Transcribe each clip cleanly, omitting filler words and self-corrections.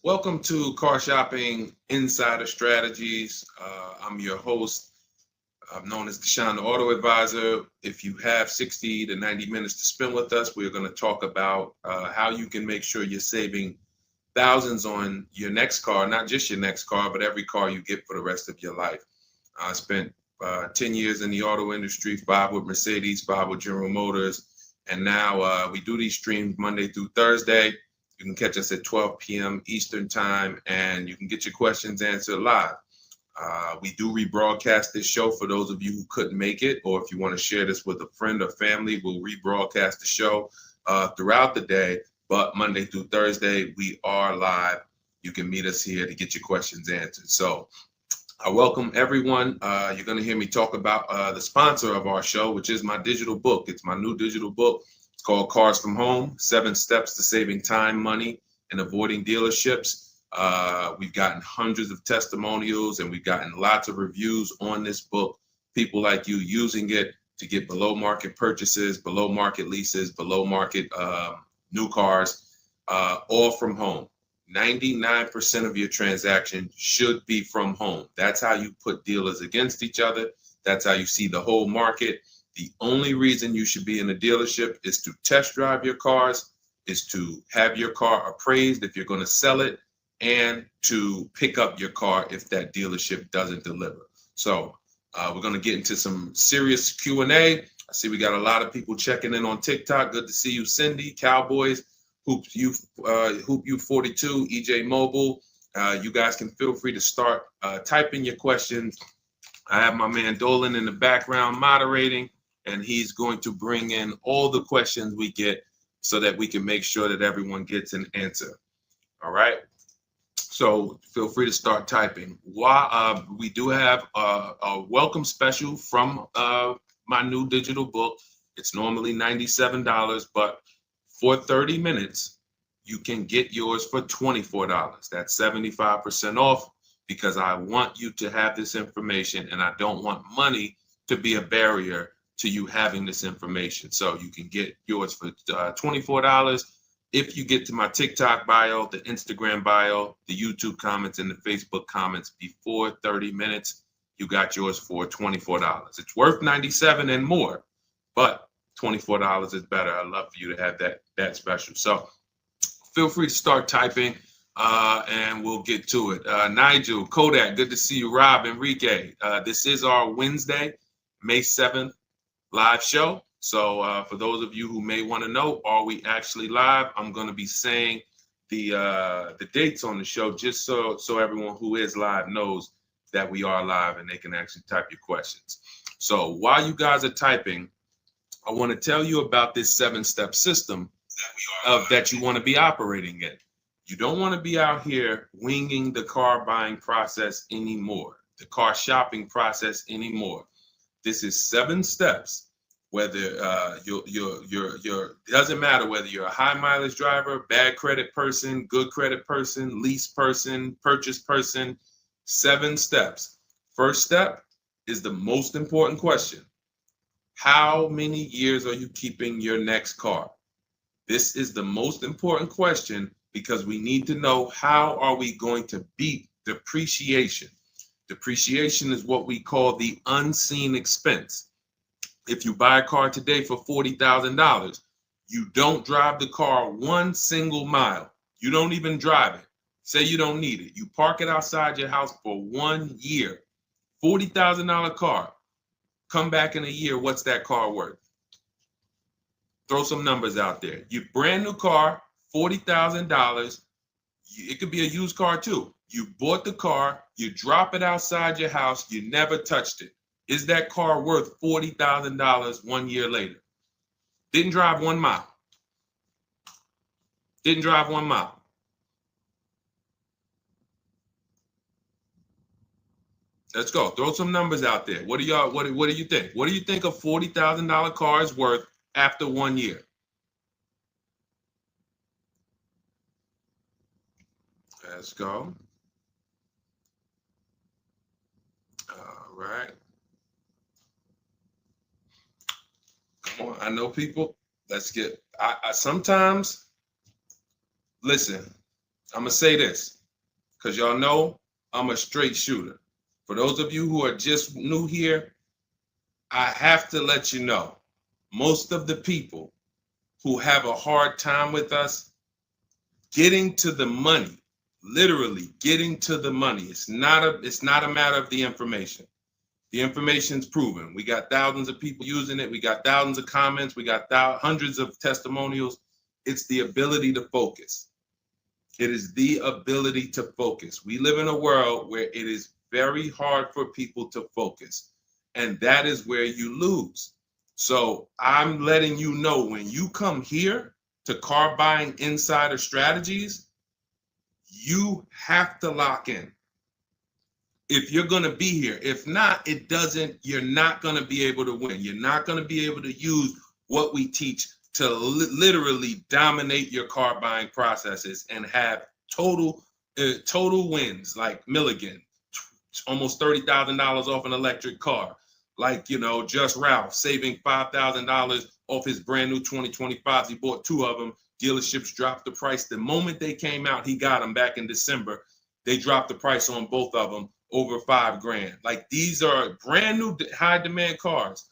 Welcome to Car Shopping Insider Strategies. I'm your host. I'm known as Deshone the Auto Advisor. If you have 60 to 90 minutes to spend with us, we're going to talk about how you can make sure you're saving thousands on your next car, not just your next car, but every car you get for the rest of your life. I spent 10 years in the auto industry, 5 with Mercedes, 5 with General Motors, and now we do these streams Monday through Thursday. You can catch us at 12 p.m. Eastern time, and you can get your questions answered live. We do rebroadcast this show for those of you who couldn't make it, or if you want to share this with a friend or family, we'll rebroadcast the show throughout the day. But Monday through Thursday, we are live. You can meet us here to get your questions answered. So I welcome everyone. You're going to hear me talk about the sponsor of our show, which is my digital book. It's my new digital book. It's called Cars from Home, 7 Steps to Saving Time, Money, and Avoiding Dealerships. We've gotten hundreds of testimonials and we've gotten lots of reviews on this book. People like you using it to get below market purchases, below market leases, below market new cars, all from home. 99% of your transaction should be from home. That's how you put dealers against each other. That's how you see the whole market. The only reason you should be in a dealership is to test drive your cars, is to have your car appraised if you're going to sell it, and to pick up your car if that dealership doesn't deliver. So we're going to get into some serious Q&A. I see we got a lot of people checking in on TikTok. Good to see you, Cindy, Cowboys, Hoop you 42, EJ Mobile. You guys can feel free to start typing your questions. I have my man Dolan in the background moderating, and he's going to bring in all the questions we get so that we can make sure that everyone gets an answer. All right. So feel free to start typing. We do have a welcome special from my new digital book. It's normally $97, but for 30 minutes, you can get yours for $24. That's 75% off because I want you to have this information and I don't want money to be a barrier to you having this information. So you can get yours for $24. If you get to my TikTok bio, the Instagram bio, the YouTube comments, and the Facebook comments before 30 minutes, you got yours for $24. It's worth $97 and more, but $24 is better. I'd love for you to have that special. So feel free to start typing and we'll get to it. Nigel, Kodak, good to see you. Rob, Enrique, this is our Wednesday, May 7th live show. So for those of you who may want to know, are we actually live? I'm going to be saying the dates on the show just so everyone who is live knows that we are live and they can actually type your questions. So while you guys are typing, I want to tell you about this 7-step system that you want to be operating in. You don't want to be out here winging the car buying process anymore, the car shopping process anymore. This is 7 steps. Whether it doesn't matter whether you're a high mileage driver, bad credit person, good credit person, lease person, purchase person. 7 steps. First step is the most important question. How many years are you keeping your next car? This is the most important question because we need to know how are we going to beat depreciation. Depreciation is what we call the unseen expense. If you buy a car today for $40,000, you don't drive the car one single mile. You don't even drive it. Say you don't need it. You park it outside your house for 1 year. $40,000 car. Come back in a year, what's that car worth? Throw some numbers out there. Your brand new car, $40,000. It could be a used car too. You bought the car, you drop it outside your house, you never touched it. Is that car worth $40,000 1 year later? Didn't drive 1 mile. Didn't drive 1 mile. Let's go. Throw some numbers out there. What do you think? What do you think a $40,000 car is worth after 1 year? Let's go. All right. Come on. I know people. Let's get. I sometimes listen. I'm going to say this because y'all know I'm a straight shooter. For those of you who are just new here, I have to let you know, most of the people who have a hard time with us getting to the money, literally getting to the money. It's not a matter of the information. The information's proven. We got thousands of people using it. We got thousands of comments. We got hundreds of testimonials. It's the ability to focus. It is the ability to focus. We live in a world where it is very hard for people to focus, and that is where you lose. So I'm letting you know, when you come here to Car Buying Insider Strategies, you have to lock in. If you're going to be here, if not, you're not going to be able to win. You're not going to be able to use what we teach to literally dominate your car buying processes and have total wins, like Milligan, almost $30,000 off an electric car. Like, Just Ralph saving $5,000 off his brand new 2025s. He bought 2 of them. Dealerships dropped the price. The moment they came out, he got them back in December. They dropped the price on both of them over $5,000. Like, these are brand new high demand cars.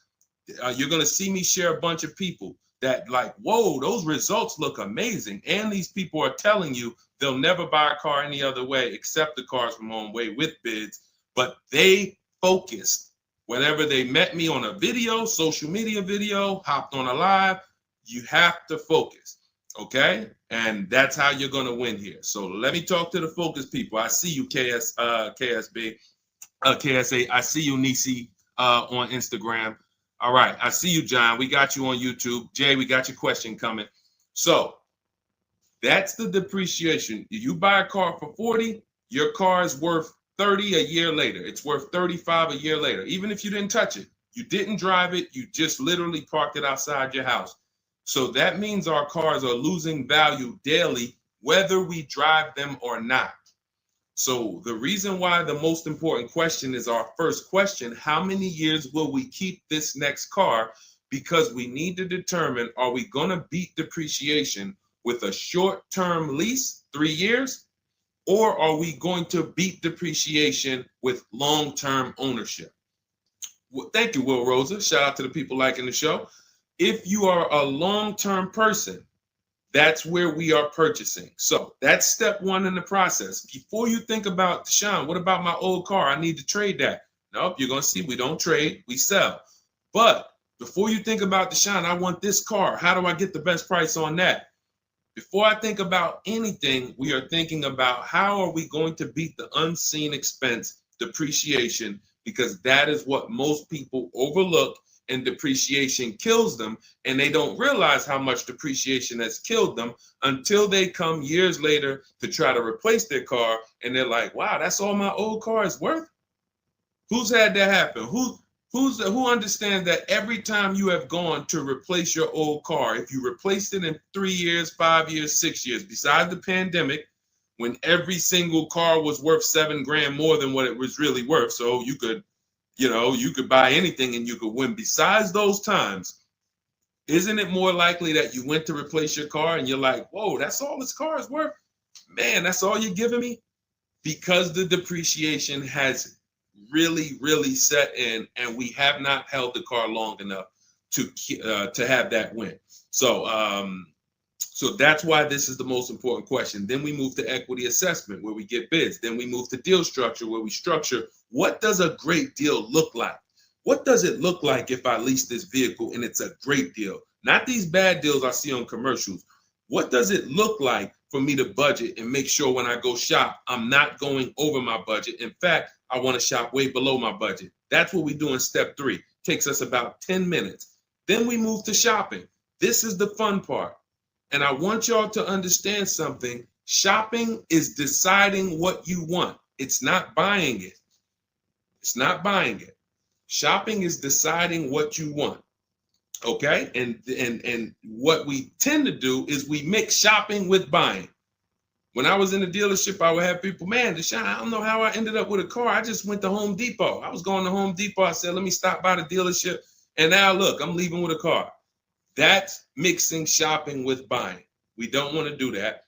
You're going to see me share a bunch of people that like, whoa, those results look amazing. And these people are telling you they'll never buy a car any other way except the Cars from Home way with bids. But they focused. Whenever they met me on a video, social media video, hopped on a live, you have to focus, okay? And that's how you're going to win here. So let me talk to the focus people. I see you, KSA. I see you, Nisi, on Instagram. All right, I see you, John. We got you on YouTube. Jay, we got your question coming. So that's the depreciation. If you buy a car for 40, your car is worth 30 a year later. It's worth 35 a year later. Even if you didn't touch it, you didn't drive it, you just literally parked it outside your house. So that means our cars are losing value daily, whether we drive them or not. So the reason why the most important question is our first question: how many years will we keep this next car? Because we need to determine, are we going to beat depreciation with a short-term lease, 3 years, or are we going to beat depreciation with long-term ownership? Well, thank you, Will Rosa. Shout out to the people liking the show. If you are a long-term person, that's where we are purchasing. So that's step 1 in the process. Before you think about, Deshaun, what about my old car? I need to trade that. Nope, you're going to see we don't trade, we sell. But before you think about, Deshaun, I want this car. How do I get the best price on that? Before I think about anything, we are thinking about how are we going to beat the unseen expense, depreciation, because that is what most people overlook, and depreciation kills them, and they don't realize how much depreciation has killed them until they come years later to try to replace their car, and they're like, wow, that's all my old car is worth? Who's had that happen? Who understands that every time you have gone to replace your old car, if you replaced it in 3 years, 5 years, 6 years, besides the pandemic, when every single car was worth $7,000 more than what it was really worth, so you could buy anything and you could win. Besides those times, isn't it more likely that you went to replace your car and you're like, whoa, that's all this car is worth? Man, that's all you're giving me? Because the depreciation has really, really set in, and we have not held the car long enough to have that win. So that's why this is the most important question. Then we move to equity assessment, where we get bids. Then we move to deal structure, where we structure, what does a great deal look like? What does it look like if I lease this vehicle and it's a great deal? Not these bad deals I see on commercials. What does it look like for me to budget and make sure when I go shop, I'm not going over my budget? In fact, I want to shop way below my budget. That's what we do in step 3. Takes us about 10 minutes. Then we move to shopping. This is the fun part. And I want y'all to understand something. Shopping is deciding what you want. It's not buying it. It's not buying it. Shopping is deciding what you want. Okay? And what we tend to do is we mix shopping with buying. When I was in the dealership, I would have people, man, Deshaun, I don't know how I ended up with a car. I just went to Home Depot. I was going to Home Depot. I said, let me stop by the dealership. And now look, I'm leaving with a car. That's mixing shopping with buying. We don't want to do that.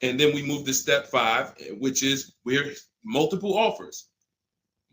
And then we move to step 5, which is we're multiple offers.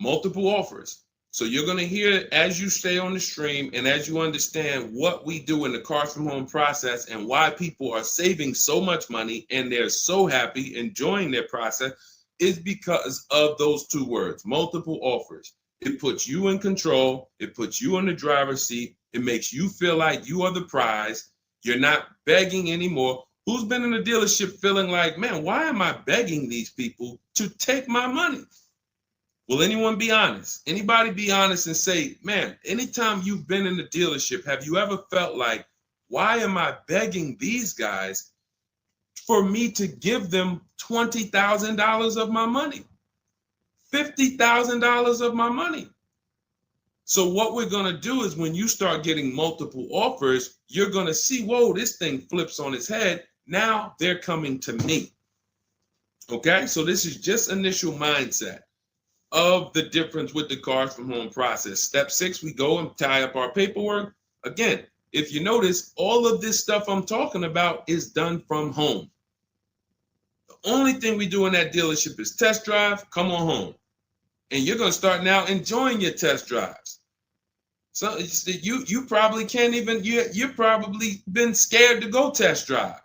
Multiple offers. So you're going to hear as you stay on the stream and as you understand what we do in the Cars from Home process and why people are saving so much money and they're so happy enjoying their process is because of those 2 words, multiple offers. It puts you in control. It puts you in the driver's seat. It makes you feel like you are the prize. You're not begging anymore. Who's been in a dealership feeling like, man, why am I begging these people to take my money? Will anyone be honest? Anybody be honest and say, man, anytime you've been in the dealership, have you ever felt like, why am I begging these guys for me to give them $20,000 of my money, $50,000 of my money? So what we're going to do is when you start getting multiple offers, you're going to see, whoa, this thing flips on its head. Now they're coming to me. Okay, so this is just initial mindset of the difference with the Cars from Home process. Step 6, we go and tie up our paperwork. Again, if you notice, all of this stuff I'm talking about is done from home. The only thing we do in that dealership is test drive, come on home. And you're going to start now enjoying your test drives. So you probably can't even, you've probably been scared to go test drive.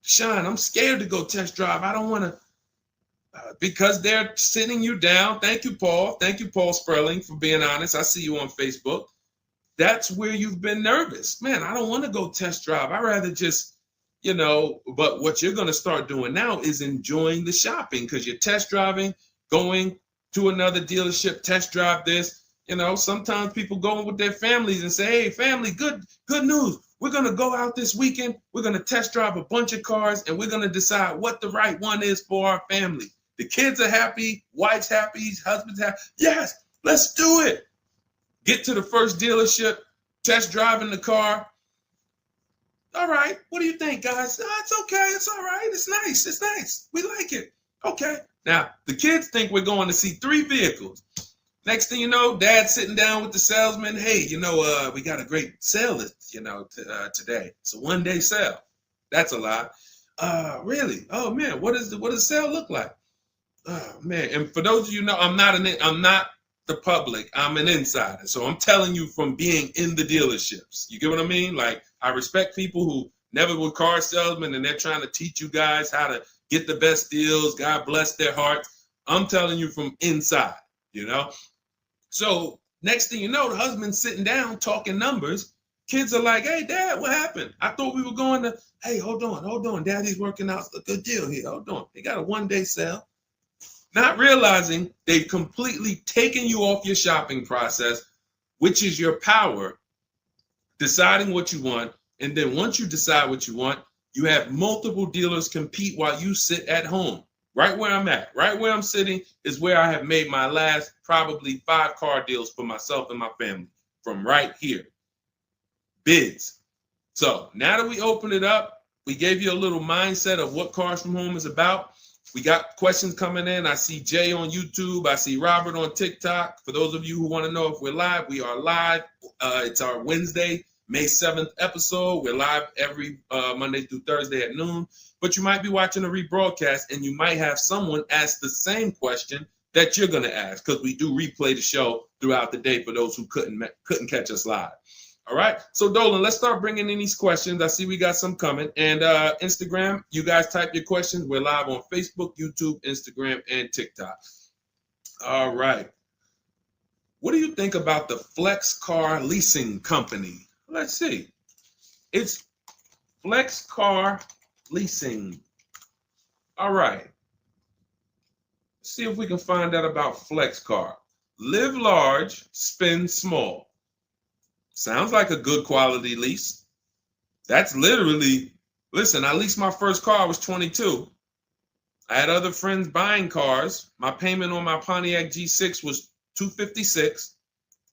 Sean, I'm scared to go test drive. I don't want to, because they're sitting you down. Thank you, Paul. Thank you, Paul Sperling, for being honest. I see you on Facebook. That's where you've been nervous. Man, I don't want to go test drive. I'd rather just, but what you're going to start doing now is enjoying the shopping because you're test driving, going to another dealership, test drive this. Sometimes people go with their families and say, hey, family, good news. We're going to go out this weekend. We're going to test drive a bunch of cars and we're going to decide what the right one is for our family. The kids are happy, wife's happy, husband's happy. Yes, let's do it. Get to the first dealership, test driving the car. All right, what do you think, guys? Oh, it's okay, it's all right, it's nice, we like it. Okay, now the kids think we're going to see 3 vehicles. Next thing you know, Dad's sitting down with the salesman. Hey, we got a great sale, today. It's a 1-day sale. That's a lie. Really? Oh man, what does the sale look like? Oh man, and for those of you know, I'm not the public. I'm an insider, so I'm telling you from being in the dealerships. You get what I mean? Like I respect people who never were car salesmen and they're trying to teach you guys how to get the best deals. God bless their hearts. I'm telling you from inside. So next thing you know, the husband's sitting down talking numbers. Kids are like, hey, Dad, what happened? I thought we were going to, hey, hold on. Daddy's working out a good deal here. Hold on. They got a 1-day sale. Not realizing they've completely taken you off your shopping process, which is your power, deciding what you want. And then once you decide what you want, you have multiple dealers compete while you sit at home. Right where I'm at, right where I'm sitting is where I have made my last probably 5 car deals for myself and my family from right here. Bids. So now that we open it up, we gave you a little mindset of what Cars from Home is about. We got questions coming in. I see Jay on YouTube. I see Robert on TikTok. For those of you who want to know if we're live, we are live. It's our Wednesday, May 7th episode. We're live every Monday through Thursday at noon. But you might be watching a rebroadcast and you might have someone ask the same question that you're going to ask because we do replay the show throughout the day for those who couldn't catch us live. All right. So Dolan, let's start bringing in these questions. I see we got some coming. And Instagram, you guys type your questions. We're live on Facebook, YouTube, Instagram, and TikTok. All right. What do you think about the Flex Car Leasing Company? Let's see. It's Flex Car Leasing. All right. Let's see if we can find out about Flex Car. Live large, spend small. Sounds like a good quality lease. That's literally, listen, I leased my first car, I was 22. I had other friends buying cars. My payment on my Pontiac G6 was $256.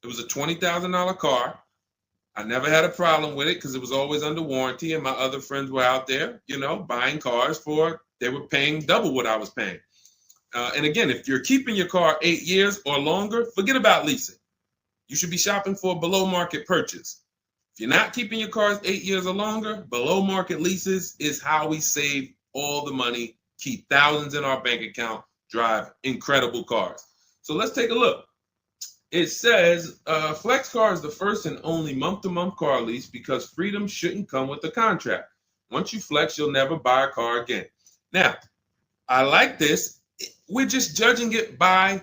It was a $20,000 car. I never had a problem with it because it was always under warranty and my other friends were out there, buying cars they were paying double what I was paying. And again, if you're keeping your car 8 years or longer, forget about leasing. You should be shopping for a below market purchase. If you're not keeping your cars 8 years or longer, below market leases is how we save all the money keep thousands in our bank account, drive incredible cars. So let's take a look. It says Flex Car is the first and only month-to-month car lease because freedom shouldn't come with a contract. Once you flex, you'll never buy a car again. Now, I like this. We're just judging it by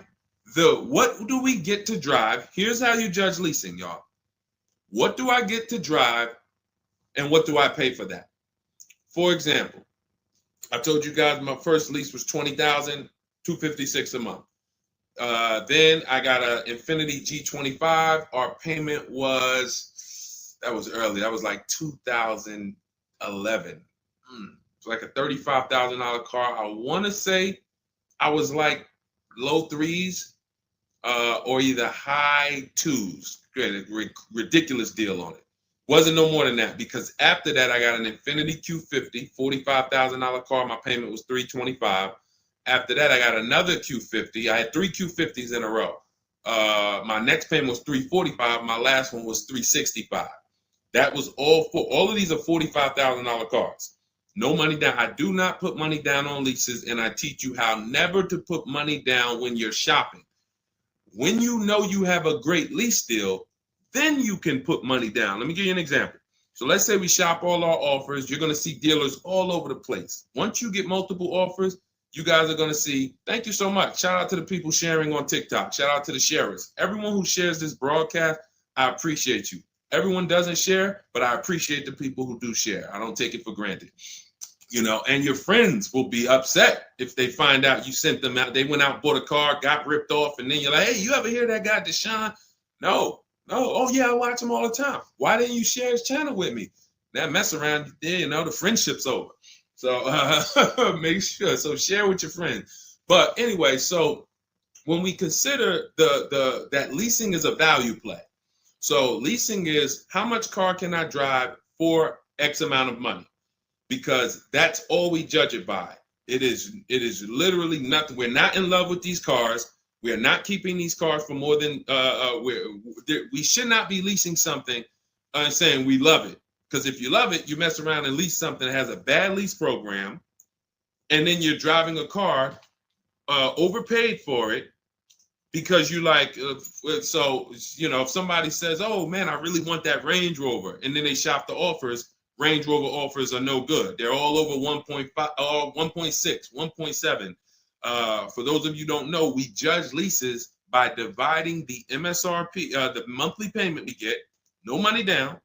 what do we get to drive? Here's how you judge leasing, y'all. What do I get to drive and what do I pay for that? For example, I told you guys my first lease was $20,256 a month. Then I got an Infiniti G25. Our payment was, that was early. That was like 2011. It's like a $35,000 car. I want to say I was like low threes or either high twos. Ridiculous deal on it. Wasn't no more than that because after that I got an Infiniti Q50, $45,000 car. My payment was $325. After that I got another Q50. I had 3 Q50s in a row. My next payment was $345. My last one was $365. That was all of these are $45,000 cars. No money down. I do not put money down on leases, and I teach you how never to put money down when you're shopping. When you know you have a great lease deal, then you can put money down. Let me give you an example. So let's say we shop all our offers. You're going to see dealers all over the place. Once you get multiple offers, you guys are going to see, thank you so much. Shout out to the people sharing on TikTok. Shout out to the sharers. Everyone who shares this broadcast, I appreciate you. Everyone doesn't share, but I appreciate the people who do share. I don't take it for granted. You know, and your friends will be upset if they find out you sent them out. They went out, bought a car, got ripped off, and then you're like, hey, you ever hear that guy, Deshone? No. Oh, yeah, I watch him all the time. Why didn't you share his channel with me? That mess around, you know, the friendship's over. So make sure. So share with your friends. But anyway, so when we consider that leasing is a value play. So leasing is how much car can I drive for X amount of money? Because that's all we judge it by. It is literally nothing. We're not in love with these cars. We are not keeping these cars for more than we should not be leasing something and saying we love it. Because if you love it, you mess around and lease something that has a bad lease program, and then you're driving a car overpaid for it because you like. So you know, if somebody says, "Oh man, I really want that Range Rover," and then they shop the offers. Range Rover offers are no good. They're all over 1.5, 1.6, 1.7. For those of you who don't know, we judge leases by dividing the MSRP, the monthly payment we get, no money down.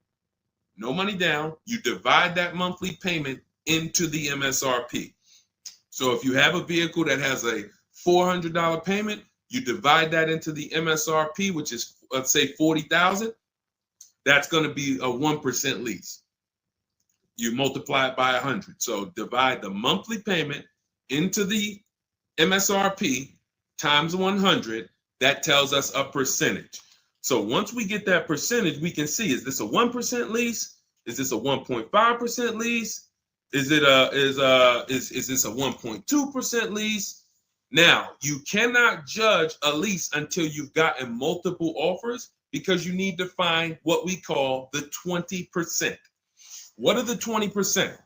You divide that monthly payment into the MSRP. So if you have a vehicle that has a $400 payment, you divide that into the MSRP, which is, let's say, $40,000. That's going to be a 1% lease. You multiply it by 100. So divide the monthly payment into the MSRP times 100. That tells us a percentage. So once we get that percentage, we can see, is this a 1% lease? Is this a 1.5% lease? Is this a 1.2% lease? Now, you cannot judge a lease until you've gotten multiple offers because you need to find what we call the 20%. What are the 20%?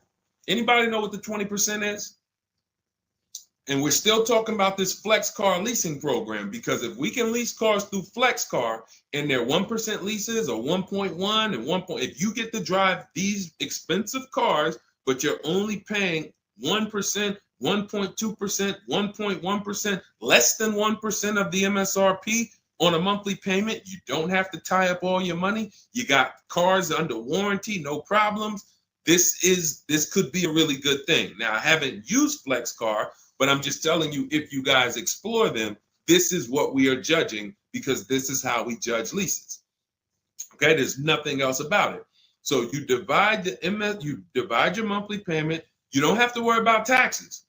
Anybody know what the 20% is? And we're still talking about this Flex Car leasing program because if we can lease cars through Flex Car and they're 1% leases or 1.1 and 1. If you get to drive these expensive cars, but you're only paying 1%, 1.2%, 1.1%, less than 1% of the MSRP on a monthly payment, you don't have to tie up all your money. You got cars under warranty, no problems. This could be a really good thing. Now, I haven't used Flex Car, but I'm just telling you, if you guys explore them, this is what we are judging because this is how we judge leases. Okay, there's nothing else about it. So you divide your monthly payment. You don't have to worry about taxes.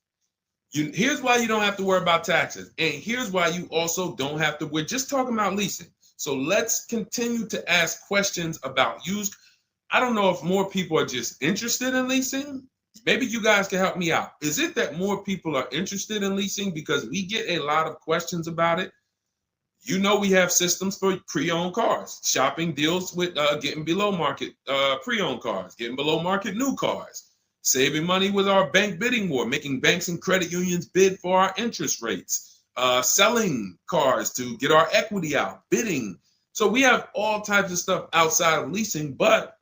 Here's why you don't have to worry about taxes. And here's why you also don't have to. We're just talking about leasing. So let's continue to ask questions about used. I don't know if more people are just interested in leasing. Maybe you guys can help me out. Is it that more people are interested in leasing because we get a lot of questions about it? You know, we have systems for pre-owned cars. Shopping deals with getting below market pre-owned cars, getting below market new cars. saving money with our bank bidding war, making banks and credit unions bid for our interest rates, selling cars to get our equity out, bidding. So we have all types of stuff outside of leasing, but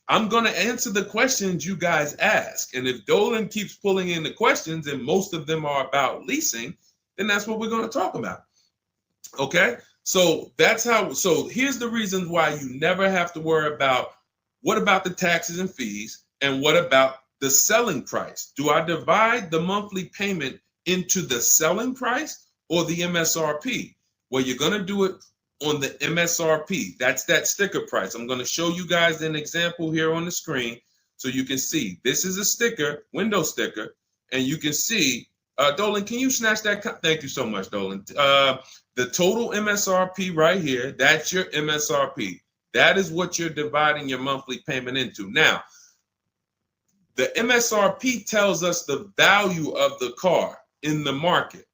I'm going to answer the questions you guys ask. And if Dolan keeps pulling in the questions and most of them are about leasing, then that's what we're going to talk about. Okay? So so here's the reasons why you never have to worry about what about the taxes and fees and what about the selling price? Do I divide the monthly payment into the selling price or the MSRP? Well, you're going to do it on the MSRP. That's that sticker price. I'm going to show you guys an example here on the screen so you can see. This is a sticker, window sticker, and you can see, Dolan, can you snatch that? Thank you so much, Dolan. The total MSRP right here, that's your MSRP. That is what you're dividing your monthly payment into. Now, the MSRP tells us the value of the car in the market.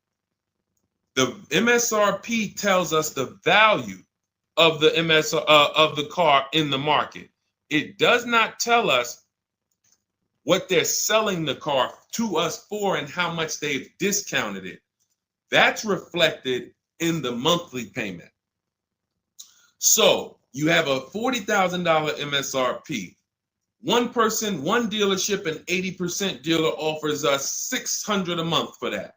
The MSRP tells us the value of the of the car in the market. It does not tell us what they're selling the car to us for and how much they've discounted it. That's reflected in the monthly payment. So you have a $40,000 MSRP. One person, one dealership, an 80% dealer offers us $600 a month for that.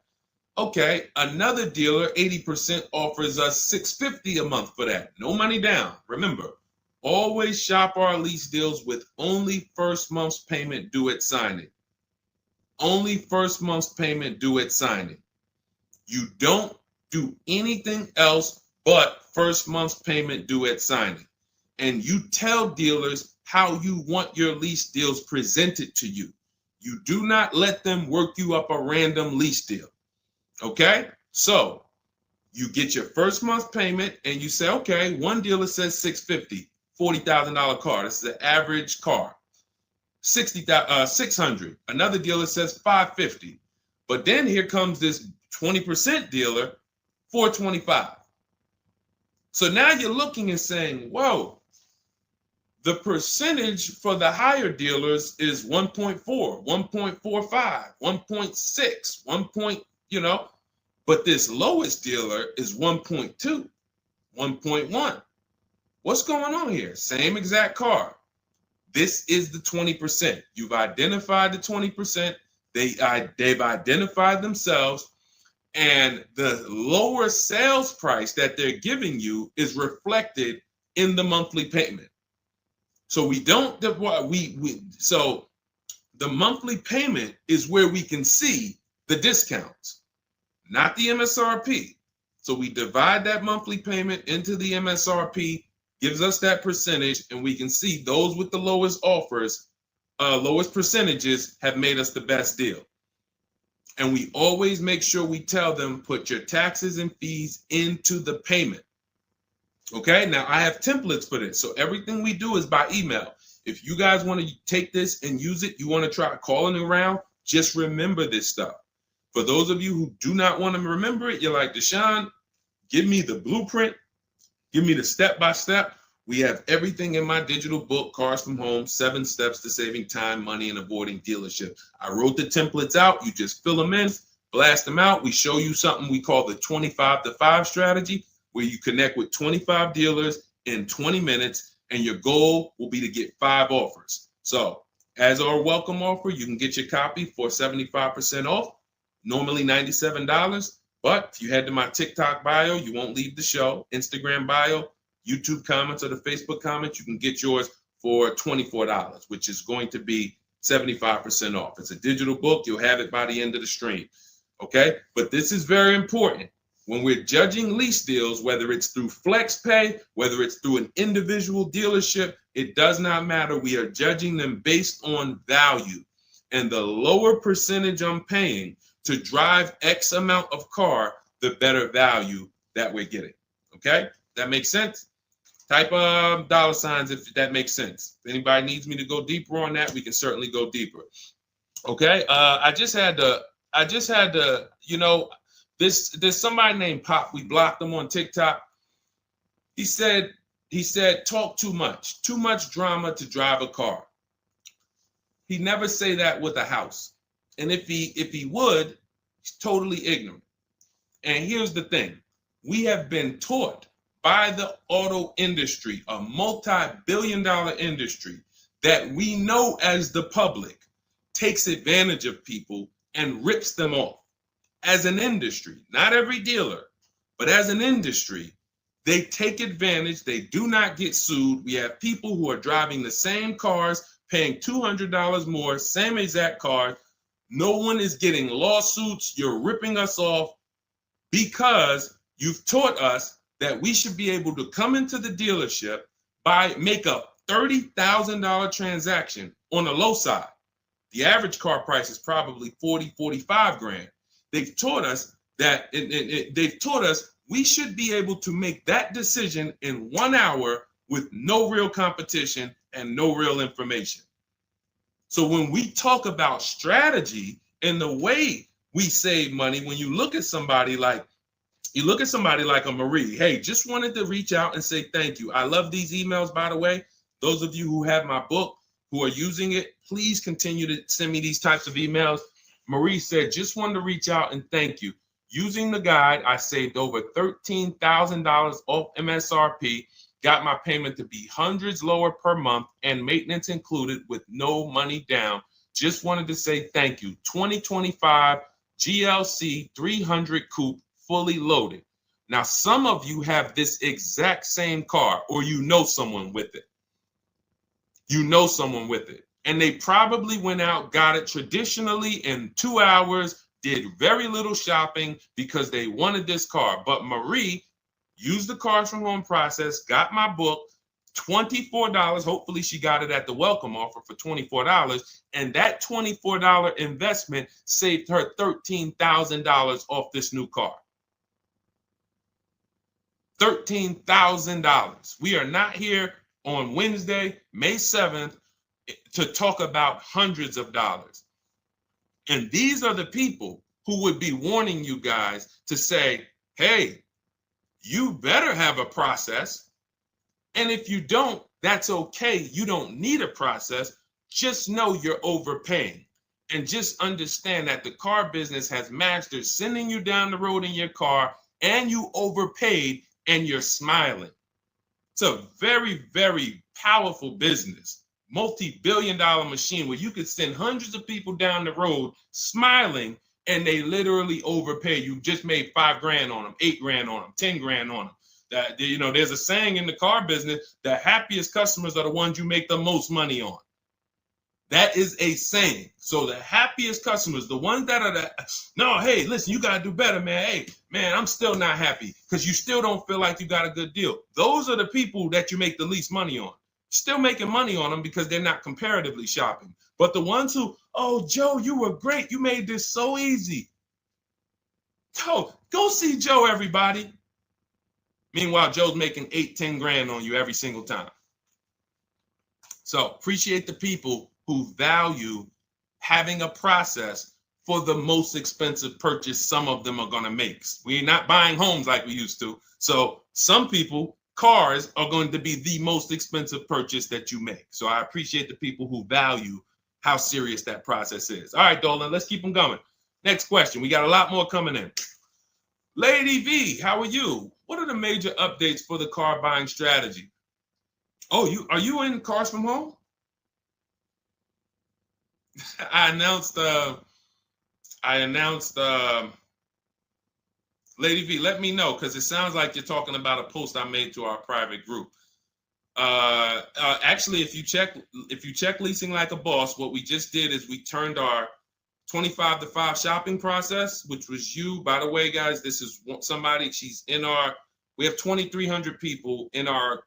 Okay, another dealer, 80%, offers us $650 a month for that. No money down. Remember, always shop our lease deals with only first month's payment due at signing. Only first month's payment due at signing. You don't do anything else but first month's payment due at signing. And you tell dealers how you want your lease deals presented to you. You do not let them work you up a random lease deal. Okay? So you get your first month payment and you say, okay, one dealer says $650, $40,000 car. This is an average car. $600. Another dealer says $550. But then here comes this 20% dealer, $425. So now you're looking and saying, whoa, the percentage for the higher dealers is 1.4, 1.45, 1.6, but this lowest dealer is 1.2, 1.1. What's going on here? Same exact car. This is the 20%. You've identified the 20%. They've identified themselves. And the lower sales price that they're giving you is reflected in the monthly payment. So so the monthly payment is where we can see the discounts, not the MSRP. So we divide that monthly payment into the MSRP, gives us that percentage, and we can see those with the lowest offers, lowest percentages have made us the best deal. And we always make sure we tell them, put your taxes and fees into the payment. Okay, now I have templates for this. So everything we do is by email. If you guys want to take this and use it, you want to try calling around, just remember this stuff. For those of you who do not want to remember it, you're like, Deshone, give me the blueprint, give me the step-by-step. We have everything in my digital book, Cars from Home, 7 Steps to Saving Time, Money, and Avoiding Dealership. I wrote the templates out. You just fill them in, blast them out. We show you something we call the 25-to-5 strategy, where you connect with 25 dealers in 20 minutes, and your goal will be to get 5 offers. So as our welcome offer, you can get your copy for 75% off, normally $97. But if you head to my TikTok bio, you won't leave the show, Instagram bio, YouTube comments, or the Facebook comments, you can get yours for $24, which is going to be 75% off. It's a digital book. You'll have it by the end of the stream. Okay? But this is very important. When we're judging lease deals, whether it's through FlexPay, whether it's through an individual dealership, it does not matter. We are judging them based on value. And the lower percentage I'm paying to drive X amount of car, the better value that we're getting. Okay? That makes sense? Type $signs if that makes sense. If anybody needs me to go deeper on that, we can certainly go deeper. Okay? I just had to, there's somebody named Pop. We blocked him on TikTok. He said, talk too much drama to drive a car. He never say that with a house. And if he would, he's totally ignorant. And here's the thing. We have been taught by the auto industry, a multi-billion-dollar industry, that we know as the public takes advantage of people and rips them off. As an industry, not every dealer, but as an industry, they take advantage. They do not get sued. We have people who are driving the same cars, paying $200 more, same exact car. No one is getting lawsuits. You're ripping us off because you've taught us that we should be able to come into the dealership, make a $30,000 transaction on the low side. The average car price is probably 40, 45 grand. They've taught us that they've taught us we should be able to make that decision in 1 hour with no real competition and no real information. So when we talk about strategy and the way we save money, when you look at somebody like a Marie, hey, just wanted to reach out and say thank you. I love these emails, by the way. Those of you who have my book, who are using it, please continue to send me these types of emails. Marie said, just wanted to reach out and thank you. Using the guide, I saved over $13,000 off MSRP, got my payment to be hundreds lower per month and maintenance included with no money down. Just wanted to say thank you. 2025 GLC 300 coupe, fully loaded. Now, some of you have this exact same car, or you know someone with it. You know someone with it. And they probably went out, got it traditionally in 2 hours, did very little shopping because they wanted this car. But Marie used the cars from home process, got my book, $24. Hopefully she got it at the welcome offer for $24. And that $24 investment saved her $13,000 off this new car. $13,000. We are not here on Wednesday, May 7th, to talk about hundreds of dollars. And these are the people who would be warning you guys to say, hey, you better have a process. And if you don't, that's okay. You don't need a process. Just know you're overpaying. And just understand that the car business has mastered sending you down the road in your car and you overpaid and you're smiling. It's a very, very powerful business, multi-billion-dollar machine where you could send hundreds of people down the road smiling and they literally overpay. You just made $5,000 on them, $8,000 on them, $10,000 on them. That, you know, there's a saying in the car business, the happiest customers are the ones you make the most money on. That is a saying. So the happiest customers, the ones that are no, hey, listen, you got to do better, man. Hey, man, I'm still not happy because you still don't feel like you got a good deal. Those are the people that you make the least money on. Still making money on them because they're not comparatively shopping. But the ones who, oh, Joe, you were great. You made this so easy. Go see Joe, everybody. Meanwhile, Joe's making $8,000-$10,000 on you every single time. So appreciate the people who value having a process for the most expensive purchase some of them are going to make. We're not buying homes like we used to. So some people, cars are going to be the most expensive purchase that you make. So I appreciate the people who value how serious that process is. All right, Dolan, let's keep them going. Next question. We got a lot more coming in. Lady V, how are you? What are the major updates for the car buying strategy? Oh, are you in Cars from Home? I announced Lady V, let me know, because it sounds like you're talking about a post I made to our private group. Actually, if you check Leasing Like a Boss, what we just did is we turned our 25 to 5 shopping process, which was you. By the way, guys, this is somebody, we have 2,300 people in our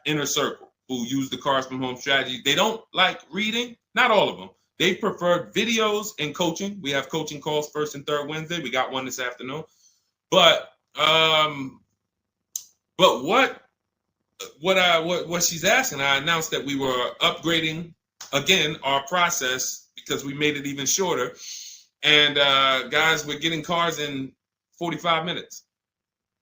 inner circle who use the Cars from Home strategy. They don't like reading, not all of them. They prefer videos and coaching. We have coaching calls first and third Wednesday. We got one this afternoon. But what she's asking, I announced that we were upgrading again our process because we made it even shorter. And guys, we're getting cars in 45 minutes.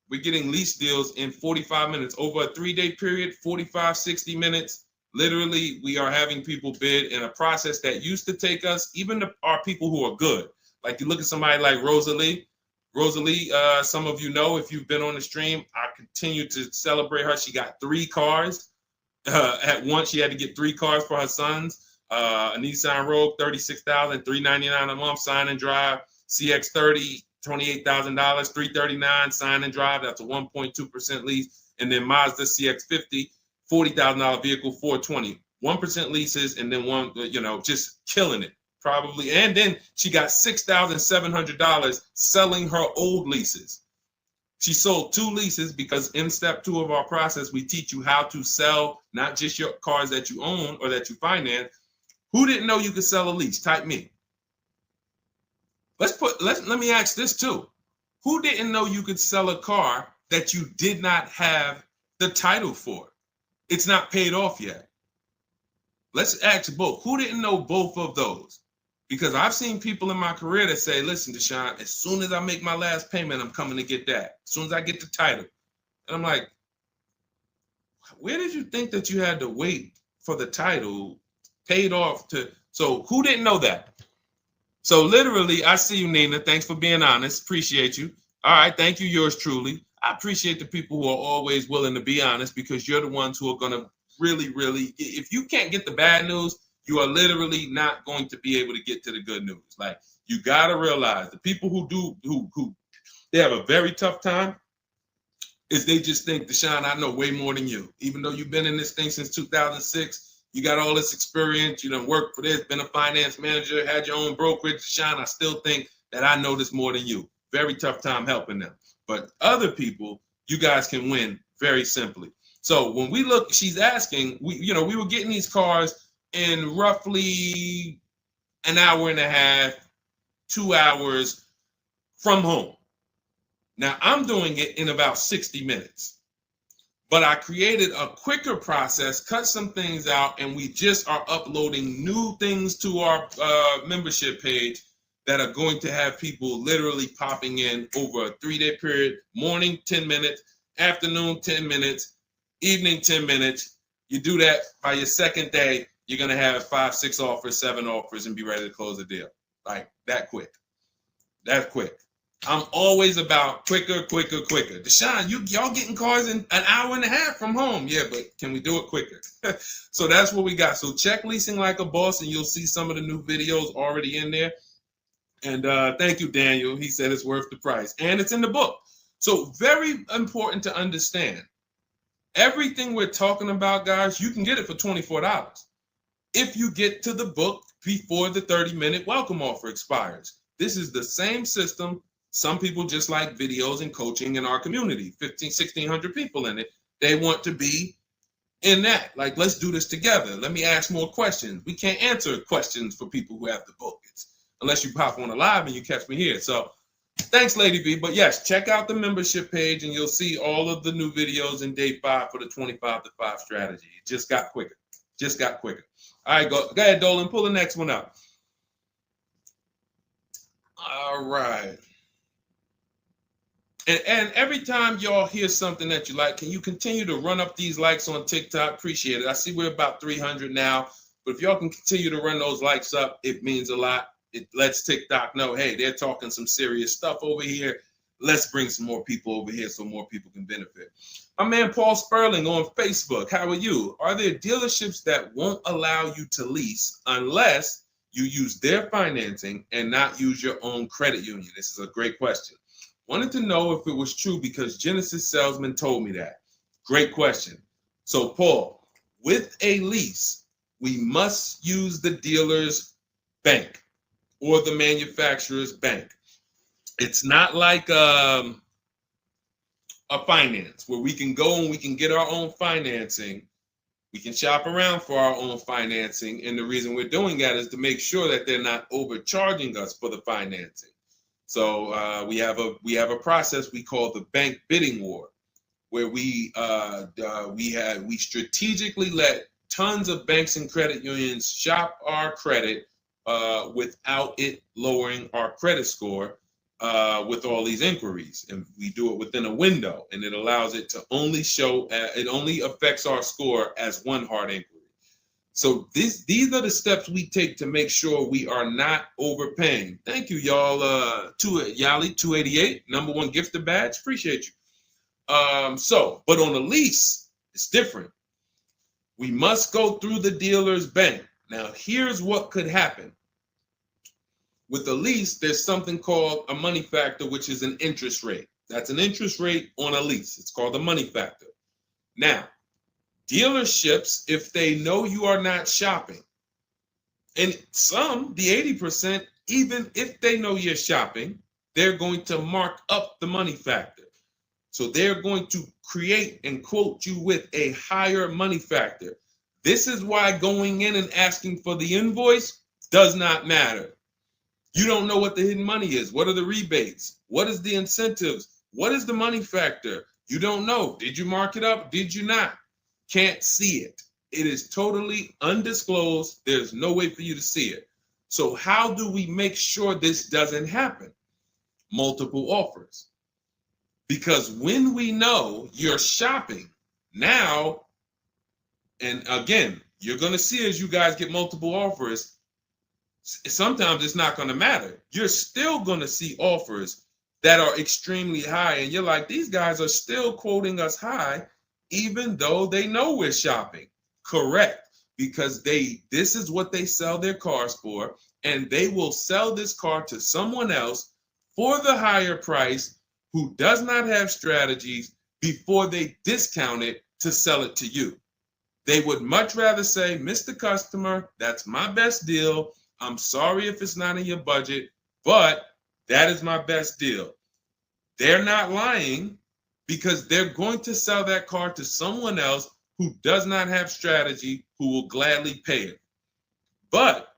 We're getting lease deals in 45 minutes over a 3-day period, 45, 60 minutes. Literally, we are having people bid in a process that used to take us, even our people who are good. Like you look at somebody like Rosalie. Rosalie, some of you know if you've been on the stream, I continue to celebrate her. She got 3 cars. At once, she had to get 3 cars for her sons. A Nissan Rogue, $36,000, $399 a month, sign and drive. CX-30, $28,000, $339 sign and drive. That's a 1.2% lease. And then Mazda CX-50, $40,000 vehicle, $420. 1% leases, and then one, just killing it. Probably. And then she got $6,700 selling her old leases. She sold 2 leases because in step 2 of our process, we teach you how to sell not just your cars that you own or that you finance. Who didn't know you could sell a lease? Type me. Let me ask this too. Who didn't know you could sell a car that you did not have the title for? It's not paid off yet. Let's ask both. Who didn't know both of those? Because I've seen people in my career that say, listen, Deshone, as soon as I make my last payment, I'm coming to get that. As soon as I get the title. And I'm like, where did you think that you had to wait for the title paid off to? So who didn't know that? So literally, I see you, Nina. Thanks for being honest. Appreciate you. All right. Thank you, yours truly. I appreciate the people who are always willing to be honest, because you're the ones who are going to really, if you can't get the bad news, you are literally not going to be able to get to the good news. Like, you got to realize the people who they have a very tough time is they just think, Deshone, I know way more than you. Even though you've been in this thing since 2006, you got all this experience, you done worked for this, been a finance manager, had your own brokerage. Deshone, I still think that I know this more than you. Very tough time helping them. But other people, you guys can win very simply. So when we look, she's asking, we were getting these cars in roughly an hour and a half, 2 hours from home. Now I'm doing it in about 60 minutes, but I created a quicker process, cut some things out, and we just are uploading new things to our membership page that are going to have people literally popping in over a 3-day period. Morning, 10 minutes, afternoon, 10 minutes, evening, 10 minutes. You do that by your second day, you're going to have 5, 6 offers, 7 offers, and be ready to close the deal. Like that quick. That quick. I'm always about quicker. Deshone, y'all getting cars in an hour and a half from home. Yeah, but can we do it quicker? So that's what we got. So check Leasing Like a Boss, and you'll see some of the new videos already in there. And thank you, Daniel. He said it's worth the price. And it's in the book. So very important to understand. Everything we're talking about, guys, you can get it for $24. If you get to the book before the 30-minute welcome offer expires. This is the same system. Some people just like videos and coaching in our community, 1,600 people in it. They want to be in that. Like, let's do this together. Let me ask more questions. We can't answer questions for people who have the book. Unless you pop on a live and you catch me here. So thanks, Lady B. But yes, check out the membership page and you'll see all of the new videos in day 5 for the 25 to 5 strategy. It just got quicker. All right, go ahead, Dolan. Pull the next one up. All right. And every time y'all hear something that you like, can you continue to run up these likes on TikTok? Appreciate it. I see we're about 300 now. But if y'all can continue to run those likes up, it means a lot. It lets TikTok know, hey, they're talking some serious stuff over here. Let's bring some more people over here so more people can benefit. My man Paul Sperling on Facebook. How are you? Are there dealerships that won't allow you to lease unless you use their financing and not use your own credit union? This is a great question. Wanted to know if it was true because Genesis Salesman told me that. Great question. So Paul, with a lease, we must use the dealer's bank or the manufacturer's bank. It's not like a finance where we can go and we can get our own financing. We can shop around for our own financing. And the reason we're doing that is to make sure that they're not overcharging us for the financing. So we have a process we call the bank bidding war, where we strategically let tons of banks and credit unions shop our credit without it lowering our credit score with all these inquiries. And we do it within a window, and it allows it to only show, it only affects our score as one hard inquiry. So these are the steps we take to make sure we are not overpaying. Thank you, y'all. Yali 288, #1 gifted badge. Appreciate you. But on a lease, it's different. We must go through the dealer's bank. Now, here's what could happen. With a lease, there's something called a money factor, which is an interest rate. That's an interest rate on a lease. It's called a money factor. Now, dealerships, if they know you are not shopping, and some, the 80%, even if they know you're shopping, they're going to mark up the money factor. So they're going to create and quote you with a higher money factor. This is why going in and asking for the invoice does not matter. You don't know what the hidden money is. What are the rebates? What is the incentives? What is the money factor? You don't know. Did you mark it up? Did you not? Can't see it. It is totally undisclosed. There's no way for you to see it. So how do we make sure this doesn't happen? Multiple offers. Because when we know you're shopping now, and again, you're going to see as you guys get multiple offers, sometimes it's not going to matter. You're still going to see offers that are extremely high. And you're like, these guys are still quoting us high, even though they know we're shopping. Correct. Because this is what they sell their cars for. And they will sell this car to someone else for the higher price who does not have strategies before they discount it to sell it to you. They would much rather say, Mr. Customer, that's my best deal. I'm sorry if it's not in your budget, but that is my best deal. They're not lying because they're going to sell that car to someone else who does not have strategy, who will gladly pay it. But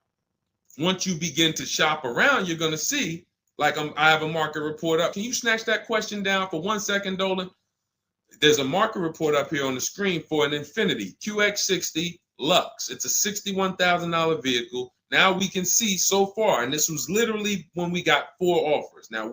once you begin to shop around, you're going to see, like I have a market report up. Can you snatch that question down for 1 second, Dolan? There's a market report up here on the screen for an Infiniti QX60 Lux. It's a $61,000 vehicle. Now we can see so far, and this was literally when we got 4 offers. Now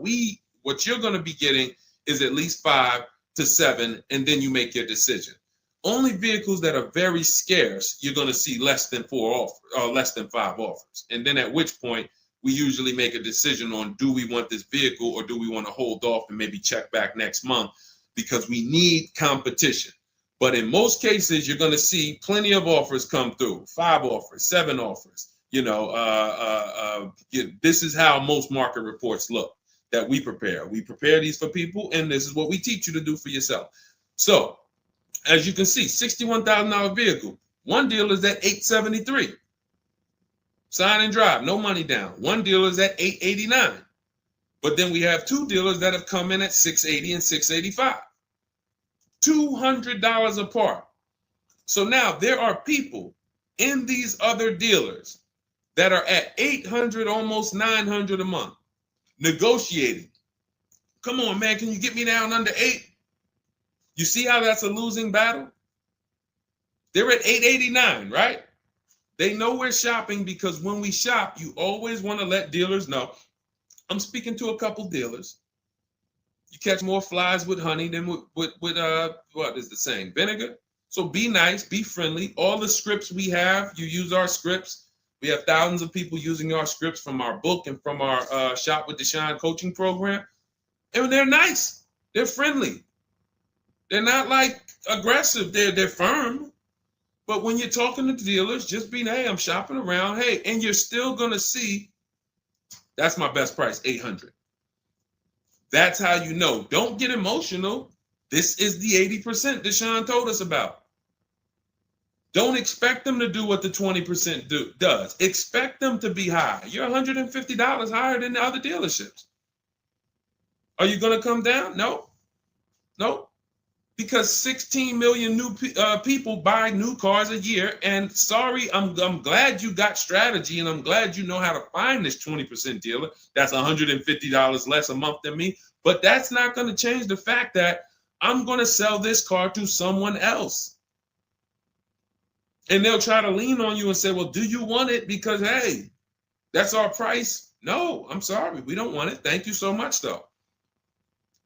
what you're going to be getting is at least 5 to 7, and then you make your decision. Only vehicles that are very scarce, you're going to see less than 4 offers, or less than 5 offers. And then at which point, we usually make a decision on, do we want this vehicle or do we want to hold off and maybe check back next month, because we need competition. But in most cases, you're going to see plenty of offers come through, 5 offers, 7 offers. This is how most market reports look that we prepare. We prepare these for people, and this is what we teach you to do for yourself. So as you can see, $61,000 vehicle. One dealer is at $873. Sign and drive, no money down. One dealer is at $889. But then we have 2 dealers that have come in at $680 and $685. $200 apart. So now there are people in these other dealers that are at $800, almost $900 a month, negotiating. Come on, man, can you get me down under 8? You see how that's a losing battle? They're at $889, right? They know we're shopping, because when we shop, you always want to let dealers know. I'm speaking to a couple dealers. You catch more flies with honey than with what is the saying? Vinegar. So be nice, be friendly. All the scripts we have, you use our scripts. We have thousands of people using our scripts from our book and from our Shop with Deshone coaching program. And they're nice. They're friendly. They're not like aggressive. They're firm. But when you're talking to dealers, just be, hey, I'm shopping around. Hey, and you're still going to see, that's my best price, $800. That's how you know. Don't get emotional. This is the 80% Deshone told us about. Don't expect them to do what the 20% does. Expect them to be high. You're $150 higher than the other dealerships. Are you going to come down? No. No. Because 16 million new people buy new cars a year. And sorry, I'm glad you got strategy, and I'm glad you know how to find this 20% dealer that's $150 less a month than me. But that's not going to change the fact that I'm going to sell this car to someone else. And they'll try to lean on you and say, well, do you want it? Because, hey, that's our price. No, I'm sorry. We don't want it. Thank you so much, though.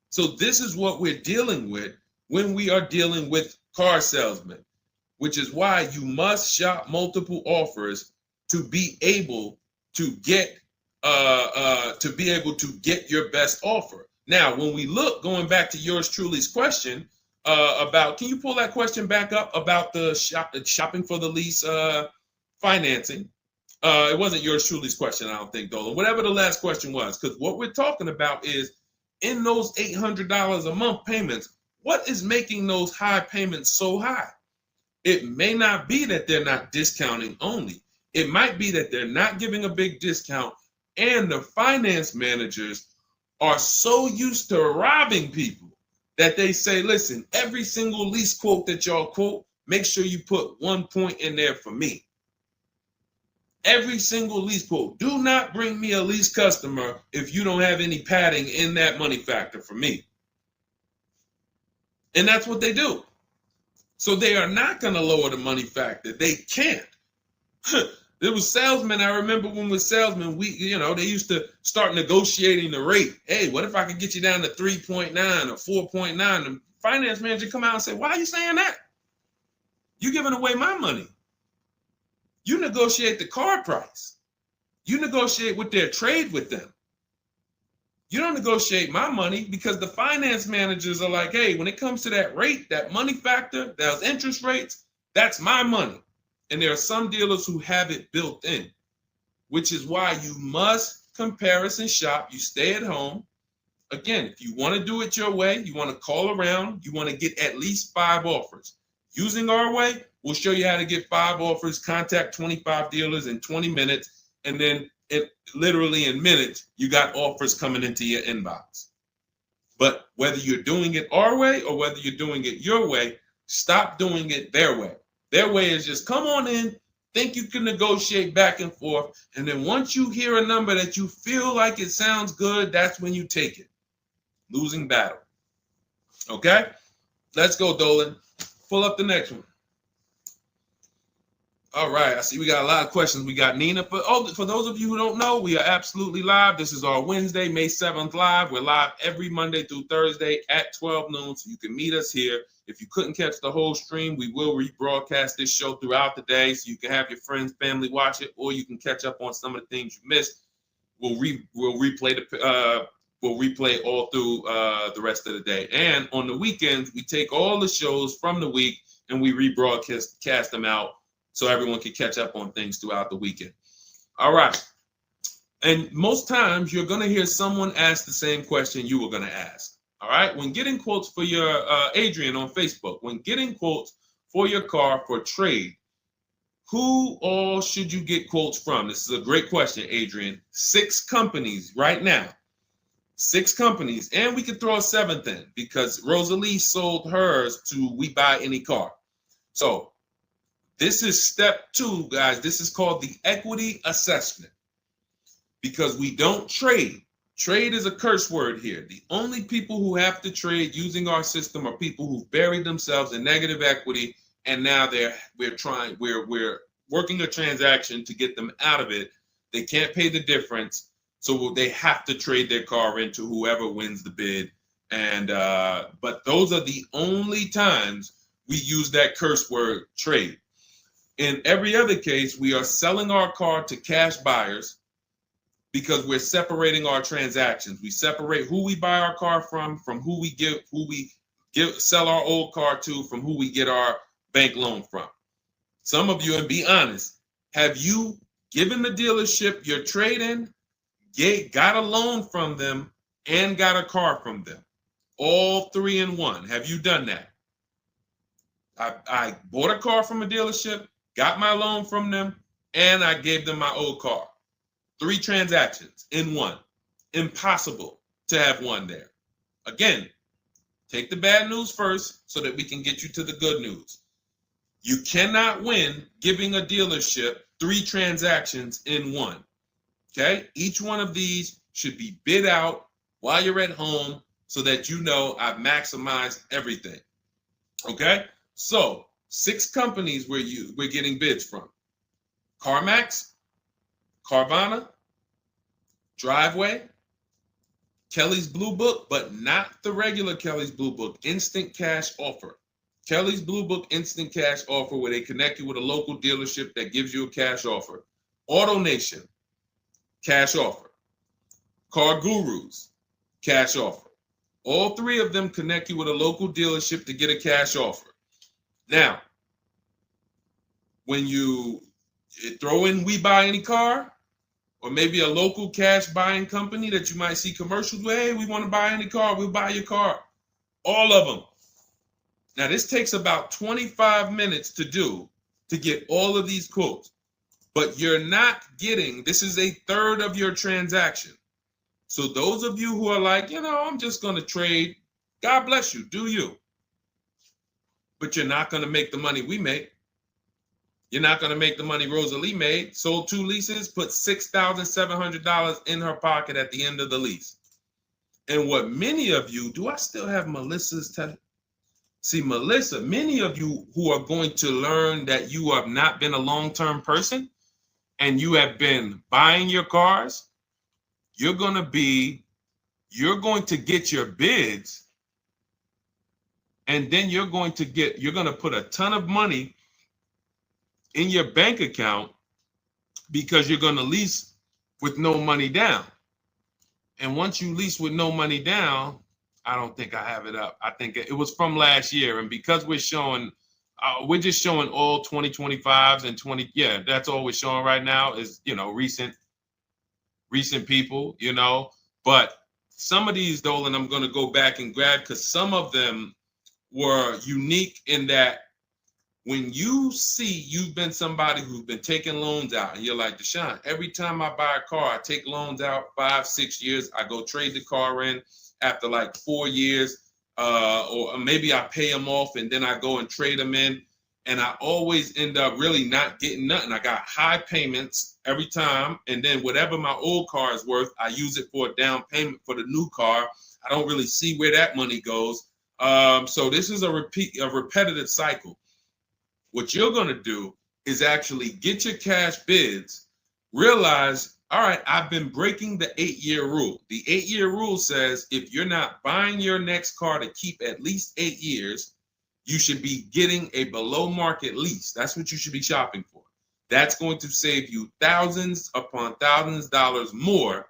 So this is what we're dealing with when we are dealing with car salesmen. which is why you must shop multiple offers to be able to get your best offer. Now, when we look, going back to yours truly's question about, can you pull that question back up about the shopping for the lease financing? It wasn't yours truly's question, I don't think, Dolan. Whatever the last question was, because what we're talking about is in those $800 a month payments, what is making those high payments so high? It may not be that they're not discounting only. It might be that they're not giving a big discount, and the finance managers are so used to robbing people that they say, listen, every single lease quote that y'all quote, make sure you put 1 point in there for me. Every single lease quote. Do not bring me a lease customer if you don't have any padding in that money factor for me. And that's what they do. So they are not going to lower the money factor. They can't. There was salesmen. I remember when we were salesmen, they used to start negotiating the rate. Hey, what if I could get you down to 3.9 or 4.9? The finance manager come out and say, why are you saying that? You're giving away my money. You negotiate the car price. You negotiate with their trade with them. You don't negotiate my money, because the finance managers are like, hey, when it comes to that rate, that money factor, those interest rates, that's my money. And there are some dealers who have it built in, which is why you must comparison shop. You stay at home. Again, if you want to do it your way, you want to call around, you want to get at least 5 offers. Using our way, we'll show you how to get 5 offers, contact 25 dealers in 20 minutes, and then literally in minutes, you got offers coming into your inbox. But whether you're doing it our way or whether you're doing it your way, stop doing it their way. Their way is just come on in, think you can negotiate back and forth, and then once you hear a number that you feel like it sounds good, that's when you take it. Losing battle. Okay? Let's go, Dolan. Pull up the next one. All right, I see we got a lot of questions. We got Nina. For those of you who don't know, we are absolutely live. This is our Wednesday, May 7th live. We're live every Monday through Thursday at 12 noon, so you can meet us here. If you couldn't catch the whole stream, we will rebroadcast this show throughout the day, so you can have your friends, family watch it, or you can catch up on some of the things you missed. We'll replay all through the rest of the day. And on the weekends, we take all the shows from the week and we rebroadcast them out, so everyone can catch up on things throughout the weekend. All right. And most times you're going to hear someone ask the same question you were going to ask. All right. When getting quotes for your Adrian on Facebook, when getting quotes for your car for trade, who all should you get quotes from? This is a great question, Adrian. 6 companies right now. 6 companies. And we could throw a 7th in because Rosalie sold hers to We Buy Any Car. So this is step 2, guys. This is called the equity assessment, because we don't trade. Trade is a curse word here. The only people who have to trade using our system are people who buried themselves in negative equity, and now we're working a transaction to get them out of it. They can't pay the difference, so they have to trade their car into whoever wins the bid. And but those are the only times we use that curse word, trade. In every other case, we are selling our car to cash buyers because we're separating our transactions. We separate who we buy our car from who we sell our old car to, from who we get our bank loan from. Some of you, and be honest, have you given the dealership your trade-in, got a loan from them, and got a car from them? All 3 in 1. Have you done that? I bought a car from a dealership, got my loan from them, and I gave them my old car. 3 transactions in 1. Impossible to have 1 there. Again, take the bad news first so that we can get you to the good news. You cannot win giving a dealership 3 transactions in 1. Okay? Each one of these should be bid out while you're at home so that you know I've maximized everything. Okay? So 6 companies we're getting bids from: CarMax, Carvana, Driveway, Kelly's Blue Book, but not the regular Kelly's Blue Book, Instant Cash Offer. Kelly's Blue Book Instant Cash Offer, where they connect you with a local dealership that gives you a cash offer. Auto Nation, cash offer. Car Gurus, cash offer. All three of them connect you with a local dealership to get a cash offer. Now, when you throw in We Buy Any Car, or maybe a local cash buying company that you might see commercials with, hey, we want to buy any car, we'll buy your car. All of them. Now, this takes about 25 minutes to do to get all of these quotes, but you're not getting, this is a third of your transaction. So those of you who are like, I'm just going to trade, God bless you, do you. But you're not going to make the money we make. You're not going to make the money Rosalie made. Sold 2 leases, put $6,700 in her pocket at the end of the lease. And what many of you, do I still have Melissa's See, Melissa, many of you who are going to learn that you have not been a long-term person and you have been buying your cars, you're going to get your bids, and then you're going to put a ton of money in your bank account because you're going to lease with no money down. And once you lease with no money down, I don't think I have it up. I think it was from last year. And because we're just showing all 2025s and 20. Yeah, that's all we're showing right now is, recent people, but some of these, Dolan, I'm going to go back and grab because some of them were unique in that when you see you've been somebody who's been taking loans out and you're like, Deshone, every time I buy a car, I take loans out 5-6 years. I go trade the car in after like 4 years, or maybe I pay them off and then I go and trade them in. And I always end up really not getting nothing. I got high payments every time. And then whatever my old car is worth, I use it for a down payment for the new car. I don't really see where that money goes. So this is a repetitive cycle. What you're going to do is actually get your cash bids, realize, all right, I've been breaking the 8-year rule. The 8-year rule says if you're not buying your next car to keep at least 8 years, you should be getting a below market lease. That's what you should be shopping for. That's going to save you thousands upon thousands of dollars more,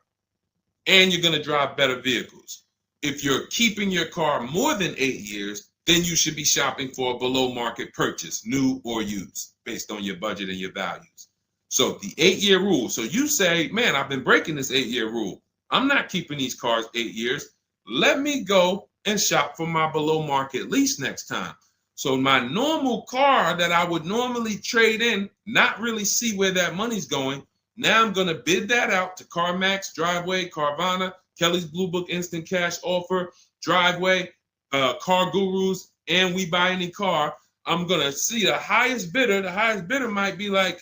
and you're going to drive better vehicles. If you're keeping your car more than 8 years, then you should be shopping for a below market purchase, new or used, based on your budget and your values. So the 8-year rule. So you say, man, I've been breaking this 8-year rule. I'm not keeping these cars 8 years. Let me go and shop for my below market lease next time. So my normal car that I would normally trade in, not really see where that money's going. Now I'm going to bid that out to CarMax, Driveway, Carvana, Kelly's Blue Book Instant Cash Offer, Driveway, Car Gurus, and We Buy Any Car. I'm going to see the highest bidder. The highest bidder might be like,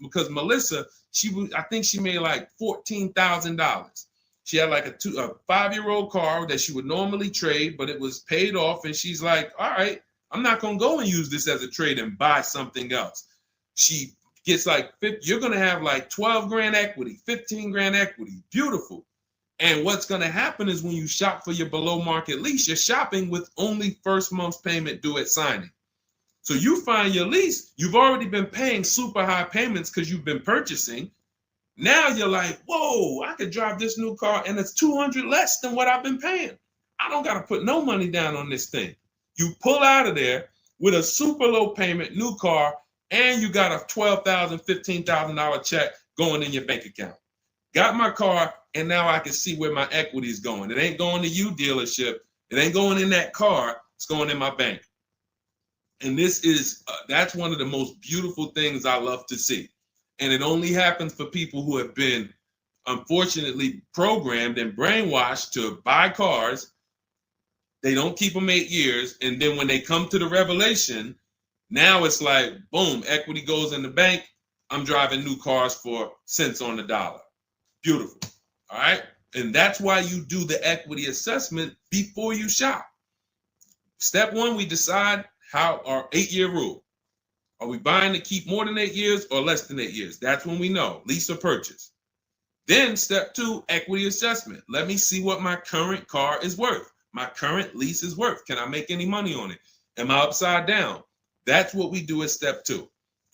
because Melissa, I think she made like $14,000. She had like a 5-year-old car that she would normally trade, but it was paid off. And she's like, all right, I'm not going to go and use this as a trade and buy something else. She gets like, you're going to have like 12 grand equity, 15 grand equity. Beautiful. And what's going to happen is when you shop for your below market lease, you're shopping with only first month's payment due at signing. So you find your lease, you've already been paying super high payments because you've been purchasing. Now you're like, whoa, I could drive this new car and it's $200 less than what I've been paying. I don't got to put no money down on this thing. You pull out of there with a super low payment, new car, and you got a $12,000, $15,000 check going in your bank account. Got my car, and now I can see where my equity is going. It ain't going to you, dealership. It ain't going in that car. It's going in my bank. And this is, that's one of the most beautiful things I love to see. And it only happens for people who have been, unfortunately, programmed and brainwashed to buy cars. They don't keep them 8 years. And then when they come to the revelation, now it's like, boom, equity goes in the bank. I'm driving new cars for cents on the dollar. Beautiful. All right. And that's why you do the equity assessment before you shop. Step one, we decide how our 8-year rule. Are we buying to keep more than 8 years or less than 8 years? That's when we know, lease or purchase. Then step two, equity assessment. Let me see what my current car is worth. My current lease is worth. Can I make any money on it? Am I upside down? That's what we do at step 2.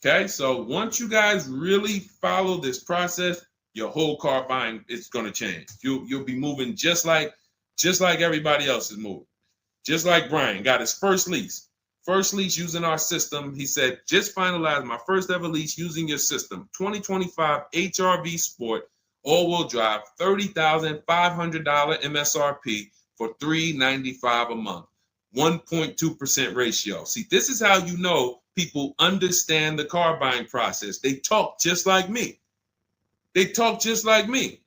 Okay, so once you guys really follow this process, your whole car buying is going to change. You'll be moving just like everybody else is moving. Just like Brian got his first lease. First lease using our system. He said, just finalized my first ever lease using your system. 2025 HRV Sport, all-wheel drive, $30,500 MSRP for $395 a month. 1.2% ratio. See, this is how you know people understand the car buying process. They talk just like me. They talk just like me.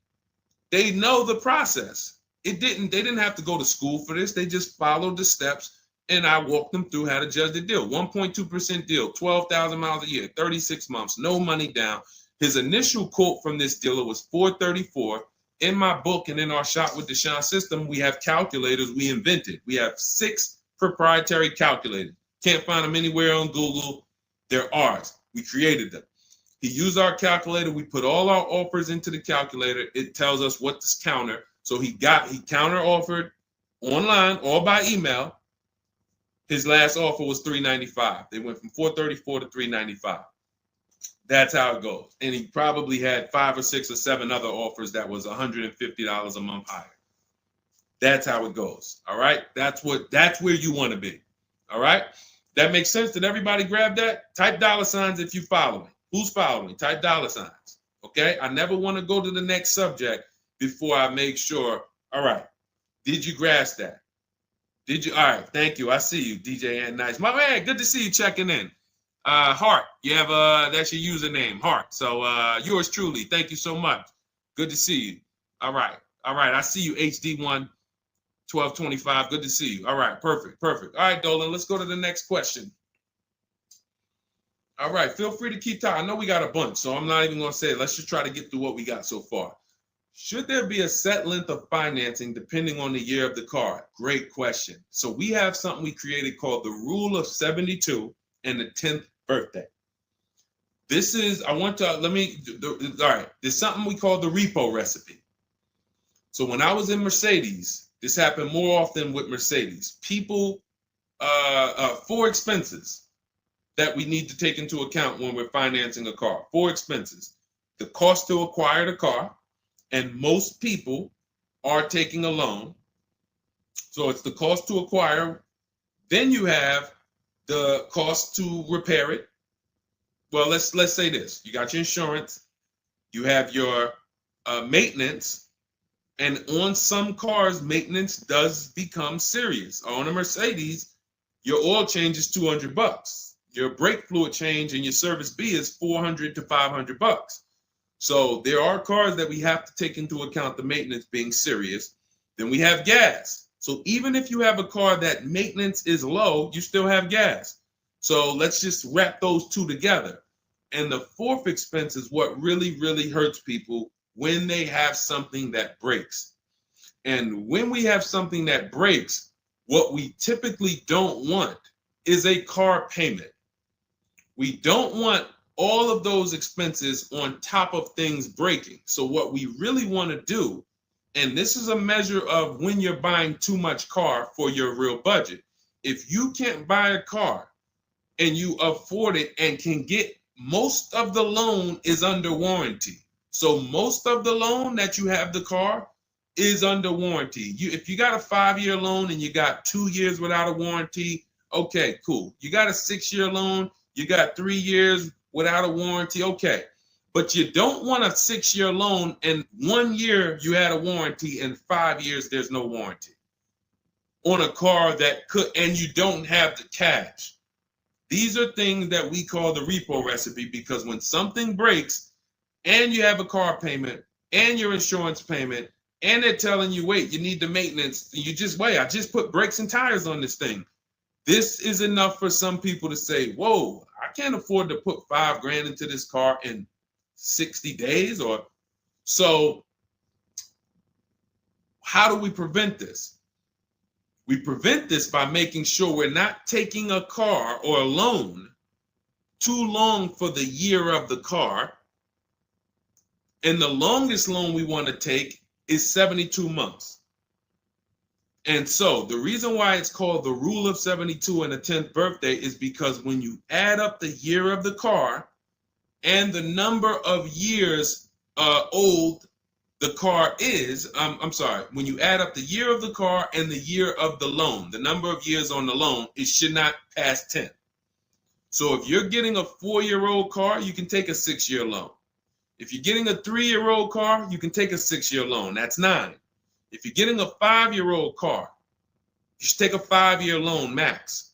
They know the process. They didn't have to go to school for this. They just followed the steps, and I walked them through how to judge the deal. 1.2% deal, 12,000 miles a year, 36 months, no money down. His initial quote from this dealer was $434. In my book and in our Shop with Deshone system, we have calculators we invented. We have 6 proprietary calculators. Can't find them anywhere on Google. They're ours. We created them. He used our calculator. We put all our offers into the calculator. It tells us what to counter. So he counter offered online or by email. His last offer was $395. They went from $434 to $395. That's how it goes. And he probably had 5 or 6 or 7 other offers that was $150 a month higher. That's how it goes. All right. That's where you want to be. All right. That makes sense. Did everybody grab that? Type $ if you follow me. Who's following? Type $. Okay. I never want to go to the next subject before I make sure. All right. Did you grasp that? Did you? All right. Thank you. I see you, DJ and Nice. My man, good to see you checking in. Hart, you have that's your username, Hart. So yours truly. Thank you so much. Good to see you. All right. I see you, HD1 1225. Good to see you. All right, perfect. All right, Dolan, let's go to the next question. All right, feel free to keep talking. I know we got a bunch, so I'm not even gonna say it. Let's just try to get through what we got so far. Should there be a set length of financing depending on the year of the car? Great question. So we have something we created called the Rule of 72 and the 10th birthday. This is, all right, there's something we call the repo recipe. So when I was in Mercedes, this happened more often with Mercedes. People, 4 expenses that we need to take into account when we're financing a car. 4 expenses. The cost to acquire the car, and most people are taking a loan. So it's the cost to acquire. Then you have the cost to repair it. Well, let's say this. You got your insurance. You have your maintenance. And on some cars, maintenance does become serious. On a Mercedes, your oil change is $200. Your brake fluid change and your service B is $400 to $500. So there are cars that we have to take into account the maintenance being serious. Then we have gas. So even if you have a car that maintenance is low, you still have gas. So let's just wrap those 2 together. And the 4th expense is what really, really hurts people when they have something that breaks. And when we have something that breaks, what we typically don't want is a car payment. We don't want all of those expenses on top of things breaking. So what we really want to do, and this is a measure of when you're buying too much car for your real budget. If you can't buy a car and you afford it and can get, most of the loan is under warranty. So most of the loan that you have the car is under warranty. If you got a 5-year loan and you got 2 years without a warranty, okay, cool. You got a 6-year loan, you got 3 years without a warranty, okay. But you don't want a 6-year loan and 1 year you had a warranty and 5 years there's no warranty on a car that could, and you don't have the cash. These are things that we call the repo recipe, because when something breaks and you have a car payment and your insurance payment and they're telling you, wait, you need the maintenance, you just wait, I just put brakes and tires on this thing. This is enough for some people to say, whoa, I can't afford to put $5,000 into this car in 60 days. Or so how do we prevent this? We prevent this by making sure we're not taking a car or a loan too long for the year of the car. And the longest loan we want to take is 72 months. And so the reason why it's called the rule of 72 and the 10th birthday is because when you add up the year of the car and the number of years old the car is, I'm sorry, when you add up the year of the car and the year of the loan, the number of years on the loan, it should not pass 10. So if you're getting a 4-year-old car, you can take a 6-year loan. If you're getting a 3-year-old car, you can take a 6-year loan. That's 9. If you're getting a 5-year-old car, you should take a 5-year loan max.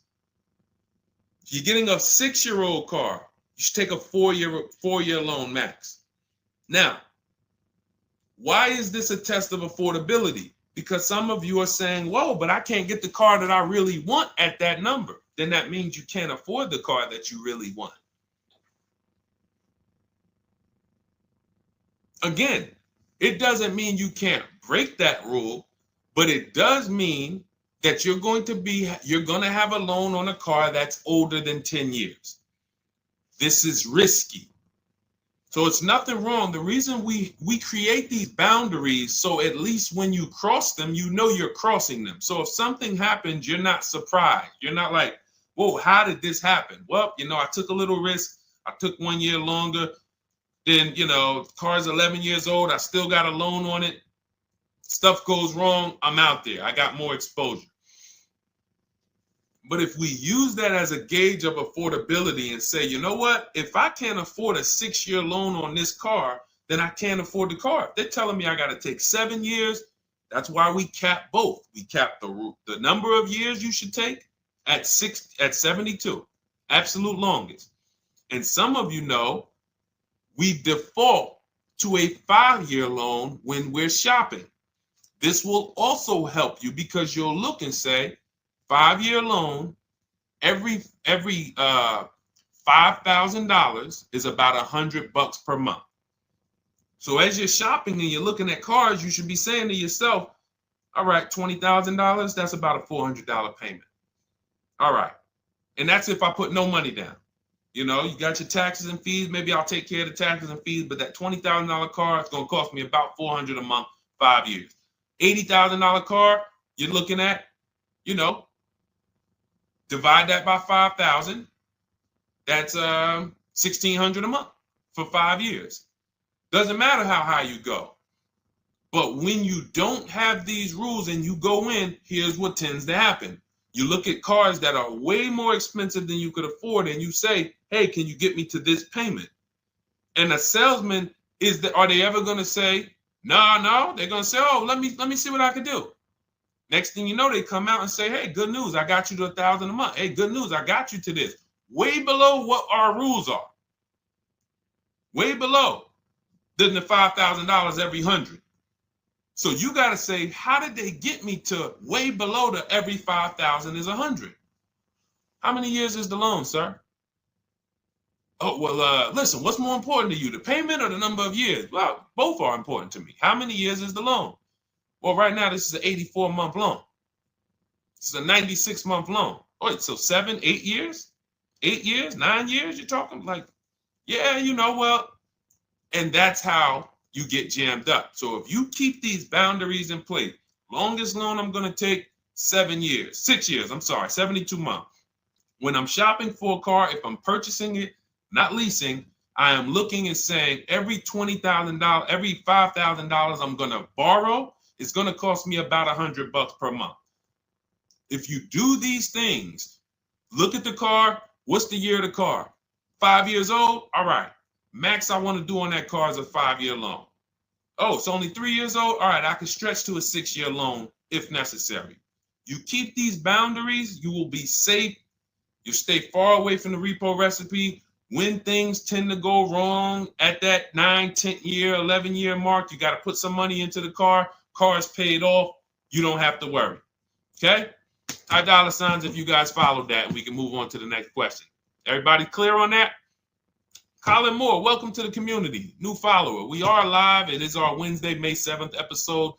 If you're getting a 6-year-old car, you should take a 4-year loan max. Now, why is this a test of affordability? Because some of you are saying, whoa, but I can't get the car that I really want at that number. Then that means you can't afford the car that you really want. Again, it doesn't mean you can't break that rule, but it does mean that you're going to have a loan on a car that's older than 10 years. This is risky. So it's nothing wrong. The reason we create these boundaries, so at least when you cross them, you know you're crossing them. So if something happens, you're not surprised. You're not like, whoa, how did this happen? Well, I took a little risk. I took 1 year longer. Then, the car's 11 years old. I still got a loan on it. Stuff goes wrong. I'm out there. I got more exposure. But if we use that as a gauge of affordability and say, you know what, if I can't afford a 6-year loan on this car, then I can't afford the car. If they're telling me I got to take 7 years, that's why we cap both. We cap the number of years you should take at 72, absolute longest. And some of you know we default to a 5-year loan when we're shopping. This will also help you because you'll look and say, 5-year loan, every $5,000 is about $100 per month. So as you're shopping and you're looking at cars, you should be saying to yourself, all right, $20,000, that's about a $400 payment. All right. And that's if I put no money down. You got your taxes and fees. Maybe I'll take care of the taxes and fees, but that $20,000 car is going to cost me about $400 a month, 5 years. $80,000 car, you're looking at, divide that by 5,000. That's $1,600 a month for 5 years. Doesn't matter how high you go. But when you don't have these rules and you go in, here's what tends to happen. You look at cars that are way more expensive than you could afford, and you say, hey, can you get me to this payment? And a salesman, are they ever going to say, no? They're going to say, oh, let me see what I can do. Next thing you know, they come out and say, hey, good news, I got you to $1,000 a month. Hey, good news, I got you to this. Way below what our rules are. Way below than the $5,000 every 100. So you got to say, how did they get me to way below the every 5,000 is 100? How many years is the loan, sir? Oh, well, listen, what's more important to you, the payment or the number of years? Well, both are important to me. How many years is the loan? Well, right now, this is an 84-month loan. This is a 96-month loan. Wait, so 7, 8 years? 8 years, 9 years? You're talking like, yeah, well, and that's how you get jammed up. So if you keep these boundaries in place, longest loan I'm going to take 6 years, 72 months. When I'm shopping for a car, if I'm purchasing it, not leasing, I am looking and saying every $20,000, every $5,000 I'm going to borrow, it's going to cost me about $100 per month. If you do these things, look at the car. What's the year of the car? 5 years old? All right. Max I want to do on that car is a 5-year loan. Oh, it's only 3 years old? All right, I can stretch to a 6-year loan if necessary. You keep these boundaries, you will be safe. You stay far away from the repo recipe. When things tend to go wrong at that 9, 10 year, 11 year mark, you got to put some money into the car. Car is paid off. You don't have to worry. Okay? High dollar signs if you guys followed that, and we can move on to the next question. Everybody clear on that? Colin Moore, welcome to the community. New follower. We are live. It is our Wednesday, May 7th episode.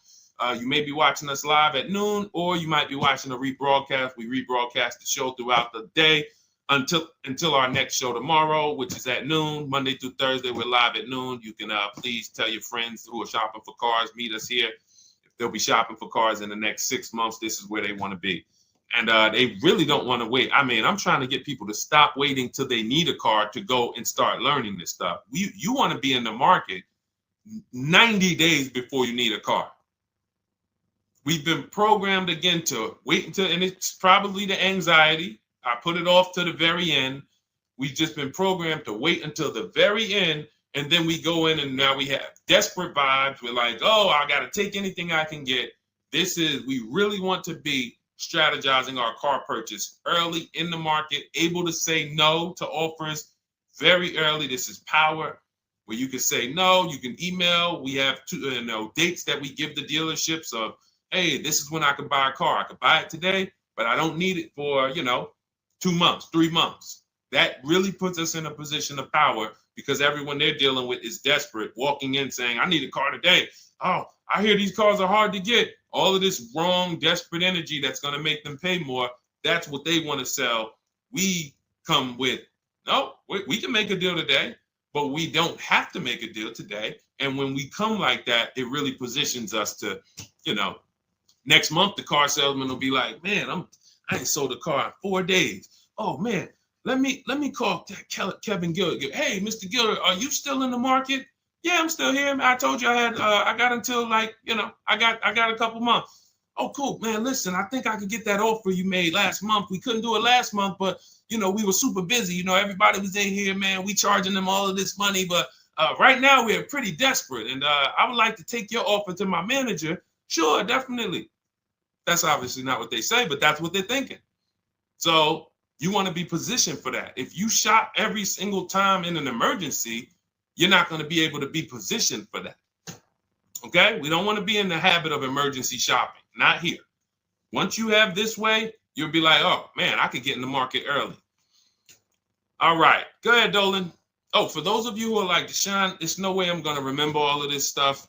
You may be watching us live at noon, or you might be watching a rebroadcast. We rebroadcast the show throughout the day until our next show tomorrow, which is at noon. Monday through Thursday, we're live at noon. You can please tell your friends who are shopping for cars, meet us here. If they'll be shopping for cars in the next 6 months. This is where they want to be. And they really don't want to wait. I mean, I'm trying to get people to stop waiting till they need a car to go and start learning this stuff. You want to be in the market 90 days before you need a car. We've been programmed again to wait until, and it's probably the anxiety. I put it off to the very end. We've just been programmed to wait until the very end, and then we go in and now we have desperate vibes. We're like, oh, I got to take anything I can get. We really want to be strategizing our car purchase early in the market, able to say no to offers very early. This is power, where you can say no. You can email. We have dates that we give the dealerships of, hey, this is when I can buy a car. I could buy it today, but I don't need it for 2 months, 3 months. That really puts us in a position of power, because everyone they're dealing with is desperate, walking in saying, I need a car today. Oh, I hear these cars are hard to get. All of this wrong, desperate energy that's going to make them pay more. That's what they want to sell. We come with, no, we can make a deal today, but we don't have to make a deal today. And when we come like that, it really positions us to, next month, the car salesman will be like, man, I ain't sold a car in 4 days. Oh man, let me call Kevin Gilder. Hey, Mr. Gilder, are you still in the market? Yeah, I'm still here. I told you I got until I got a couple months. Oh, cool, man. Listen, I think I could get that offer you made last month. We couldn't do it last month, but we were super busy. Everybody was in here, man. We charging them all of this money, but right now we're pretty desperate, and I would like to take your offer to my manager. Sure, definitely. That's obviously not what they say, but that's what they're thinking. So you want to be positioned for that. If you shop every single time in an emergency, you're not going to be able to be positioned for that. Okay? We don't want to be in the habit of emergency shopping. Not here. Once you have this way, you'll be like, oh, man, I could get in the market early. All right. Go ahead, Dolan. Oh, for those of you who are like, Deshone, there's no way I'm going to remember all of this stuff.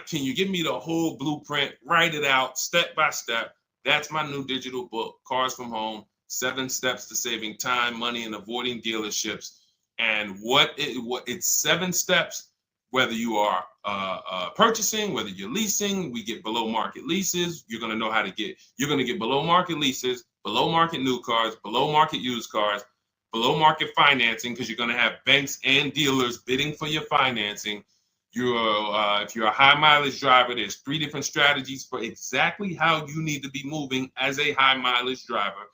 Can you give me the whole blueprint? Write it out step by step. That's my new digital book, Cars from Home, 7 Steps to Saving Time, Money, and Avoiding Dealerships. And it's 7 steps, whether you are purchasing, whether you're leasing. We get below market leases. You're going to get below market leases, below market new cars, below market used cars, below market financing, because you're going to have banks and dealers bidding for your financing. If you're a high mileage driver, there's 3 different strategies for exactly how you need to be moving as a high mileage driver.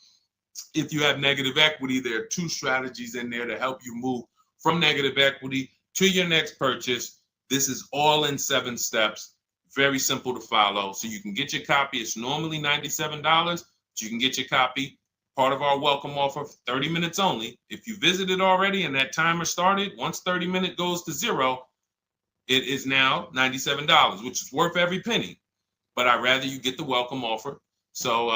If you have negative equity, there are 2 strategies in there to help you move from negative equity to your next purchase. This is all in 7 steps. Very simple to follow. So you can get your copy. It's normally $97, but you can get your copy. Part of our welcome offer, 30 minutes only. If you visited already and that timer started, once 30 minutes goes to 0, it is now $97, which is worth every penny. But I'd rather you get the welcome offer. So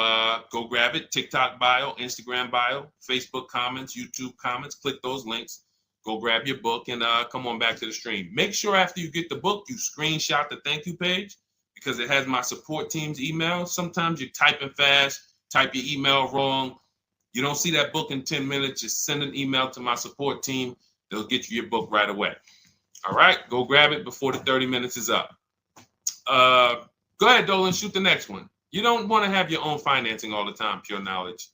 go grab it. TikTok bio, Instagram bio, Facebook comments, YouTube comments. Click those links. Go grab your book and come on back to the stream. Make sure after you get the book, you screenshot the thank you page, because it has my support team's email. Sometimes you're typing fast, type your email wrong. You don't see that book in 10 minutes. Just send an email to my support team. They'll get you your book right away. All right, go grab it before the 30 minutes is up. Go ahead, Dolan, shoot the next one. You don't want to have your own financing all the time, pure knowledge.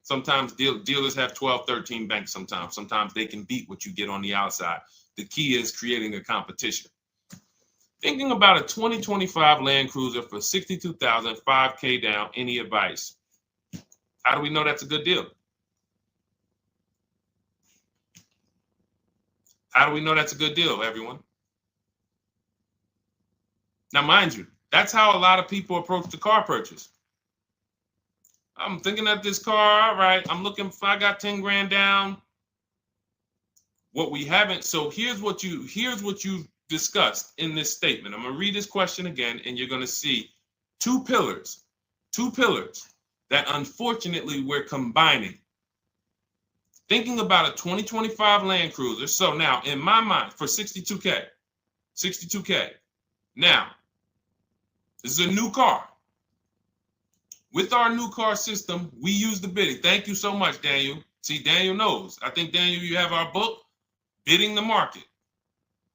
Sometimes dealers have 12, 13 banks sometimes. Sometimes they can beat what you get on the outside. The key is creating a competition. Thinking about a 2025 Land Cruiser for $62,000, $5K down, any advice? How do we know that's a good deal? How do we know that's a good deal, everyone? Now, mind you, that's how a lot of people approach the car purchase. I'm thinking of this car, all right, I got 10 grand down. What we haven't, so here's what you discussed in this statement. I'm gonna read this question again, and you're gonna see 2 pillars that unfortunately we're combining. Thinking about a 2025 Land Cruiser. So now in my mind, for 62K. Now, this is a new car. With our new car system, we use the bidding. Thank you so much, Daniel. See, Daniel knows. I think, Daniel, you have our book, Bidding the Market.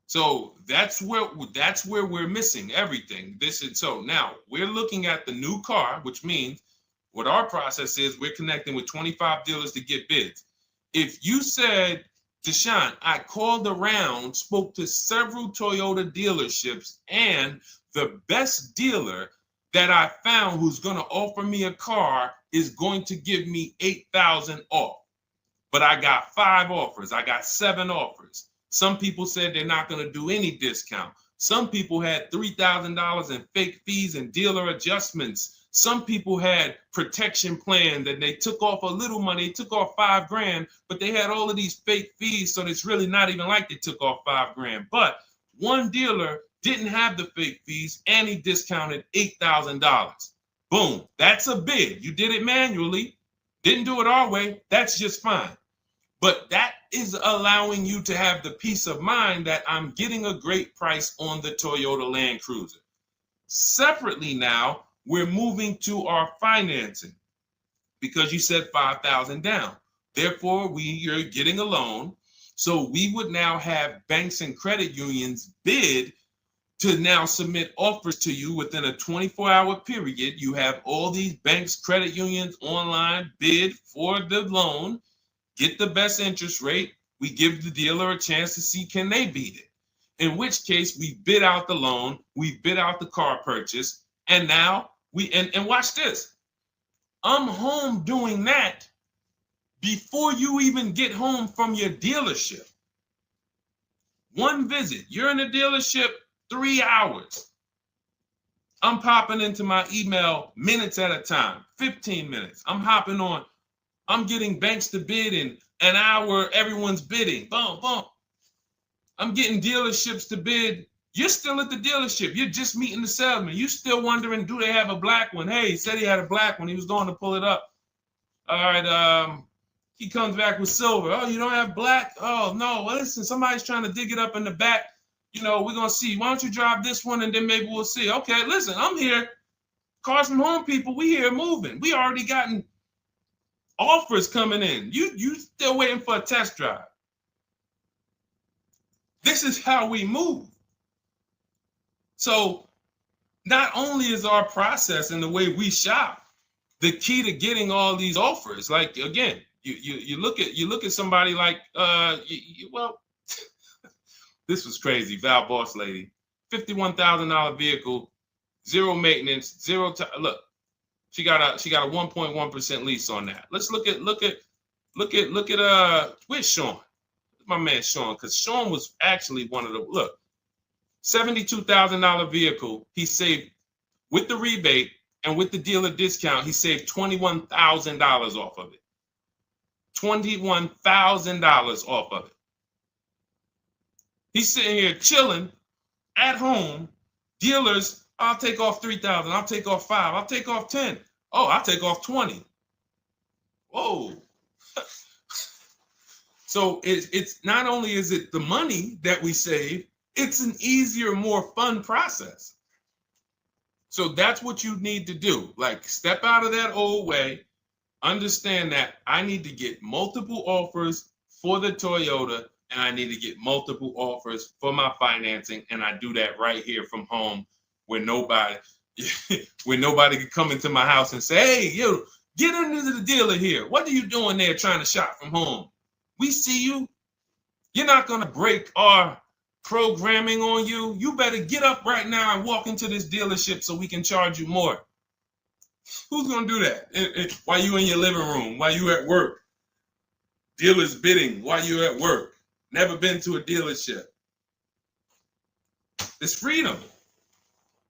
So that's where we're missing everything. So now we're looking at the new car, which means what our process is, we're connecting with 25 dealers to get bids. If you said, Deshone, I called around, spoke to several Toyota dealerships, and the best dealer that I found who's going to offer me a car is going to give me $8,000 off. But I got 5 offers. I got 7 offers. Some people said they're not going to do any discount. Some people had $3,000 in fake fees and dealer adjustments. Some people had protection plans and they took off a little money, took off $5,000, but they had all of these fake fees. So it's really not even like they took off $5,000. But one dealer didn't have the fake fees and he discounted $8,000. Boom. That's a bid. You did it manually. Didn't do it our way. That's just fine. But that is allowing you to have the peace of mind that I'm getting a great price on the Toyota Land Cruiser. Separately now, we're moving to our financing because you said $5,000 down. Therefore, you're getting a loan. So we would now have banks and credit unions bid to now submit offers to you within a 24-hour period. You have all these banks, credit unions online bid for the loan, get the best interest rate. We give the dealer a chance to see can they beat it. In which case we bid out the loan, we bid out the car purchase, and now and watch this. I'm home doing that before you even get home from your dealership. One visit, you're in the dealership 3 hours. I'm popping into my email minutes at a time, 15 minutes. I'm hopping on. I'm getting banks to bid in an hour. Everyone's bidding. Boom, boom. I'm getting dealerships to bid. You're still at the dealership. You're just meeting the salesman. You're still wondering, do they have a black one? Hey, he said he had a black one. He was going to pull it up. All right. He comes back with silver. Oh, you don't have black? Oh, no. Well, listen, somebody's trying to dig it up in the back. We're going to see. Why don't you drive this one and then maybe we'll see. Okay, listen, I'm here. Cars from home people, we here moving. We already gotten offers coming in. You still waiting for a test drive. This is how we move. So not only is our process and the way we shop the key to getting all these offers, like again, you look at somebody like this was crazy. Val Boss lady, $51,000 vehicle, zero maintenance, zero time. Look, she got a 1.1% lease on that. Let's look at where's Sean? My man Sean, because Sean was actually one of the $72,000 vehicle. He saved with the rebate and with the dealer discount. He saved $21,000 off of it. $21,000 off of it. He's sitting here chilling at home. Dealers, I'll take off $3,000. I'll take off $5,000. I'll take off $10,000. Oh, I'll take off $20,000. Whoa. So it's not only is it the money that we save, it's an easier, more fun process. So that's what you need to do. Like, step out of that old way. Understand that I need to get multiple offers for the Toyota, and I need to get multiple offers for my financing, and I do that right here from home, where nobody can come into my house and say, hey, you get into the dealer here. What are you doing there trying to shop from home? We see you. You're not going to break our programming on you. You better get up right now and walk into this dealership so we can charge you more. Who's going to do that? While you in your living room, while you at work? Dealers bidding while you at work. Never been to a dealership. It's freedom.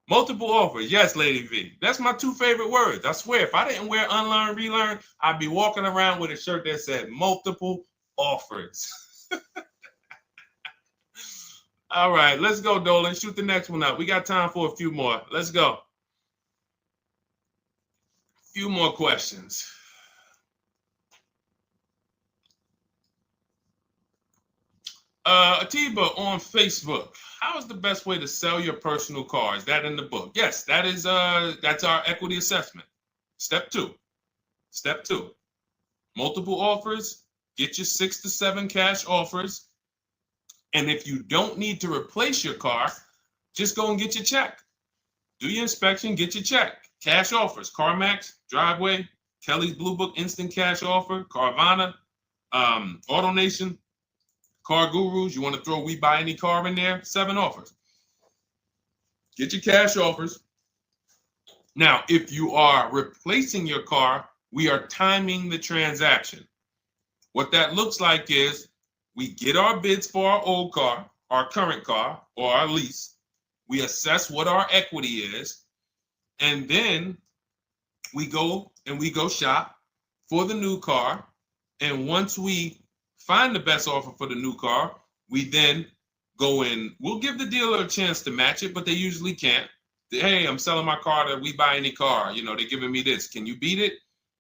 Multiple offers. Yes, Lady V. That's my 2 favorite words. I swear, if I didn't wear unlearn, relearn, I'd be walking around with a shirt that said multiple offers. All right, let's go, Dolan. Shoot the next one up. We got time for a few more. Let's go. Few more questions. Atiba on Facebook. How is the best way to sell your personal car? Is that in the book? Yes, that's our equity assessment. Step 2. Step 2. Multiple offers. Get your 6 to 7 cash offers. And if you don't need to replace your car, just go and get your check. Do your inspection, get your check. Cash offers, CarMax, Driveway, Kelly's Blue Book Instant Cash Offer, Carvana, AutoNation, Car Gurus. You want to throw We Buy Any Car in there? 7 offers. Get your cash offers. Now, if you are replacing your car, we are timing the transaction. What that looks like is we get our bids for our old car, our current car, or our lease. We assess what our equity is, and then we go shop for the new car. And once we find the best offer for the new car, we then go in. We'll give the dealer a chance to match it, but they usually can't. Hey, I'm selling my car to We Buy Any Car. You know, they're giving me this. Can you beat it?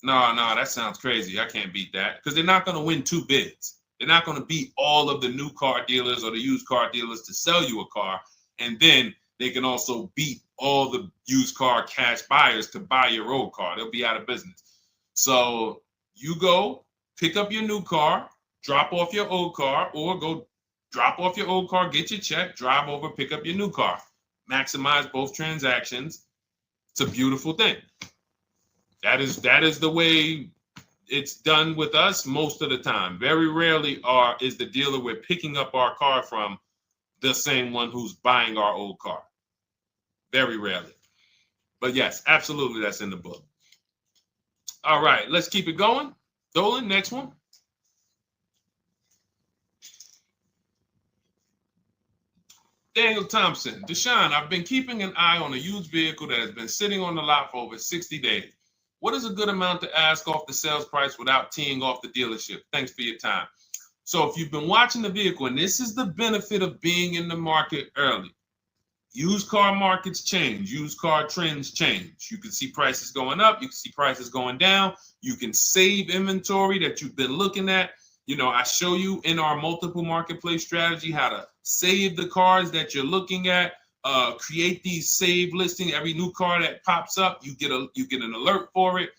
No, that sounds crazy. I can't beat that, because they're not going to win 2 bids. They're not going to beat all of the new car dealers or the used car dealers to sell you a car. And then they can also beat all the used car cash buyers to buy your old car. They'll be out of business. So you go pick up your new car, drop off your old car, or go drop off your old car, get your check, drive over, pick up your new car. Maximize both transactions. It's a beautiful thing. That is the way it's done with us most of the time. Very rarely is the dealer we're picking up our car from the same one who's buying our old car. Very rarely. But yes, absolutely, that's in the book. All right, let's keep it going. Dolan, next one. Daniel Thompson, Deshone, I've been keeping an eye on a used vehicle that has been sitting on the lot for over 60 days. What is a good amount to ask off the sales price without teeing off the dealership? Thanks for your time. So if you've been watching the vehicle, and this is the benefit of being in the market early, used car markets change, used car trends change. You can see prices going up, you can see prices going down, you can save inventory that you've been looking at. You know, I show you in our multiple marketplace strategy how to save the cars that you're looking at, create these save listings. Every new car that pops up, you get an alert for it.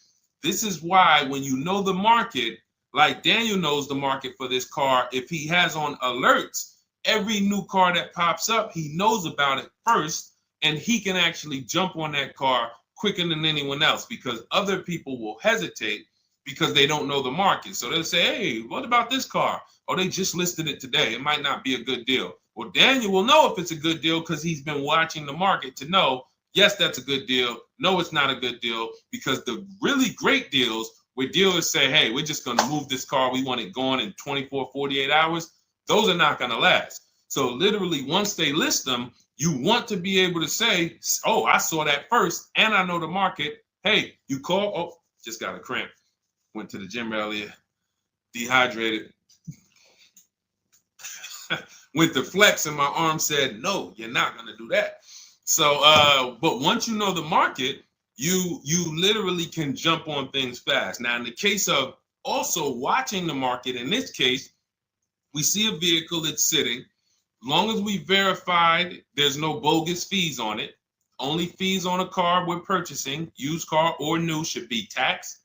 This is why when you know the market, like Daniel knows the market for this car, if he has on alerts, every new car that pops up, he knows about it first, and he can actually jump on that car quicker than anyone else, because other people will hesitate because they don't know the market. So they'll say, hey, what about this car? Oh, they just listed it today. It might not be a good deal. Well, Daniel will know if it's a good deal because he's been watching the market to know, yes, that's a good deal. No, it's not a good deal, because the really great deals where dealers say, hey, we're just going to move this car. We want it gone in 24, 48 hours. Those are not going to last. So literally, once they list them, you want to be able to say, oh, I saw that first and I know the market. Hey, you call. Oh, just got a cramp. Went to the gym earlier, dehydrated. Went to flex and my arm said, no, you're not going to do that. So, but once you know the market, you literally can jump on things fast. Now, in the case of also watching the market, in this case, we see a vehicle that's sitting. Long as we verified there's no bogus fees on it, only fees on a car we're purchasing, used car or new, should be tax,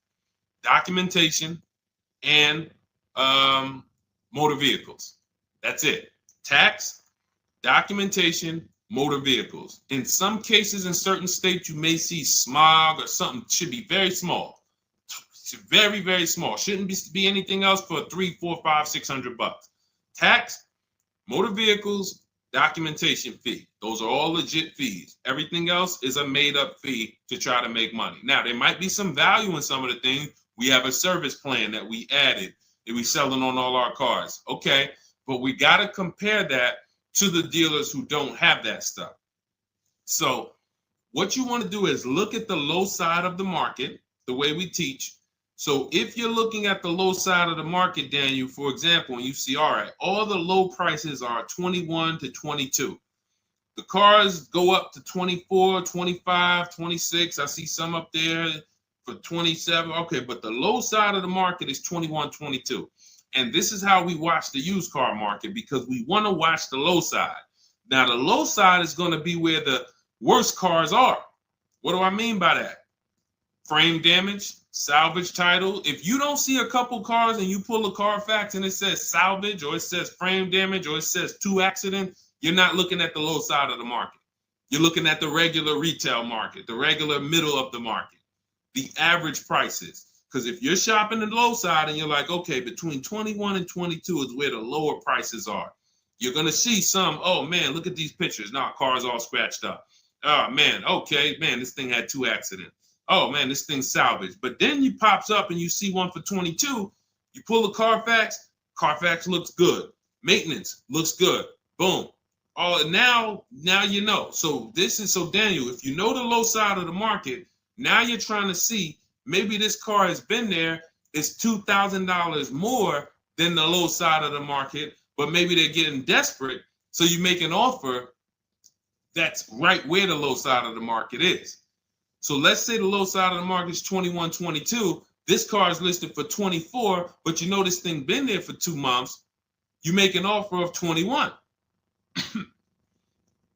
documentation, and motor vehicles. That's it. Tax, documentation, motor vehicles. In some cases, in certain states, you may see smog or something. Should be very small. Very, very small. Shouldn't be anything else for $300, $400, $500, $600. Tax, motor vehicles, documentation fee. Those are all legit fees. Everything else is a made-up fee to try to make money. Now, there might be some value in some of the things. We have a service plan that we added that we selling on all our cars. Okay, but we got to compare that to the dealers who don't have that stuff. So what you want to do is look at the low side of the market, the way we teach. So if you're looking at the low side of the market, Daniel, for example, and you see, all right, all the low prices are 21 to 22. The cars go up to 24, 25, 26. I see some up there for 27. Okay, but the low side of the market is 21, 22. And this is how we watch the used car market, because we want to watch the low side. Now, the low side is going to be where the worst cars are. What do I mean by that? frame damage, salvage title. If you don't see a couple cars and you pull a Carfax and it says salvage or it says frame damage or it says 2 accident, you're not looking at the low side of the market. You're looking at the regular retail market, the regular middle of the market, the average prices. Because if you're shopping the low side and you're like, okay, between 21 and 22 is where the lower prices are, you're going to see some, oh man, look at these pictures. Now, car's all scratched up. Oh man, okay, man, this thing had 2 accidents. Oh man, this thing's salvaged. But then you pops up and you see one for 22. You pull the Carfax. Carfax looks good. Maintenance looks good. Boom. Oh, now you know. So Daniel, if you know the low side of the market, now you're trying to see maybe this car has been there. It's $2,000 more than the low side of the market, but maybe they're getting desperate. So you make an offer that's right where the low side of the market is. So let's say the low side of the market is 21, 22. This car is listed for 24, but you know this thing been there for 2 months. You make an offer of 21.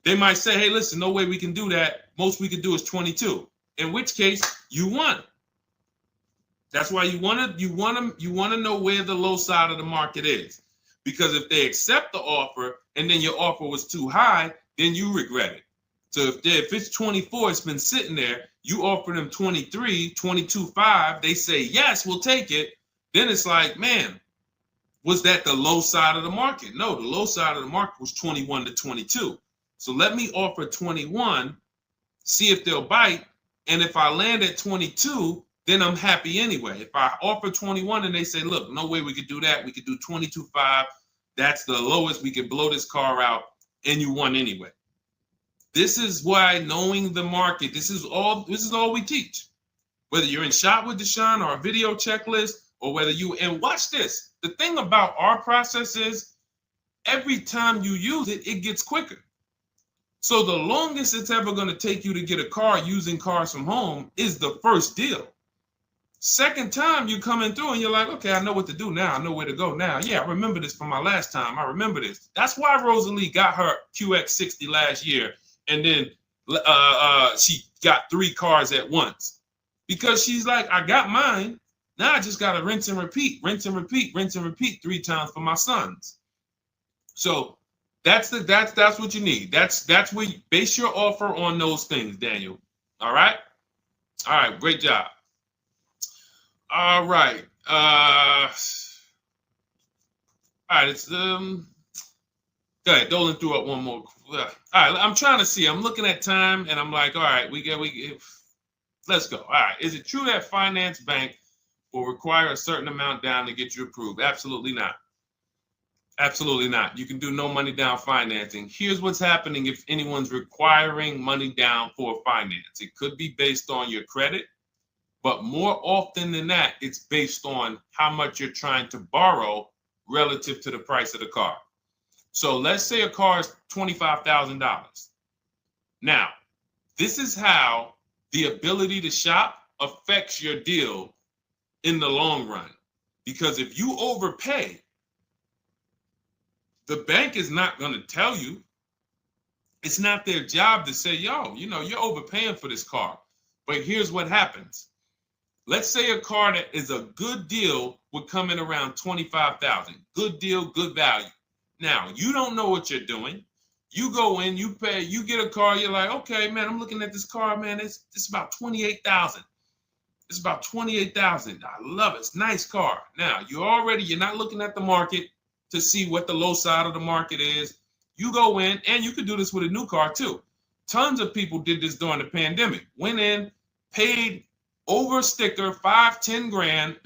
They might say, hey, listen, no way we can do that. Most we can do is 22. In which case, you won. That's why you want to know where the low side of the market is. Because if they accept the offer and then your offer was too high, then you regret it. So if it's 24, it's been sitting there, you offer them 23, 22.5, they say, yes, we'll take it. Then it's like, man, was that the low side of the market? No, the low side of the market was 21 to 22. So let me offer 21, see if they'll bite. And if I land at 22, then I'm happy anyway. If I offer 21 and they say, look, no way we could do that. We could do 22.5. That's the lowest. We could blow this car out, and you won anyway. This is why knowing the market, this is all we teach. Whether you're in Shop with Deshone or a video checklist, or whether and watch this. The thing about our process is every time you use it, it gets quicker. So the longest it's ever going to take you to get a car using Cars from Home is the first deal. Second time you coming through and you're like, okay, I know what to do now. I know where to go now. Yeah, I remember this from my last time. I remember this. That's why Rosalie got her QX60 last year. And then she got 3 cars at once. Because she's like, I got mine. Now I just got to rinse and repeat 3 times for my sons. So that's what you need. That's where you base your offer on those things, Daniel. All right? All right, great job. All right. All right, it's go ahead, Dolan threw up one more. All right, I'm trying to see. I'm looking at time and I'm like, all right, let's go. All right. Is it true that finance bank will require a certain amount down to get you approved? Absolutely not. Absolutely not. You can do no money down financing. Here's what's happening if anyone's requiring money down for finance. It could be based on your credit, but more often than that, it's based on how much you're trying to borrow relative to the price of the car. So let's say a car is $25,000. Now, this is how the ability to shop affects your deal in the long run. Because if you overpay, the bank is not going to tell you. It's not their job to say, yo, you're overpaying for this car. But here's what happens. Let's say a car that is a good deal would come in around $25,000. Good deal, good value. Now, you don't know what you're doing. You go in, you pay, you get a car, you're like, okay, man, I'm looking at this car, man, it's about $28,000. It's about $28,000. I love it. It's a nice car. Now, you're not looking at the market to see what the low side of the market is. You go in, and you could do this with a new car too. Tons of people did this during the pandemic. Went in, paid over sticker, 5-10 grand.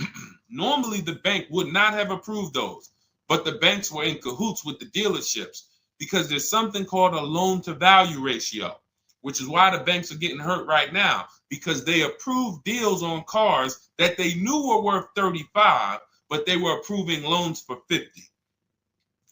Normally, the bank would not have approved those, but the banks were in cahoots with the dealerships because there's something called a loan to value ratio, which is why the banks are getting hurt right now because they approved deals on cars that they knew were worth 35, but they were approving loans for 50.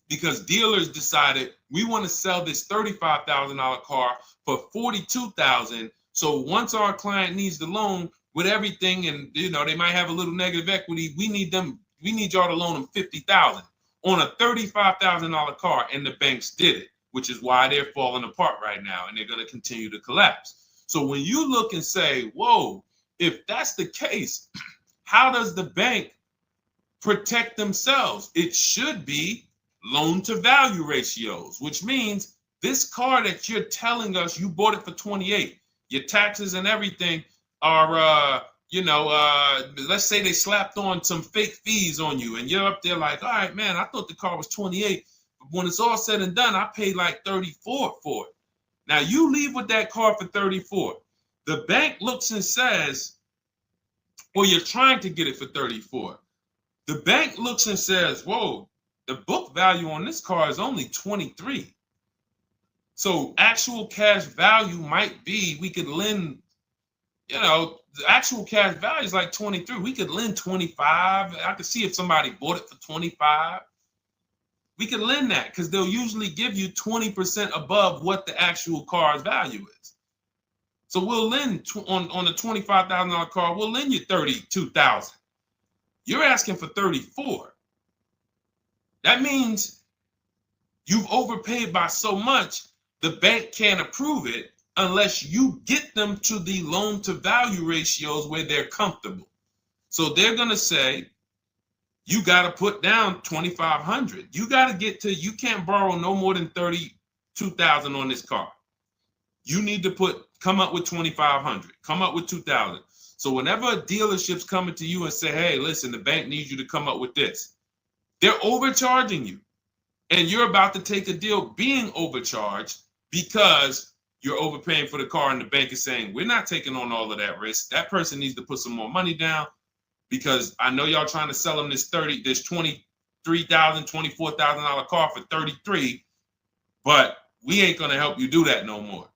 Because dealers decided we want to sell this $35,000 car for $42,000. So once our client needs the loan with everything, and they might have a little negative equity, we need y'all to loan them $50,000 on a $35,000 car, and the banks did it, which is why they're falling apart right now, and they're going to continue to collapse. So when you look and say, whoa, if that's the case, how does the bank protect themselves? It should be loan to value ratios, which means this car that you're telling us you bought it for 28, your taxes and everything are, let's say they slapped on some fake fees on you and you're up there like, all right, man, I thought the car was 28. But when it's all said and done, I paid like 34 for it. Now you leave with that car for 34. The bank looks and says, or you're trying to get it for 34. The bank looks and says, whoa, the book value on this car is only 23. So actual cash value might be, we could lend, the actual cash value is like 23. We could lend 25. I could see if somebody bought it for 25. We could lend that because they'll usually give you 20% above what the actual car's value is. So we'll lend on the $25,000 car, we'll lend you $32,000. You're asking for 34. That means you've overpaid by so much, the bank can't approve it unless you get them to the loan to value ratios where they're comfortable. So they're going to say, you got to put down 2,500. You got to get to, you can't borrow no more than 32,000 on this car. You need to come up with 2,500, come up with 2,000. So whenever a dealership's coming to you and say, hey, listen, the bank needs you to come up with this, they're overcharging you. And you're about to take a deal being overcharged because you're overpaying for the car and the bank is saying, we're not taking on all of that risk. That person needs to put some more money down because I know y'all trying to sell them this $23,000, $24,000 car for 33, but we ain't going to help you do that no more.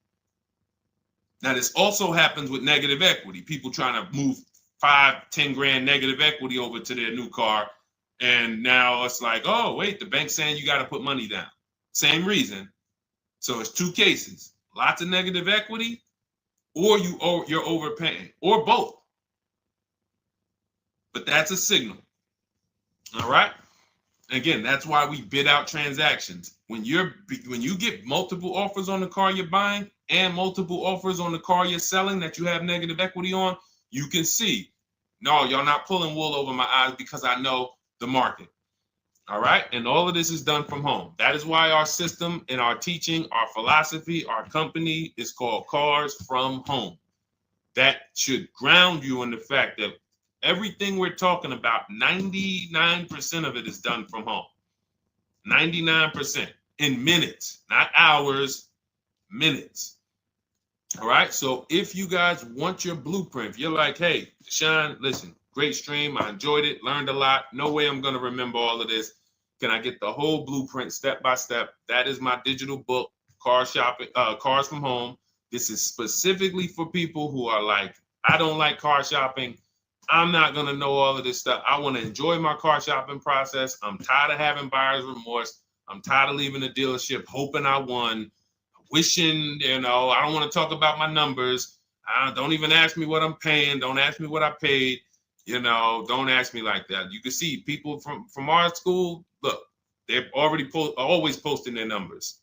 Now, this also happens with negative equity. People trying to move 5-10 grand negative equity over to their new car. And now it's like, oh, wait, the bank's saying you got to put money down. Same reason. So it's two cases, lots of negative equity, or you're overpaying, or both. But that's a signal. All right. Again, that's why we bid out transactions. When you get multiple offers on the car you're buying and multiple offers on the car you're selling that you have negative equity on, you can see, no, y'all not pulling wool over my eyes because I know the market. All right. And all of this is done from home. That is why our system and our teaching, our philosophy, our company is called Cars from Home. That should ground you in the fact that everything we're talking about, 99% of it is done from home. 99% in minutes, not hours, minutes. All right. So if you guys want your blueprint, if you're like, hey, Deshone, listen, great stream. I enjoyed it, learned a lot. No way I'm going to remember all of this. Can I get the whole blueprint step by step? That is my digital book, Cars from Home. This is specifically for people who are like, I don't like car shopping. I'm not going to know all of this stuff. I want to enjoy my car shopping process. I'm tired of having buyer's remorse. I'm tired of leaving the dealership hoping I won, wishing, I don't want to talk about my numbers. Don't even ask me what I'm paying. Don't ask me what I paid. Don't ask me like that. You can see people from our school, look, they're already always posting their numbers.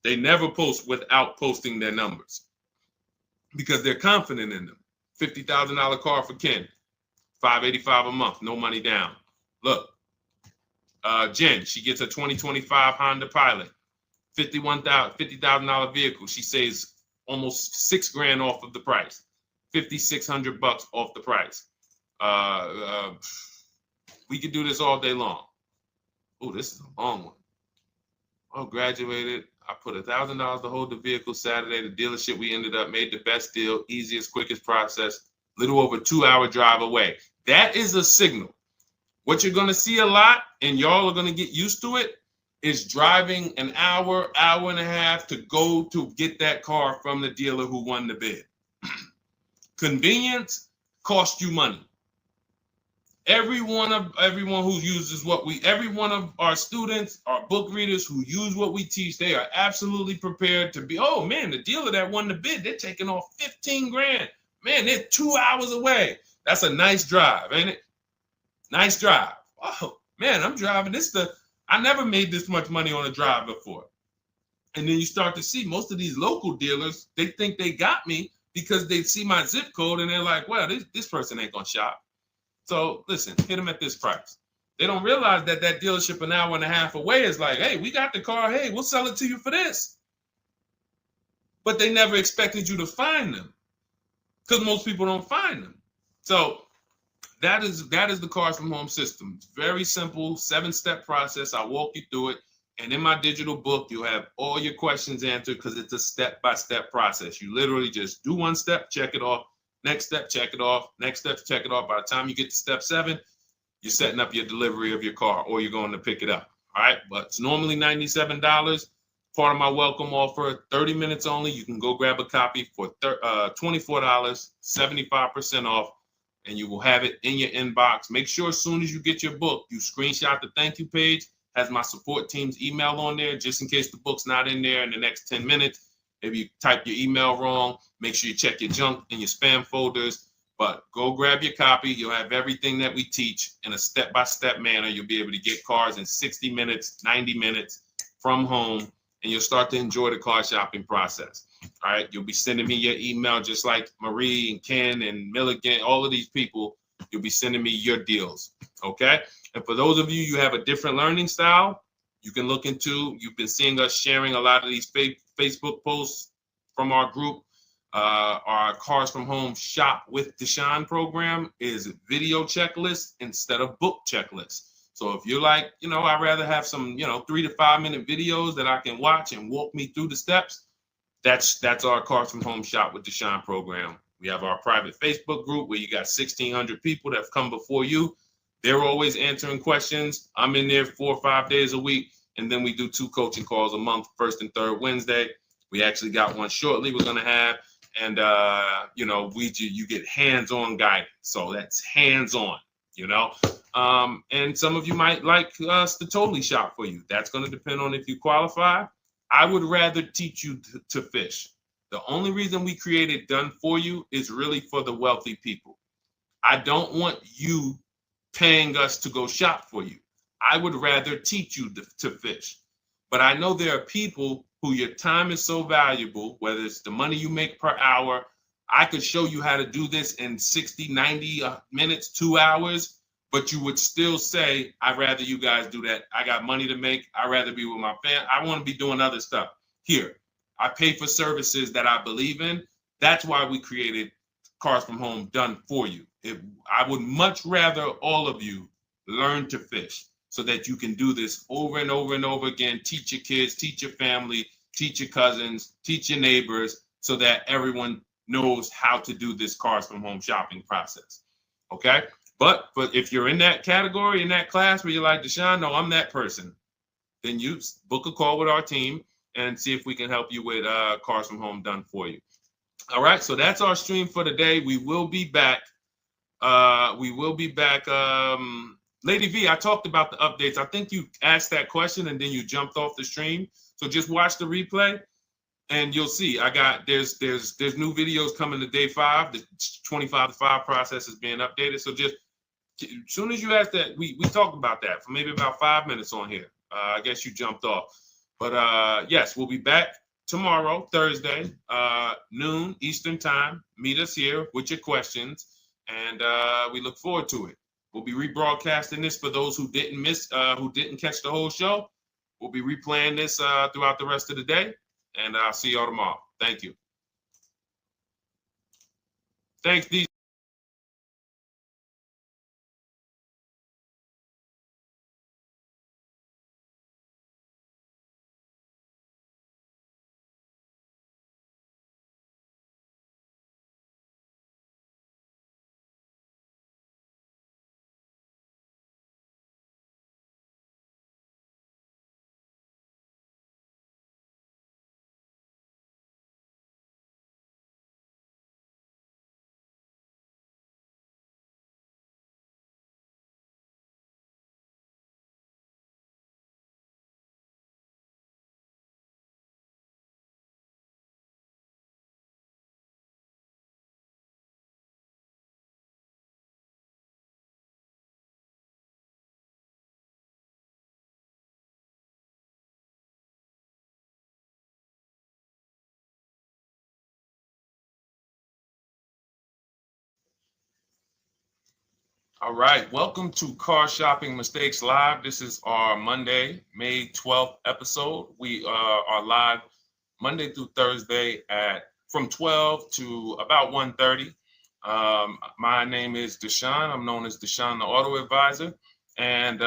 They never post without posting their numbers because they're confident in them. $50,000 car for Ken, $585 a month, no money down. Look, Jen, she gets a 2025 Honda Pilot, $50,000 vehicle. She saves almost $6,000 off of the price, $5,600 off the price. We could do this all day long. Oh, this is a long one. Oh, graduated. I put $1,000 to hold the vehicle Saturday. The dealership we ended up made the best deal, easiest, quickest process, little over 2-hour drive away. That is a signal. What you're going to see a lot, and y'all are going to get used to it, is driving an hour, hour and a half to go to get that car from the dealer who won the bid. Convenience costs you money. Every one of our students, our book readers who use what we teach, they are absolutely prepared to be, oh man, the dealer that won the bid, they're taking off $15,000. Man, they're 2 hours away. That's a nice drive, ain't it? Nice drive. Oh man, I'm driving I never made this much money on a drive before. And then you start to see most of these local dealers, they think they got me because they see my zip code and they're like, well, this person ain't gonna shop. So listen, hit them at this price. They don't realize that that dealership an hour and a half away is like, hey, we got the car. Hey, we'll sell it to you for this. But they never expected you to find them because most people don't find them. So that is the Cars from Home system. It's very simple, 7-step process. I walk you through it. And in my digital book, you'll have all your questions answered because it's a step-by-step process. You literally just do one step, check it off. Next step, check it off. Next step, check it off. By the time you get to step 7, you're setting up your delivery of your car or you're going to pick it up. All right. But it's normally $97. Part of my welcome offer, 30 minutes only. You can go grab a copy for $24, 75% off, and you will have it in your inbox. Make sure as soon as you get your book, you screenshot the thank you page, has my support team's email on there, just in case the book's not in there in the next 10 minutes. Maybe you type your email wrong. Make sure you check your junk and your spam folders. But go grab your copy. You'll have everything that we teach in a step-by-step manner. You'll be able to get cars in 60 minutes, 90 minutes from home, and you'll start to enjoy the car shopping process. All right. You'll be sending me your email just like Marie and Ken and Milligan, all of these people. You'll be sending me your deals. Okay. And for those of you, you have a different learning style, you can look into, you've been seeing us sharing a lot of these Facebook posts from our group. Our Cars from Home Shop with Deshone program is video checklist instead of book checklist. So if you're like, I'd rather have some, 3 to 5 minute videos that I can watch and walk me through the steps, that's our Cars from Home Shop with Deshone program. We have our private Facebook group where you got 1,600 people that have come before you. They're always answering questions. I'm in there 4 or 5 days a week. And then we do 2 coaching calls a month, first and third Wednesday. We actually got one shortly we're going to have. And, you get hands-on guidance. So that's hands-on, and some of you might like us to totally shop for you. That's going to depend on if you qualify. I would rather teach you to fish. The only reason we created Done For You is really for the wealthy people. I don't want you paying us to go shop for you. I would rather teach you to fish. But I know there are people who your time is so valuable, whether it's the money you make per hour. I could show you how to do this in 60, 90 minutes, 2 hours, but you would still say, I'd rather you guys do that. I got money to make. I'd rather be with my family. I want to be doing other stuff. Here, I pay for services that I believe in. That's why we created Cars from Home Done For You. I would much rather all of you learn to fish so that you can do this over and over and over again. Teach your kids, teach your family, teach your cousins, teach your neighbors, so that everyone knows how to do this Cars from Home shopping process. Okay? But if you're in that category, in that class where you're like, Deshone, no, I'm that person, then you book a call with our team and see if we can help you with Cars from Home Done For You. All right, so that's our stream for today. We will be back. Lady V, I talked about the updates. I think you asked that question and then you jumped off the stream. So just watch the replay and you'll see. There's new videos coming to day 5. The 25 to 5 process is being updated. So just as soon as you asked that, we talked about that for maybe about 5 minutes on here. I guess you jumped off. But yes, we'll be back tomorrow, Thursday, noon Eastern time. Meet us here with your questions, and we look forward to it. We'll be rebroadcasting this for those who didn't catch the whole show. We'll be replaying this throughout the rest of the day, and I'll see y'all tomorrow. Thank you. Thanks, D. All right, welcome to Car Shopping Mistakes Live. This is our Monday, May 12th episode. We are live Monday through Thursday from 12 to about 1:30. My name is Deshone. I'm known as Deshone the Auto Advisor. And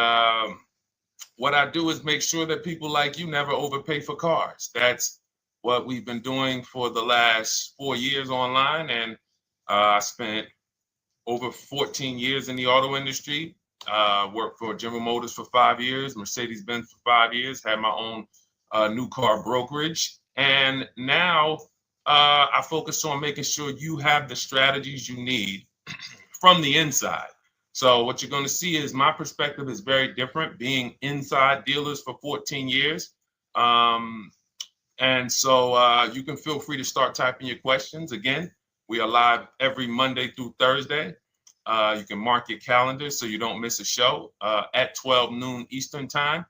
what I do is make sure that people like you never overpay for cars. That's what we've been doing for the last 4 years online. And I spent over 14 years in the auto industry. Worked for General Motors for 5 years, Mercedes-Benz for 5 years, had my own new car brokerage. And now I focus on making sure you have the strategies you need from the inside. So what you're going to see is my perspective is very different, being inside dealers for 14 years. And so you can feel free to start typing your questions. Again, we are live every Monday through Thursday. You can mark your calendar so you don't miss a show at 12 noon Eastern time.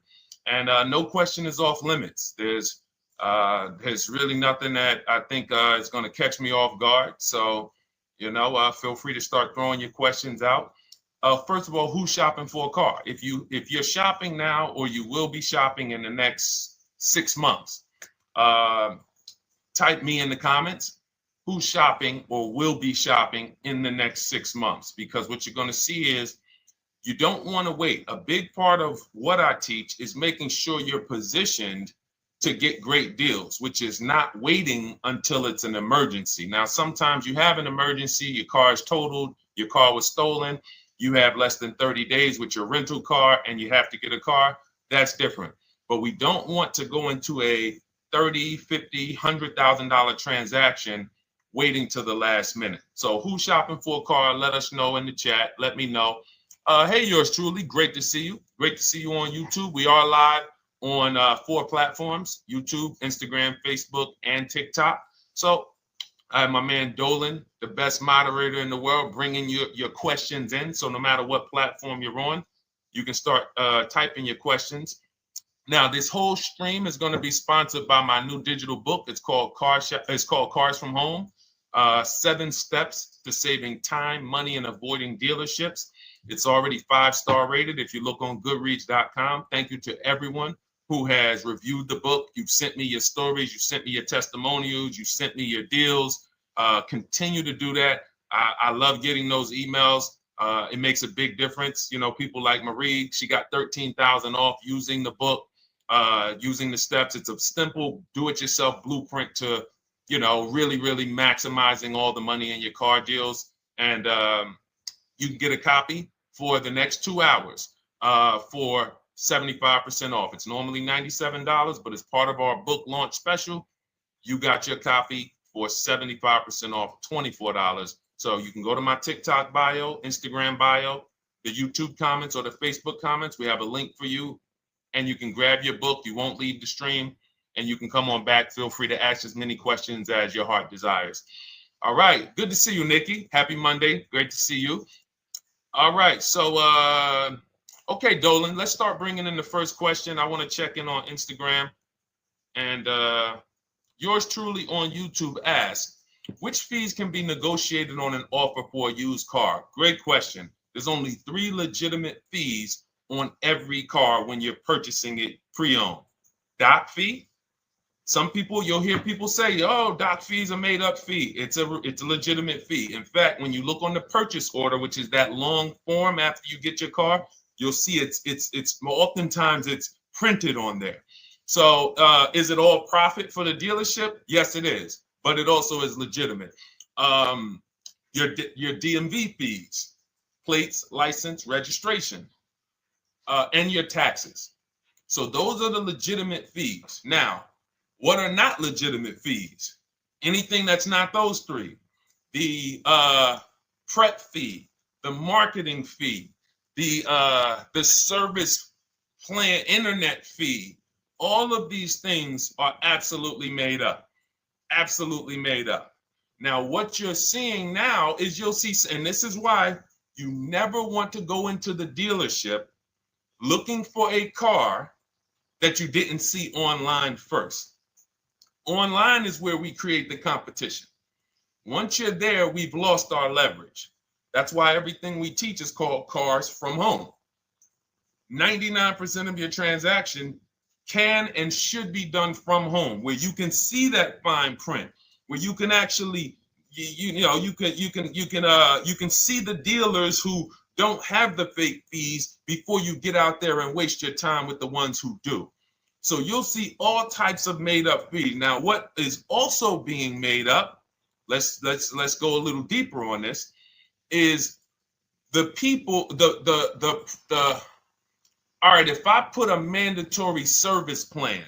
And no question is off limits. There's really nothing that I think is going to catch me off guard. So, feel free to start throwing your questions out. First of all, who's shopping for a car? If you're shopping now, or you will be shopping in the next 6 months, type me in the comments. Who's shopping or will be shopping in the next 6 months? Because what you're going to see is you don't want to wait. A big part of what I teach is making sure you're positioned to get great deals, which is not waiting until it's an emergency. Now, sometimes you have an emergency, your car is totaled, your car was stolen, you have less than 30 days with your rental car and you have to get a car. That's different. But we don't want to go into a $30,000, $50,000, $100,000 transaction waiting till the last minute. So who's shopping for a car? Let us know in the chat. Let me know. Hey, yours truly. Great to see you. Great to see you on YouTube. We are live on 4 platforms: YouTube, Instagram, Facebook, and TikTok. So I have my man Dolan, the best moderator in the world, bringing your questions in. So no matter what platform you're on, you can start typing your questions. Now, this whole stream is going to be sponsored by my new digital book. It's called Cars from Home. 7 steps to saving time, money, and avoiding dealerships. It's already 5-star rated. If you look on goodreads.com, thank you to everyone who has reviewed the book. You've sent me your stories. You sent me your testimonials. You sent me your deals. Continue to do that. I love getting those emails. It makes a big difference. People like Marie, she got 13,000 off using the book, using the steps. It's a simple do-it-yourself blueprint to really, really maximizing all the money in your car deals. And you can get a copy for the next 2 hours for 75% off. It's normally $97, but as part of our book launch special, you got your copy for 75% off, $24. So you can go to my TikTok bio, Instagram bio, the YouTube comments, or the Facebook comments. We have a link for you, and you can grab your book. You won't leave the stream. And you can come on back. Feel free to ask as many questions as your heart desires. All right. Good to see you, Nikki. Happy Monday. Great to see you. All right. So, okay, Dolan, let's start bringing in the first question. I want to check in on Instagram. And yours truly on YouTube asks, which fees can be negotiated on an offer for a used car? Great question. There's only 3 legitimate fees on every car when you're purchasing it pre-owned. Doc fee. Some people, you'll hear people say, "Oh, doc fees are made up fee." It's a legitimate fee. In fact, when you look on the purchase order, which is that long form after you get your car, you'll see it's oftentimes it's printed on there. So is it all profit for the dealership? Yes, it is, but it also is legitimate. Your DMV fees, plates, license, registration, and your taxes. So those are the legitimate fees. Now, what are not legitimate fees? Anything that's not those 3. The prep fee, the marketing fee, the service plan, internet fee. All of these things are absolutely made up. Absolutely made up. Now, what you're seeing now is you'll see, and this is why you never want to go into the dealership looking for a car that you didn't see online first. Online is where we create the competition. Once you're there, we've lost our leverage. That's why everything we teach is called Cars from Home. 99% of your transaction can and should be done from home, where you can see that fine print, where you can actually, you can see the dealers who don't have the fake fees before you get out there and waste your time with the ones who do. So you'll see all types of made up fees. Now, what is also being made up, let's go a little deeper on this, is the people, all right, if I put a mandatory service plan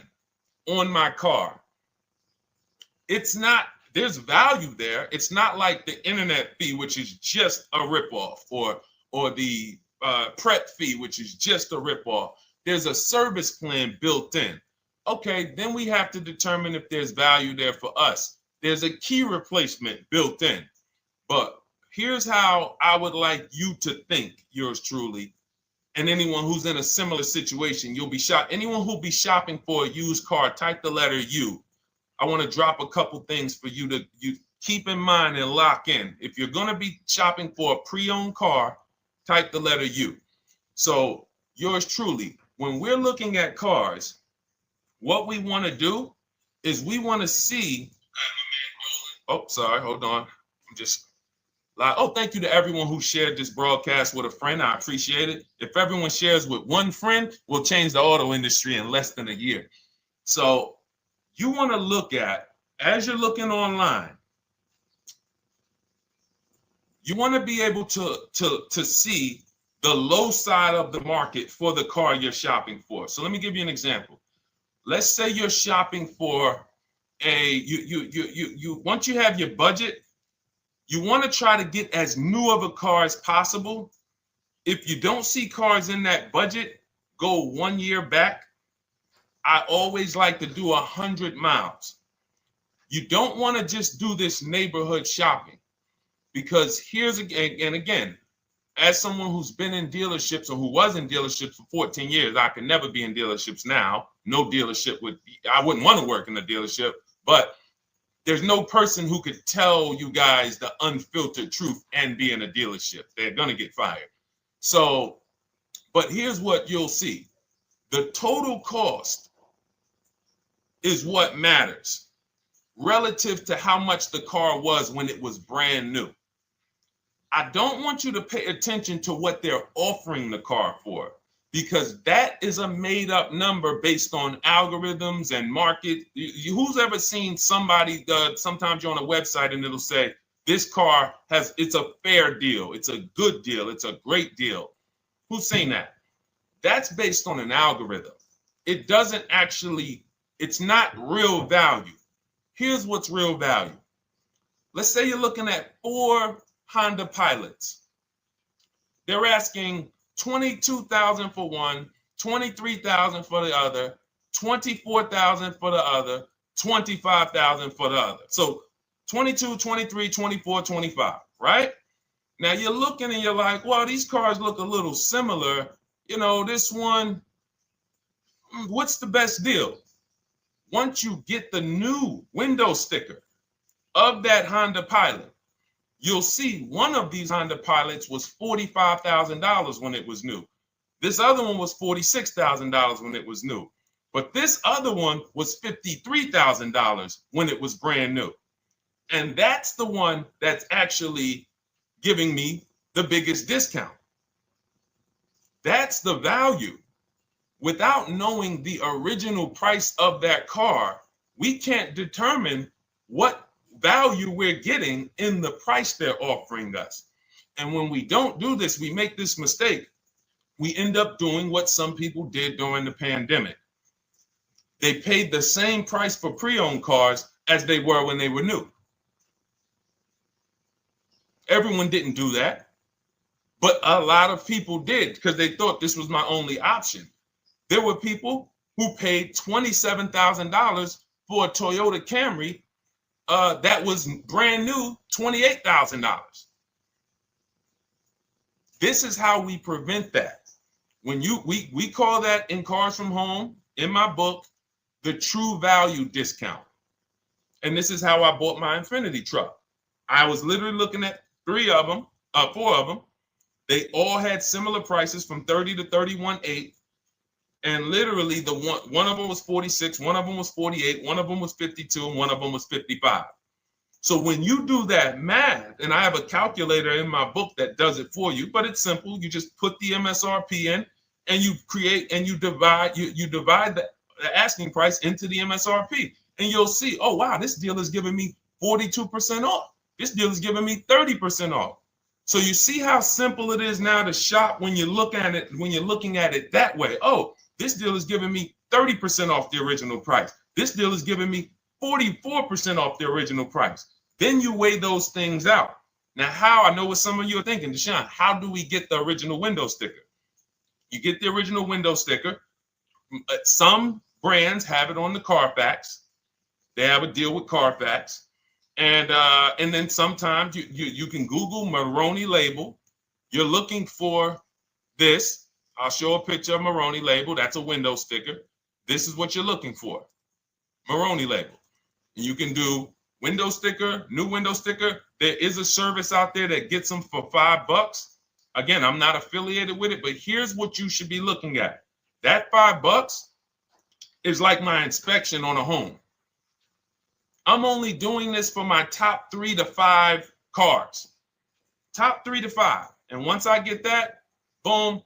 on my car, it's not, there's value there. It's not like the internet fee, which is just a ripoff, or the prep fee, which is just a ripoff. There's a service plan built in. Okay, then we have to determine if there's value there for us. There's a key replacement built in. But here's how I would like you to think, yours truly, and anyone who's in a similar situation. You'll be anyone who'll be shopping for a used car, type the letter U. I want to drop a couple things for you to keep in mind and lock in. If you're going to be shopping for a pre-owned car, type the letter U. So yours truly, when we're looking at cars, what we want to do is we want to see, oh, sorry, hold on. I'm just, oh, thank you to everyone who shared this broadcast with a friend. I appreciate it. If everyone shares with one friend, we'll change the auto industry in less than a year. So you want to look at, as you're looking online, you want to be able to see the low side of the market for the car you're shopping for. So let me give you an example. Let's say you're shopping for once you have your budget, you want to try to get as new of a car as possible. If you don't see cars in that budget, go 1 year back. I always like to do 100 miles. You don't want to just do this neighborhood shopping, because here's again, as someone who's been in dealerships, or who was in dealerships for 14 years, I can never be in dealerships now. No dealership I wouldn't want to work in a dealership, but there's no person who could tell you guys the unfiltered truth and be in a dealership. They're going to get fired. So, but here's what you'll see. The total cost is what matters relative to how much the car was when it was brand new. I don't want you to pay attention to what they're offering the car for, because that is a made up number based on algorithms and market. Who's ever seen somebody, sometimes you're on a website and it'll say, this car it's a fair deal, it's a good deal, it's a great deal. Who's seen that? That's based on an algorithm. It doesn't actually, it's not real value. Here's what's real value. Let's say you're looking at 4 Honda Pilots. They're asking $22,000 for one, $23,000 for the other, $24,000 for the other, $25,000 for the other. So 22, 23, 24, 25, right? Now you're looking and you're like, well, these cars look a little similar. You know, this one, what's the best deal? Once you get the new window sticker of that Honda Pilot, you'll see one of these Honda Pilots was $45,000 when it was new. This other one was $46,000 when it was new. But this other one was $53,000 when it was brand new. And that's the one that's actually giving me the biggest discount. That's the value. Without knowing the original price of that car, we can't determine what value we're getting in the price they're offering us. And when we don't do this, we make this mistake. We end up doing what some people did during the pandemic. They paid the same price for pre-owned cars as they were when they were new. Everyone didn't do that, but a lot of people did, because they thought this was my only option. There were people who paid $27,000 for a Toyota Camry that was brand new, $28,000. This is how we prevent that. When we call that in Cars from Home, in my book, the true value discount. And this is how I bought my Infiniti truck. I was literally looking at 3 of them. 4 of them. They all had similar prices from 30 to 31.8. And literally the one of them was 46, one of them was 48, one of them was 52, and one of them was 55. So when you do that math, and I have a calculator in my book that does it for you, but it's simple. You just put the MSRP in and you create and you divide the asking price into the MSRP. And you'll see, oh, wow, this deal is giving me 42% off. This deal is giving me 30% off. So you see how simple it is now to shop when you look at it, when you're looking at it that way. Oh, this deal is giving me 30% off the original price. This deal is giving me 44% off the original price. Then you weigh those things out. Now, how? I know what some of you are thinking, Deshone, how do we get the original window sticker? You get the original window sticker. Some brands have it on the Carfax. They have a deal with Carfax. And then sometimes you can Google Maroney label. You're looking for this. I'll show a picture of Maroney label. That's a window sticker. This is what you're looking for. Maroney label. And you can do window sticker, new window sticker. There is a service out there that gets them for $5. Again, I'm not affiliated with it, but here's what you should be looking at. That $5 is like my inspection on a home. I'm only doing this for my top 3 to 5 cars. Top 3 to 5. And once I get that, boom,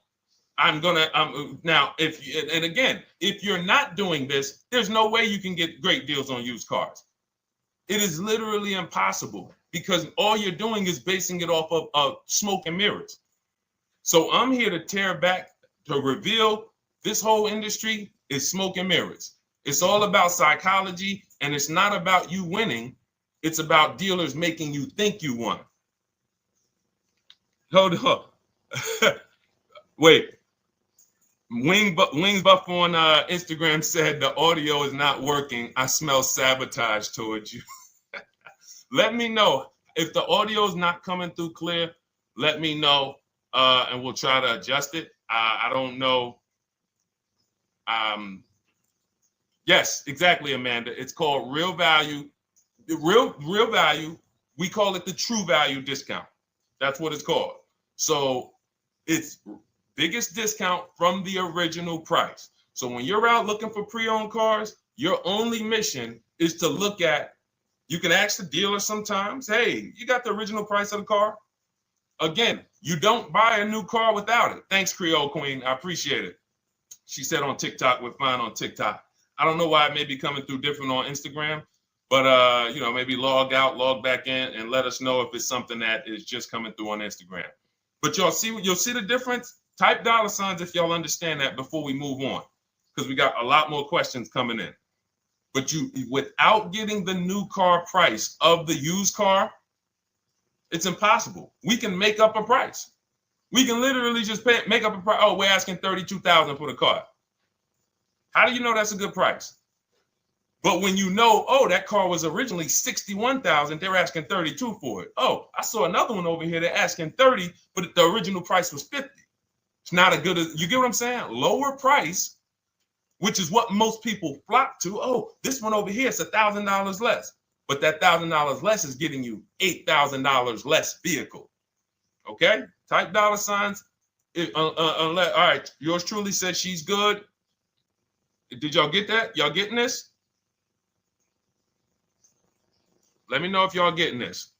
now, if you're not doing this, there's no way you can get great deals on used cars. It is literally impossible because all you're doing is basing it off of smoke and mirrors. So I'm here to tear back, to reveal this whole industry is smoke and mirrors. It's all about psychology, and it's not about you winning. It's about dealers making you think you won. Hold up. Wait. Wings Buff on Instagram said the audio is not working. I smell sabotage towards you. Let me know if the audio is not coming through clear. Let me know, and we'll try to adjust it. I don't know. Yes, exactly, Amanda. It's called real value. Real value. We call it the true value discount. That's what it's called. So it's biggest discount from the original price. So when you're out looking for pre-owned cars, your only mission is to look at, you can ask the dealer sometimes, hey, you got the original price of the car? Again, you don't buy a new car without it. Thanks, Creole Queen. I appreciate it. She said on TikTok, we're fine on TikTok. I don't know why it may be coming through different on Instagram, but maybe log out, log back in, and let us know if it's something that is just coming through on Instagram. But you'll see the difference. Type $signs if y'all understand that before we move on, because we got a lot more questions coming in. But without getting the new car price of the used car, it's impossible. We can make up a price. We can literally just make up a price. Oh, we're asking $32,000 for the car. How do you know that's a good price? But when you know, oh, that car was originally $61,000, they're asking $32,000 for it. Oh, I saw another one over here. They're asking $30,000, but the original price was $50,000. It's not a good, you get what I'm saying? Lower price, which is what most people flock to. Oh, this one over here is $1,000 less. But that $1,000 less is getting you $8,000 less vehicle. Okay? Type $signs. All right. Yours truly said she's good. Did y'all get that? Y'all getting this? Let me know if y'all getting this.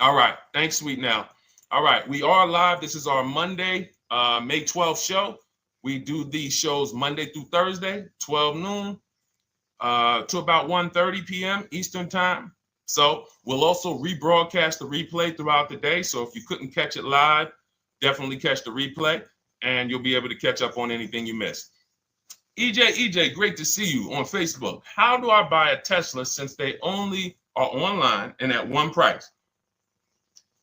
All right. Thanks, Sweet Now. All right. We are live. This is our Monday, May 12th show. We do these shows Monday through Thursday, 12 noon to about 1:30 p.m. Eastern time. So we'll also rebroadcast the replay throughout the day. So if you couldn't catch it live, definitely catch the replay and you'll be able to catch up on anything you missed. EJ, great to see you on Facebook. How do I buy a Tesla since they only are online and at one price?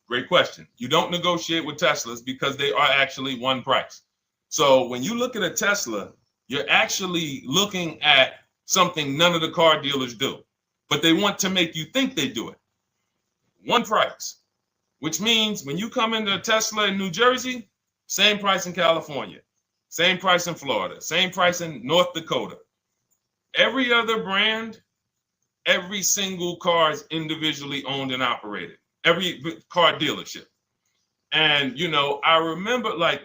Great question. You don't negotiate with Teslas because they are actually one price. So when you look at a Tesla, you're actually looking at something none of the car dealers do, but they want to make you think they do it. One price, which means when you come into a Tesla in New Jersey, same price in California, same price in Florida, same price in North Dakota. Every other brand Every single car is individually owned and operated. Every car dealership. And, I remember like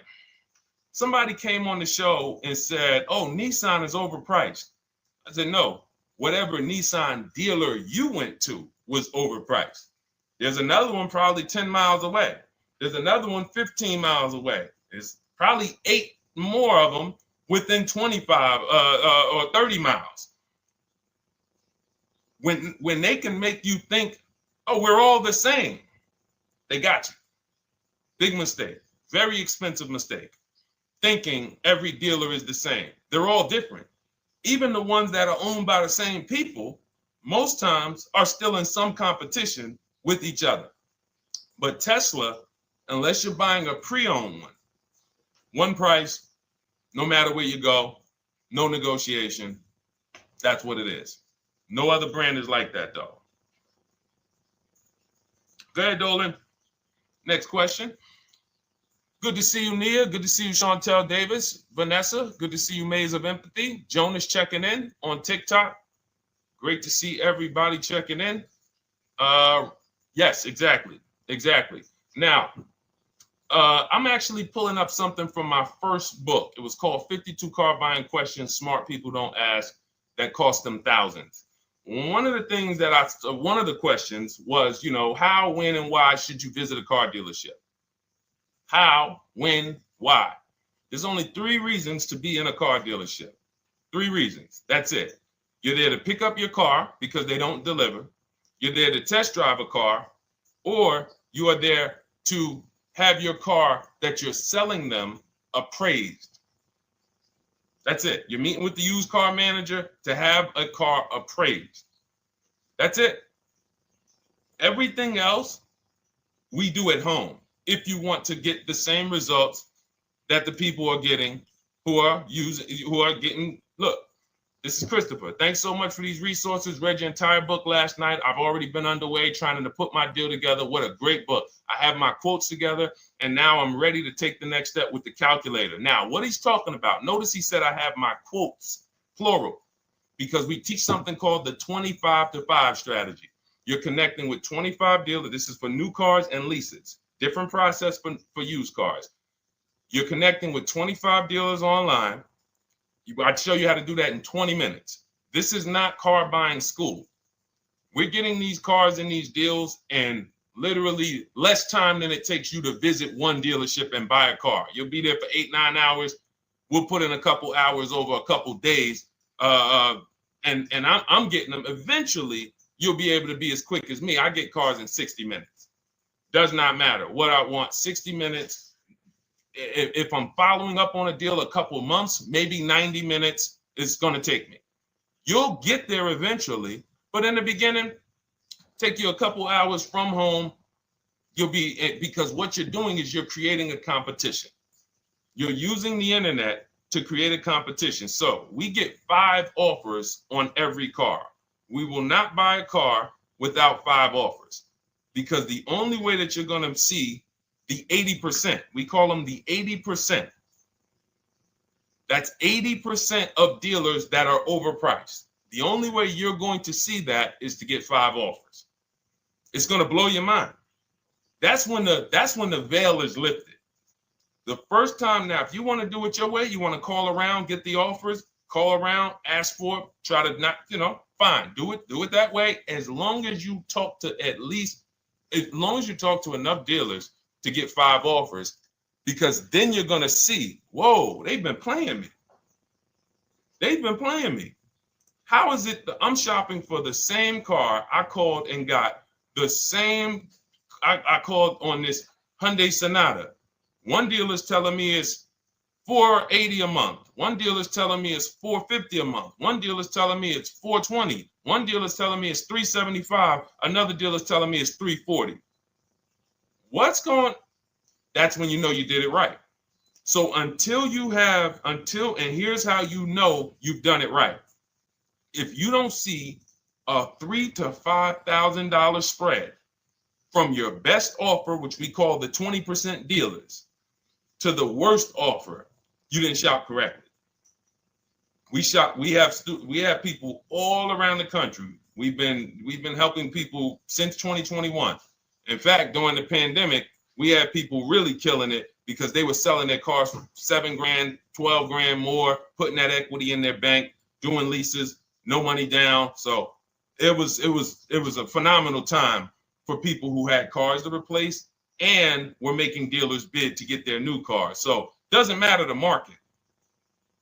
somebody came on the show and said, oh, Nissan is overpriced. I said, no, whatever Nissan dealer you went to was overpriced. There's another one probably 10 miles away. There's another one 15 miles away. There's probably 8 more of them within 25 or 30 miles. When they can make you think, oh, we're all the same, they got you. Big mistake. Very expensive mistake. Thinking every dealer is the same. They're all different. Even the ones that are owned by the same people, most times are still in some competition with each other. But Tesla, unless you're buying a pre-owned one price, no matter where you go, no negotiation. That's what it is. No other brand is like that, though. Go ahead, Dolan. Next question. Good to see you, Nia. Good to see you, Chantel Davis. Vanessa, good to see you, Maze of Empathy. Jonas checking in on TikTok. Great to see everybody checking in. Yes, exactly. Now, I'm actually pulling up something from my first book. It was called 52 Car Buying Questions Smart People Don't Ask That Cost Them Thousands. One of the questions was, how, when, and why should you visit a car dealership? How, when, why? There's only 3 reasons to be in a car dealership. 3 reasons. That's it. You're there to pick up your car because they don't deliver. You're there to test drive a car, or you are there to have your car that you're selling them appraised. That's it. You're meeting with the used car manager to have a car appraised. That's it. Everything else we do at home if you want to get the same results that the people are getting who are getting. Look, this is Christopher. Thanks so much for these resources. Read your entire book last night. I've already been underway trying to put my deal together. What a great book. I have my quotes together, and now I'm ready to take the next step with the calculator. Now, what he's talking about, notice he said I have my quotes, plural, because we teach something called the 25-to-5 strategy. You're connecting with 25 dealers. This is for new cars and leases. Different process for used cars. You're connecting with 25 dealers online. I'd show you how to do that in 20 minutes. This is not car buying school. We're getting these cars and these deals in literally less time than it takes you to visit one dealership and buy a car. You'll be there for 8-9 hours. We'll put in a couple hours over a couple days. And I'm getting them. Eventually, you'll be able to be as quick as me. I get cars in 60 minutes. Does not matter what I want. 60 minutes. If I'm following up on a deal a couple of months, maybe 90 minutes is going to take me. You'll get there eventually, but in the beginning, take you a couple hours from home. Because what you're doing is you're creating a competition. You're using the internet to create a competition. So we get 5 offers on every car. We will not buy a car without 5 offers, because the only way that you're going to see the 80%, we call them the 80%. That's 80% of dealers that are overpriced. The only way you're going to see that is to get 5 offers. It's going to blow your mind. That's when the veil is lifted. The first time now, if you want to do it your way, you want to call around, get the offers, call around, ask for it, try to not, fine, do it that way. As long as you talk to enough dealers to get 5 offers, because then you're going to see, whoa, they've been playing me. How is it that I'm shopping for the same car? I called and got the same. I called on this Hyundai Sonata. One dealer's telling me it's $480 a month. One dealer's telling me it's $450 a month. One dealer's telling me it's $420. One dealer's telling me it's $375. Another dealer's telling me it's $340. That's when you know you did it right. So and here's how you know you've done it right. If you don't see a $3,000 to $5,000 spread from your best offer, which we call the 20% dealers, to the worst offer, you didn't shop correctly. We have people all around the country, We've been helping people since 2021. In fact, during the pandemic, we had people really killing it because they were selling their cars for 7 grand, 12 grand more, putting that equity in their bank, doing leases, no money down. So it was a phenomenal time for people who had cars to replace and were making dealers bid to get their new cars. So doesn't matter the market.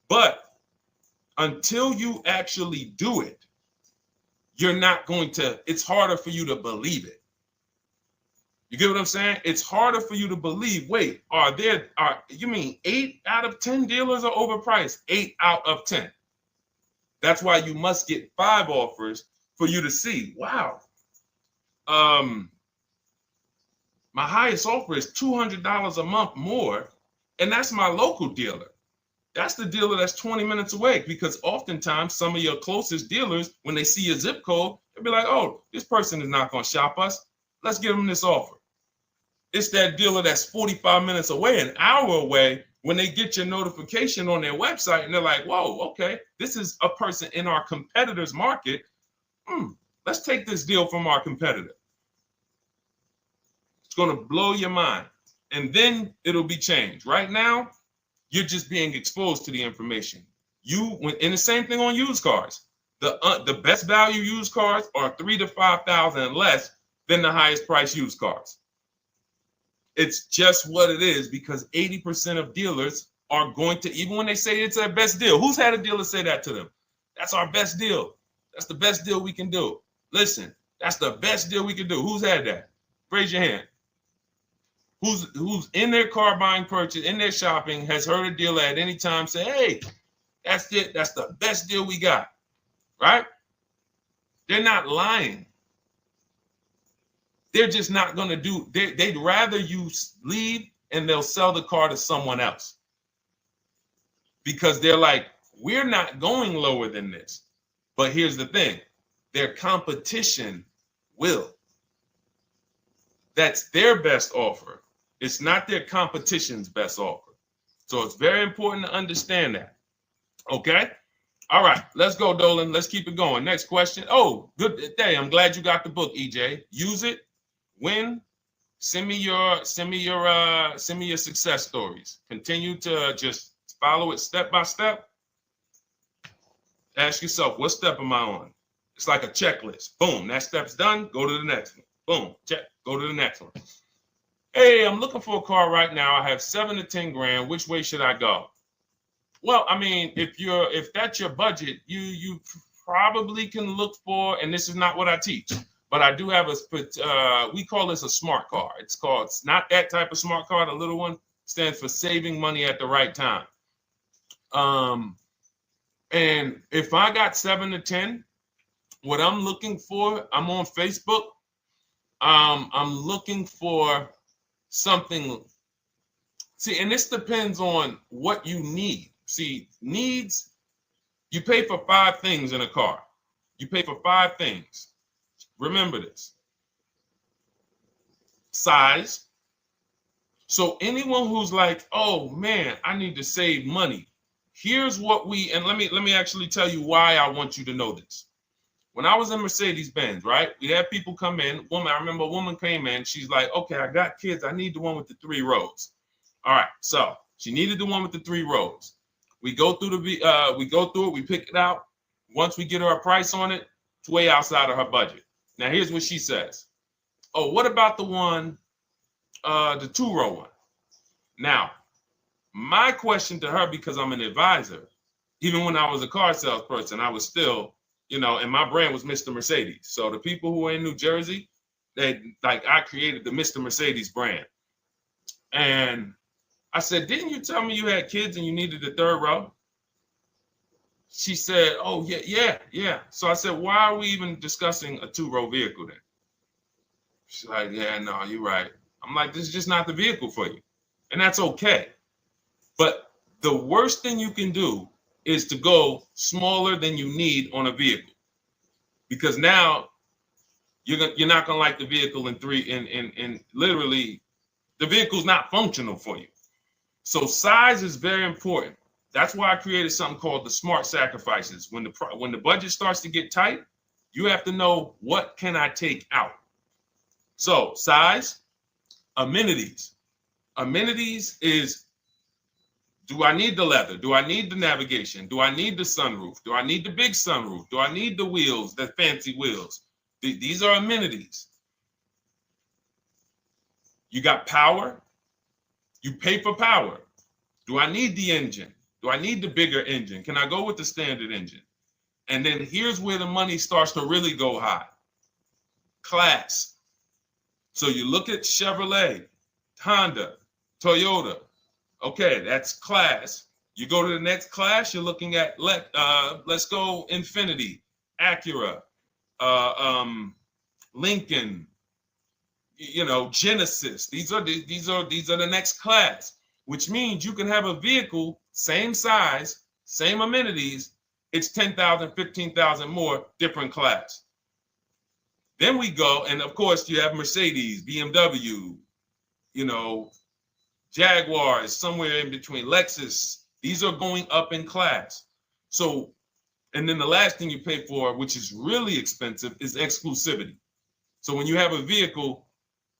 But until you actually do it, you're not going to, it's harder for you to believe it. You get what I'm saying? It's harder for you to believe, wait, you mean 8 out of 10 dealers are overpriced? 8 out of 10. That's why you must get 5 offers for you to see, wow. My highest offer is $200 a month more, and that's my local dealer. That's the dealer that's 20 minutes away, because oftentimes some of your closest dealers, when they see your zip code, they'll be like, oh, this person is not going to shop us. Let's give them this offer. It's that dealer that's 45 minutes away, an hour away, when they get your notification on their website and they're like, whoa, okay, this is a person in our competitor's market. Let's take this deal from our competitor. It's going to blow your mind. And then it'll be changed. Right now, you're just being exposed to the information. And the same thing on used cars. The best value used cars are $3,000 to $5,000 less than the highest price used cars. It's just what it is, because 80% of dealers are going to, even when they say it's their best deal. Who's had a dealer say that to them? That's our best deal. That's the best deal we can do. Listen, that's the best deal we can do. Who's had that? Raise your hand. Who's in their car buying purchase, in their shopping, has heard a dealer at any time say, hey, that's it. That's the best deal we got, right? They're not lying. They're just not going to do, they'd rather you leave and they'll sell the car to someone else. Because they're like, we're not going lower than this. But here's the thing, their competition will. That's their best offer. It's not their competition's best offer. So it's very important to understand that. Okay? All right, let's go, Dolan. Let's keep it going. Next question. Oh, good day. I'm glad you got the book, EJ. Use it. Win. Send me your success stories. Continue to just follow it step by step. Ask yourself, what step am I on? It's like a checklist. Boom, that step's done. Go to the next one. Boom, check. Go to the next one. Hey, I'm looking for a car right now. I have 7 to 10 grand. Which way should I go? Well, I mean, if that's your budget, you probably can look for, and this is not what I teach, but I do have we call this a smart car. It's not that type of smart car. The little one stands for saving money at the right time. And if I got 7 to 10, what I'm looking for, I'm on Facebook. I'm looking for something. See, and this depends on what you need. See, needs, you pay for 5 things in a car. You pay for 5 things. Remember this. Size. So anyone who's like, oh man, I need to save money. Here's what and let me actually tell you why I want you to know this. When I was in Mercedes-Benz, right? We had people come in. I remember a woman came in. She's like, okay, I got kids. I need the one with the 3 rows. All right. So she needed the one with the 3 rows. We go through it. We pick it out. Once we get her a price on it, it's way outside of her budget. Now, here's what she says. Oh, what about the one, the 2-row one? Now, my question to her, because I'm an advisor, even when I was a car salesperson, I was still, and my brand was Mr. Mercedes. So the people who are in New Jersey, I created the Mr. Mercedes brand. And I said, didn't you tell me you had kids and you needed the 3rd row? She said, oh, yeah. So I said, why are we even discussing a 2-row vehicle then? She's like, yeah, no, you're right. I'm like, this is just not the vehicle for you. And that's okay. But the worst thing you can do is to go smaller than you need on a vehicle, because now you're not gonna like the vehicle in literally the vehicle's not functional for you. So size is very important. That's why I created something called the smart sacrifices. When the budget starts to get tight, You have to know, what can I take out? So size, amenities. Amenities is, do I need the leather? Do I need the navigation? Do I need the sunroof? Do I need the big sunroof? Do I need the wheels, the fancy wheels? These are amenities. You got power. You pay for power. Do I need the engine? Do I need the bigger engine? Can I go with the standard engine? And then here's where the money starts to really go high. Class. So you look at Chevrolet, Honda, Toyota. Okay, that's class. You go to the next class, you're looking at, let's go Infiniti, Acura, Lincoln, Genesis. These are the next class, which means you can have a vehicle, same size, same amenities. It's 10,000, 15,000 more, different class. Then we go, and of course you have Mercedes, BMW, Jaguars, somewhere in between, Lexus. These are going up in class. So, and then the last thing you pay for, which is really expensive, is exclusivity. So when you have a vehicle,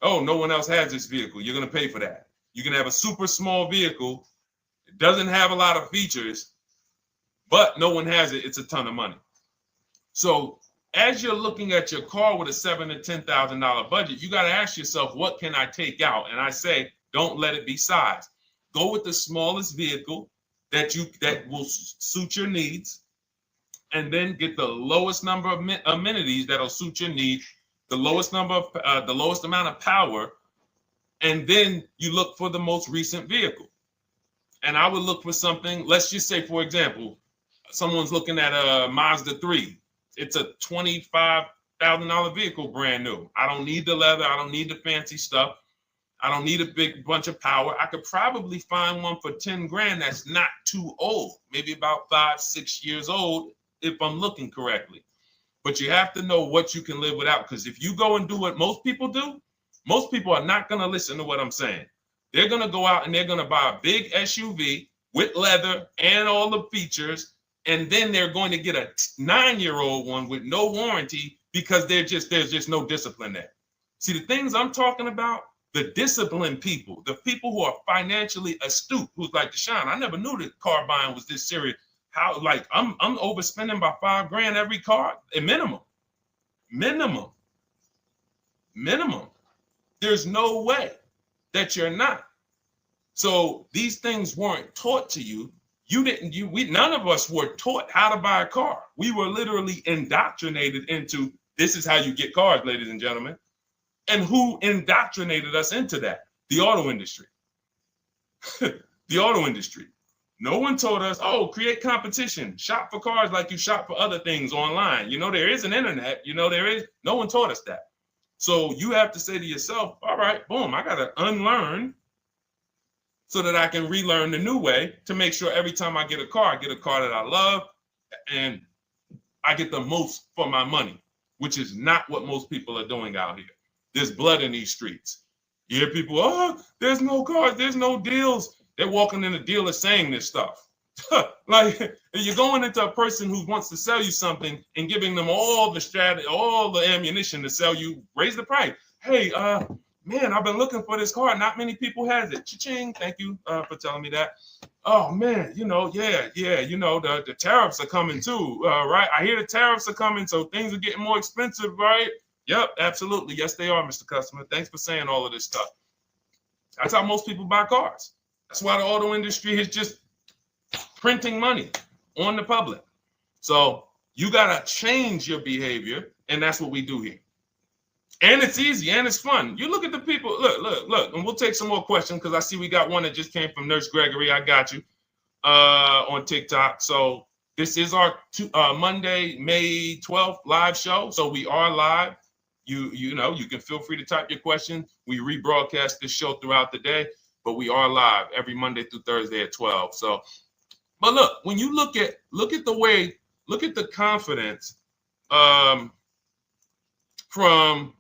oh, no one else has this vehicle, you're going to pay for that. You can have a super small vehicle. It doesn't have a lot of features, but no one has it. It's a ton of money. So as you're looking at your car with a $7,000 to $10,000 budget, you got to ask yourself, what can I take out? And I say, don't let it be size. Go with the smallest vehicle that will suit your needs, and then get the lowest number of amenities that'll suit your needs, the lowest amount of power, and then you look for the most recent vehicle. And I would look for something. Let's just say, for example, someone's looking at a Mazda 3. It's a $25,000 vehicle, brand new. I don't need the leather. I don't need the fancy stuff. I don't need a big bunch of power. I could probably find one for 10 grand that's not too old, maybe about 5-6 years old, if I'm looking correctly. But you have to know what you can live without, because if you go and do what most people do, most people are not going to listen to what I'm saying. They're going to go out and they're going to buy a big SUV with leather and all the features, and then they're going to get a 9-year-old one with no warranty because there's just no discipline there. See, the things I'm talking about, the disciplined people, the people who are financially astute, who's like, Deshone, I never knew that car buying was this serious. How, like, I'm overspending by $5 grand every car, a minimum. There's no way that you're not. So these things weren't taught to you. None of us were taught how to buy a car. We were literally indoctrinated into, this is how you get cars, ladies and gentlemen. And who indoctrinated us into that? The auto industry. The auto industry. No one told us, oh, create competition, shop for cars like you shop for other things online. There is an internet, there is. No one taught us that. So you have to say to yourself, all right, boom, I got to unlearn so that I can relearn the new way to make sure every time I get a car that I love and I get the most for my money, which is not what most people are doing out here. There's blood in these streets. You hear people, oh, there's no cars, there's no deals. They're walking in the dealer saying this stuff. Like, you're going into a person who wants to sell you something and giving them all the strategy, all the ammunition to sell you, raise the price. Hey, man, I've been looking for this car. Not many people has it. Cha-ching. Thank you for telling me that. Oh, man, the tariffs are coming too, right? I hear the tariffs are coming, so things are getting more expensive, right? Yep, absolutely. Yes, they are, Mr. Customer. Thanks for saying all of this stuff. That's how most people buy cars. That's why the auto industry is just printing money on the public. So you got to change your behavior, and that's what we do here. And it's easy, and it's fun. You look at the people. Look, and we'll take some more questions because I see we got one that just came from Nurse Gregory. I got you on TikTok. So this is our Monday, May 12th live show. So we are live. You can feel free to type your question. We rebroadcast this show throughout the day, but we are live every Monday through Thursday at 12. So, but look, when you look at the confidence from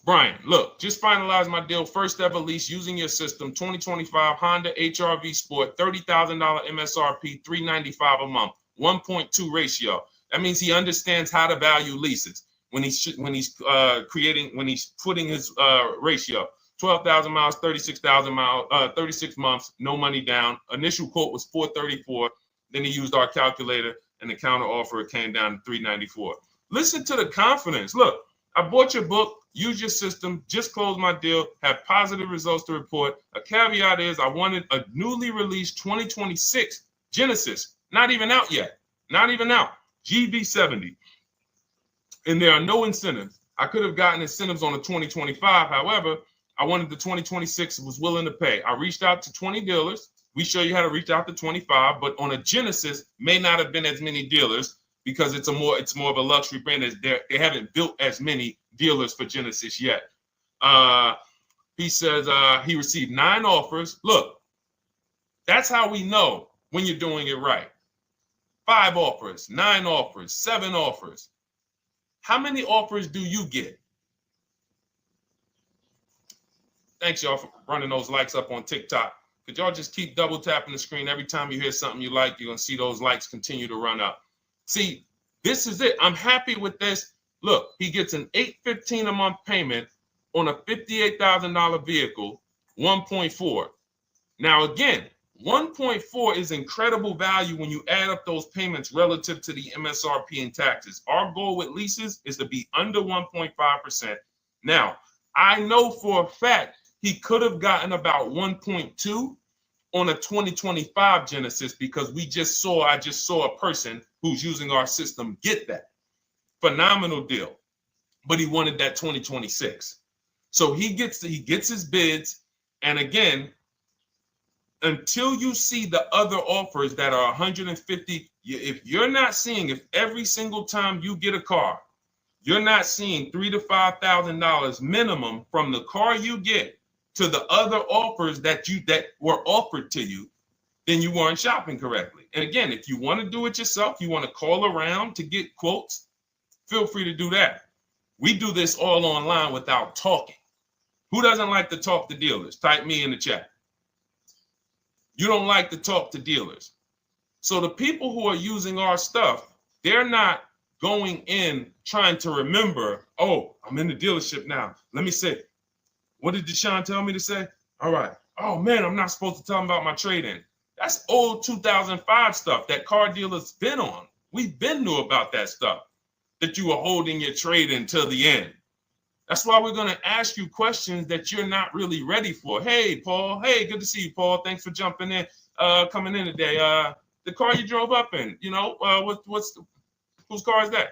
Brian. Look, just finalized my deal. First ever lease using your system. 2025 Honda HR-V Sport, $30,000 MSRP, $395 a month, 1.2 ratio. That means he understands how to value leases when he's putting his ratio. 12,000 miles, 36,000 miles, 36 months, no money down. Initial quote was 434. Then he used our calculator, and the counter offer came down to 394. Listen to the confidence. Look, I bought your book, use your system, just closed my deal, have positive results to report. A caveat is I wanted a newly released 2026 Genesis, not even out yet, not even out, GB70. And there are no incentives. I could have gotten incentives on the 2025. However, I wanted the 2026, was willing to pay. I reached out to 20 dealers. We show you how to reach out to 25, but on a Genesis, may not have been as many dealers because it's more of a luxury brand. They haven't built as many dealers for Genesis yet. He says he received 9 offers. Look, that's how we know when you're doing it right. 5 offers, 9 offers, 7 offers. How many offers do you get? Thanks, y'all, for running those likes up on TikTok. Could y'all just keep double tapping the screen every time you hear something you like? You're going to see those likes continue to run up. See, this is it. I'm happy with this. Look, he gets an $815 a month payment on a $58,000 vehicle, 1.4. Now, again, 1.4 is incredible value when you add up those payments relative to the MSRP and taxes. Our goal with leases is to be under 1.5%. Now, I know for a fact he could have gotten about 1.2 on a 2025 Genesis because I just saw a person who's using our system get that. Phenomenal deal. But he wanted that 2026. So he gets his bids. And again, until you see the other offers that are 150, if every single time you get a car, you're not seeing $3,000 to $5,000 minimum from the car you get to the other offers that were offered to you, then you weren't shopping correctly. And again, if you want to do it yourself, you want to call around to get quotes, feel free to do that. We do this all online without talking. Who doesn't like to talk to dealers? Type me in the chat. You don't like to talk to dealers. So the people who are using our stuff, they're not going in trying to remember, oh, I'm in the dealership now. Let me say, what did Deshone tell me to say? All right. Oh, man, I'm not supposed to tell them about my trade-in. That's old 2005 stuff that car dealers been on. We've been knew about that stuff, that you were holding your trade-in till the end. That's why we're going to ask you questions that you're not really ready for. Hey, Paul. Hey, good to see you, Paul. Thanks for jumping in, coming in today. The car you drove up in, whose car is that?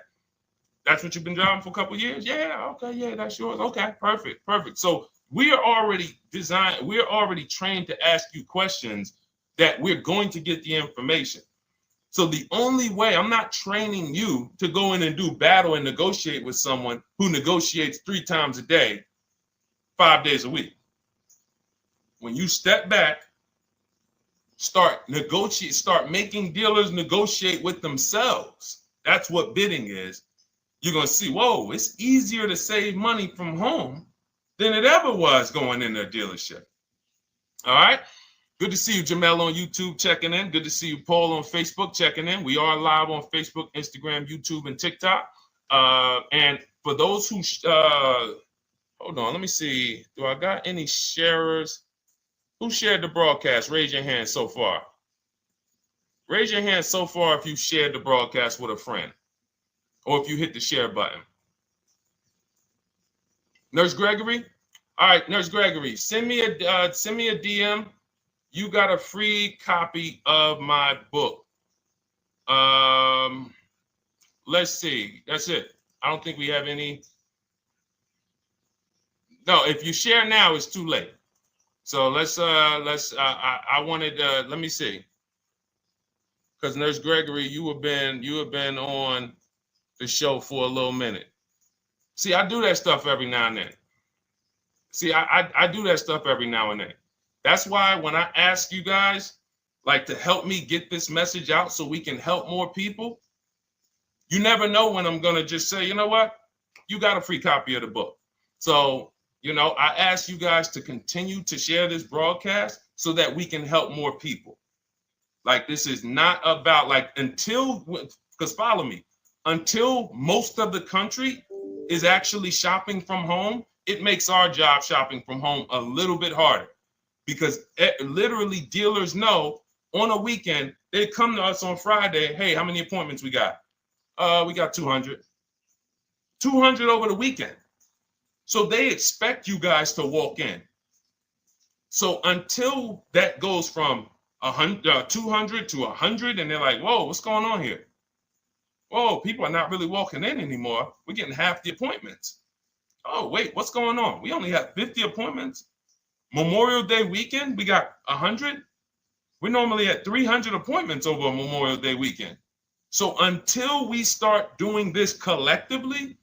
That's what you've been driving for a couple of years? Yeah, okay, yeah, that's yours. Okay, perfect. So we are already trained to ask you questions that we're going to get the information. So the only way, I'm not training you to go in and do battle and negotiate with someone who negotiates 3 times a day, 5 days a week. When you step back, start making dealers negotiate with themselves. That's what bidding is. You're going to see, whoa, it's easier to save money from home than it ever was going in a dealership. All right. Good to see you, Jamel, on YouTube checking in. Good to see you, Paul, on Facebook checking in. We are live on Facebook, Instagram, YouTube, and TikTok. And for those who, hold on, let me see. Do I got any sharers? Who shared the broadcast? Raise your hand so far. Raise your hand so far if you shared the broadcast with a friend or if you hit the share button. Nurse Gregory? All right, Nurse Gregory, send me a DM. You got a free copy of my book. Let's see. That's it. I don't think we have any. No, if you share now, it's too late. So I wanted, let me see. Because Nurse Gregory, you have been on the show for a little minute. See, I do that stuff every now and then. I do that stuff every now and then. That's why when I ask you guys, to help me get this message out so we can help more people, you never know when I'm going to just say, you know what? You got a free copy of the book. So, I ask you guys to continue to share this broadcast so that we can help more people. This is not about because follow me. until most of the country is actually shopping from home, it makes our job shopping from home a little bit harder, because literally dealers know on a weekend, they come to us on Friday, hey, how many appointments we got? We got 200. 200 over the weekend. So they expect you guys to walk in. So until that goes from 200 to 100, and they're like, whoa, what's going on here? Whoa, people are not really walking in anymore. We're getting half the appointments. Oh, wait, what's going on? We only have 50 appointments. Memorial Day weekend, we got 100. We're normally at 300 appointments over a Memorial Day weekend. So until we start doing this collectively,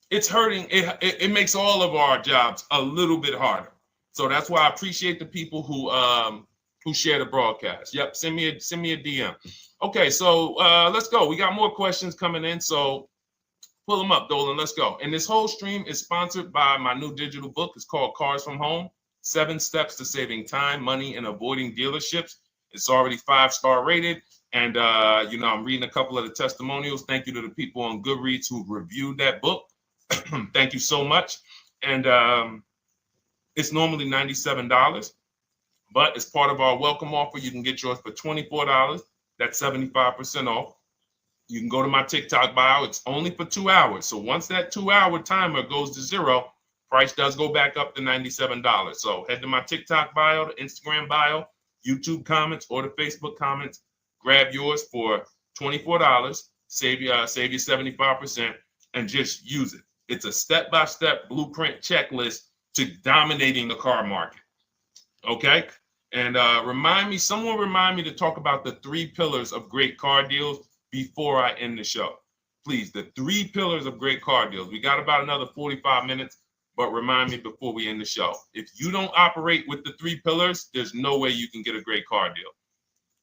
it's hurting. It makes all of our jobs a little bit harder. So that's why I appreciate the people who share the broadcast. Yep, send me a DM. Okay, so let's go. We got more questions coming in, so pull them up, Dolan. Let's go. And this whole stream is sponsored by my new digital book. It's called Cars from Home: 7 Steps to Saving Time, Money, and Avoiding Dealerships. It's already 5-star rated. And, I'm reading a couple of the testimonials. Thank you to the people on Goodreads who reviewed that book. Thank you so much. And it's normally $97, but as part of our welcome offer, you can get yours for $24. That's 75% off. You can go to my TikTok bio. It's only for 2 hours. So once that 2-hour timer goes to 0, price does go back up to $97. So head to my TikTok bio, the Instagram bio, YouTube comments, or the Facebook comments. Grab yours for $24. Save you 75%, and just use it. It's a step-by-step blueprint checklist to dominating the car market. Okay? And someone remind me to talk about the 3 pillars of great car deals before I end the show. Please, the 3 pillars of great car deals. We got about another 45 minutes, but remind me before we end the show. If you don't operate with the 3 pillars, there's no way you can get a great car deal.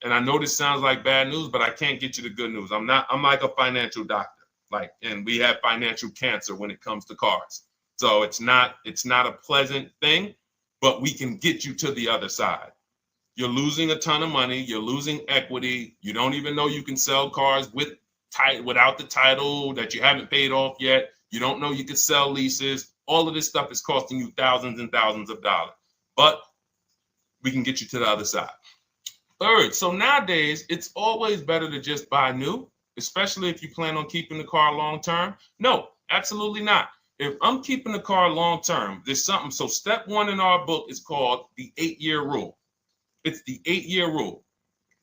And I know this sounds like bad news, but I can't get you the good news. I'm like a financial doctor, and we have financial cancer when it comes to cars. So it's not a pleasant thing, but we can get you to the other side. You're losing a ton of money. You're losing equity. You don't even know you can sell cars without the title that you haven't paid off yet. You don't know you can sell leases. All of this stuff is costing you thousands and thousands of dollars, but we can get you to the other side. Third, so nowadays, it's always better to just buy new, especially if you plan on keeping the car long term. No, absolutely not. If I'm keeping the car long term, there's something. So step 1 in our book is called the 8-year rule. It's the 8-year rule.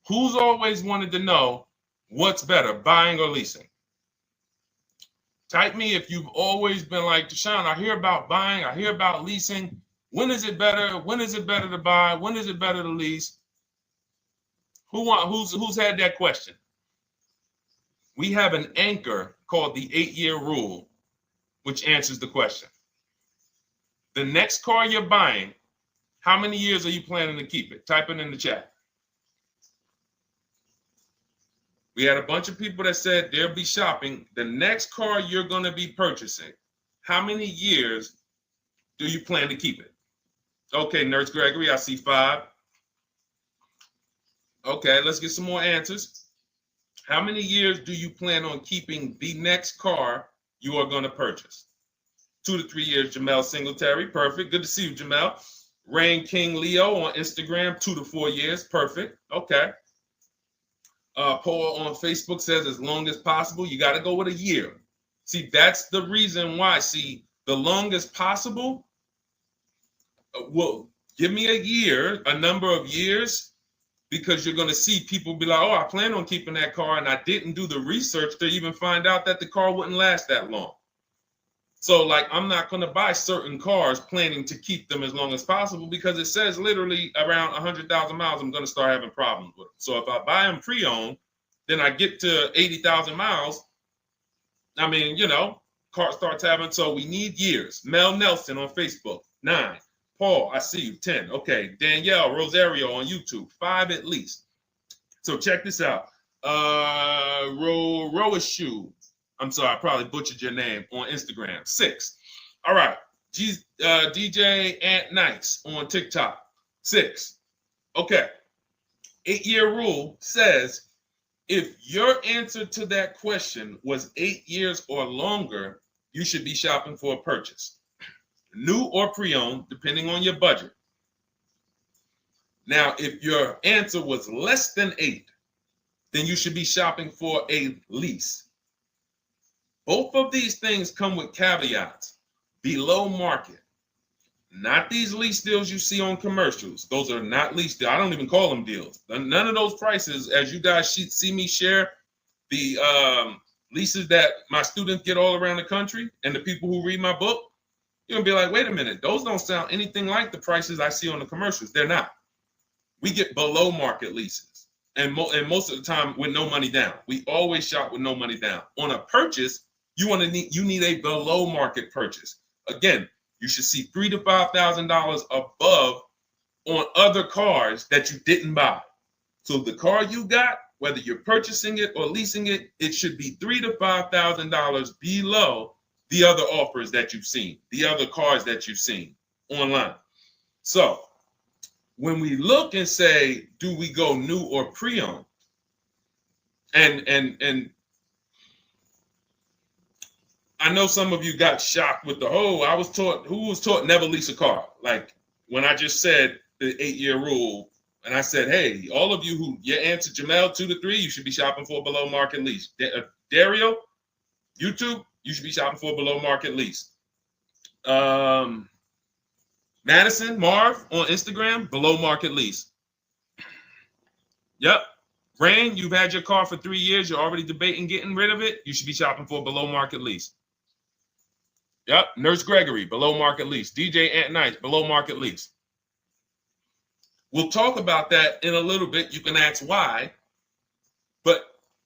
Who's always wanted to know what's better, buying or leasing? Type me if you've always been like, Deshone, I hear about buying, I hear about leasing. When is it better? When is it better to buy? When is it better to lease? Who's had that question? We have an anchor called the 8-year rule, which answers the question. The next car you're buying, how many years are you planning to keep it? Type it in the chat. We had a bunch of people that said they'll be shopping. The next car you're going to be purchasing, how many years do you plan to keep it? Okay, Nurse Gregory, I see 5. Okay, let's get some more answers. How many years do you plan on keeping the next car you are going to purchase? 2 to 3 years, Jamel Singletary. Perfect. Good to see you, Jamel. Rain King Leo on Instagram, 2 to 4 years. Perfect. Okay. Paul on Facebook says as long as possible. You got to go with a year. See, that's the reason why. See, the longest possible, well, give me a year, a number of years, because you're going to see people be like, oh, I plan on keeping that car, and I didn't do the research to even find out that the car wouldn't last that long. So, I'm not going to buy certain cars planning to keep them as long as possible, because it says literally around 100,000 miles, I'm going to start having problems with them. So if I buy them pre-owned, then I get to 80,000 miles. I mean, car starts having, so we need years. Mel Nelson on Facebook, 9. Paul, I see you, 10. Okay, Danielle Rosario on YouTube, 5 at least. So check this out. Roashu, I'm sorry, I probably butchered your name, on Instagram, 6. All right, DJ Ant Nice on TikTok, 6. Okay, 8-year rule says If your answer to that question was 8 years or longer, you should be shopping for a purchase, new or pre-owned, depending on your budget. Now, if your answer was less than 8, then you should be shopping for a lease. Both of these things come with caveats. Below market. Not these lease deals you see on commercials. Those are not lease deals. I don't even call them deals. None of those prices, as you guys see me share the leases that my students get all around the country and the people who read my book, you're going to be like, wait a minute. Those don't sound anything like the prices I see on the commercials. They're not. We get below market leases. And most of the time with no money down. We always shop with no money down. On a purchase, you need a below market purchase. Again, you should see $3,000 to $5,000 above on other cars that you didn't buy. So the car you got, whether you're purchasing it or leasing it, it should be $3,000 to $5,000 below the other offers that you've seen, the other cars that you've seen online. So when we look and say, do we go new or pre-owned? And I know some of you got shocked with who was taught never lease a car. Like when I just said the 8-year rule, and I said, hey, all of you who your answer, Jamel, 2 to 3, you should be shopping for a below market lease. Dario, YouTube, you should be shopping for a below market lease. Madison, Marv on Instagram, below market lease. Yep. Rain, you've had your car for 3 years. You're already debating getting rid of it. You should be shopping for a below market lease. Yep. Nurse Gregory, below market lease. DJ Ant Nice, below market lease. We'll talk about that in a little bit. You can ask why. But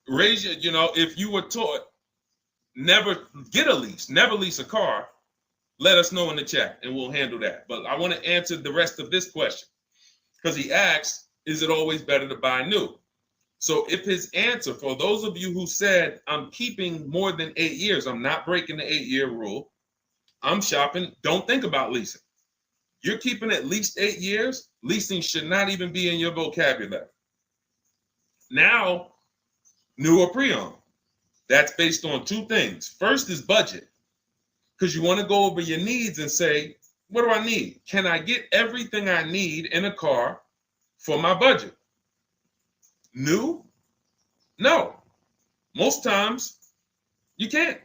raise your, if you were taught never get a lease, never lease a car, let us know in the chat and we'll handle that. But I want to answer the rest of this question because he asks, is it always better to buy new? So if his answer, for those of you who said, I'm keeping more than 8 years, I'm not breaking the 8-year rule, I'm shopping, don't think about leasing. You're keeping at least 8 years, leasing should not even be in your vocabulary. Now, new or pre-owned. That's based on 2 things. First is budget, because you want to go over your needs and say, what do I need? Can I get everything I need in a car for my budget? New? No. Most times, you can't.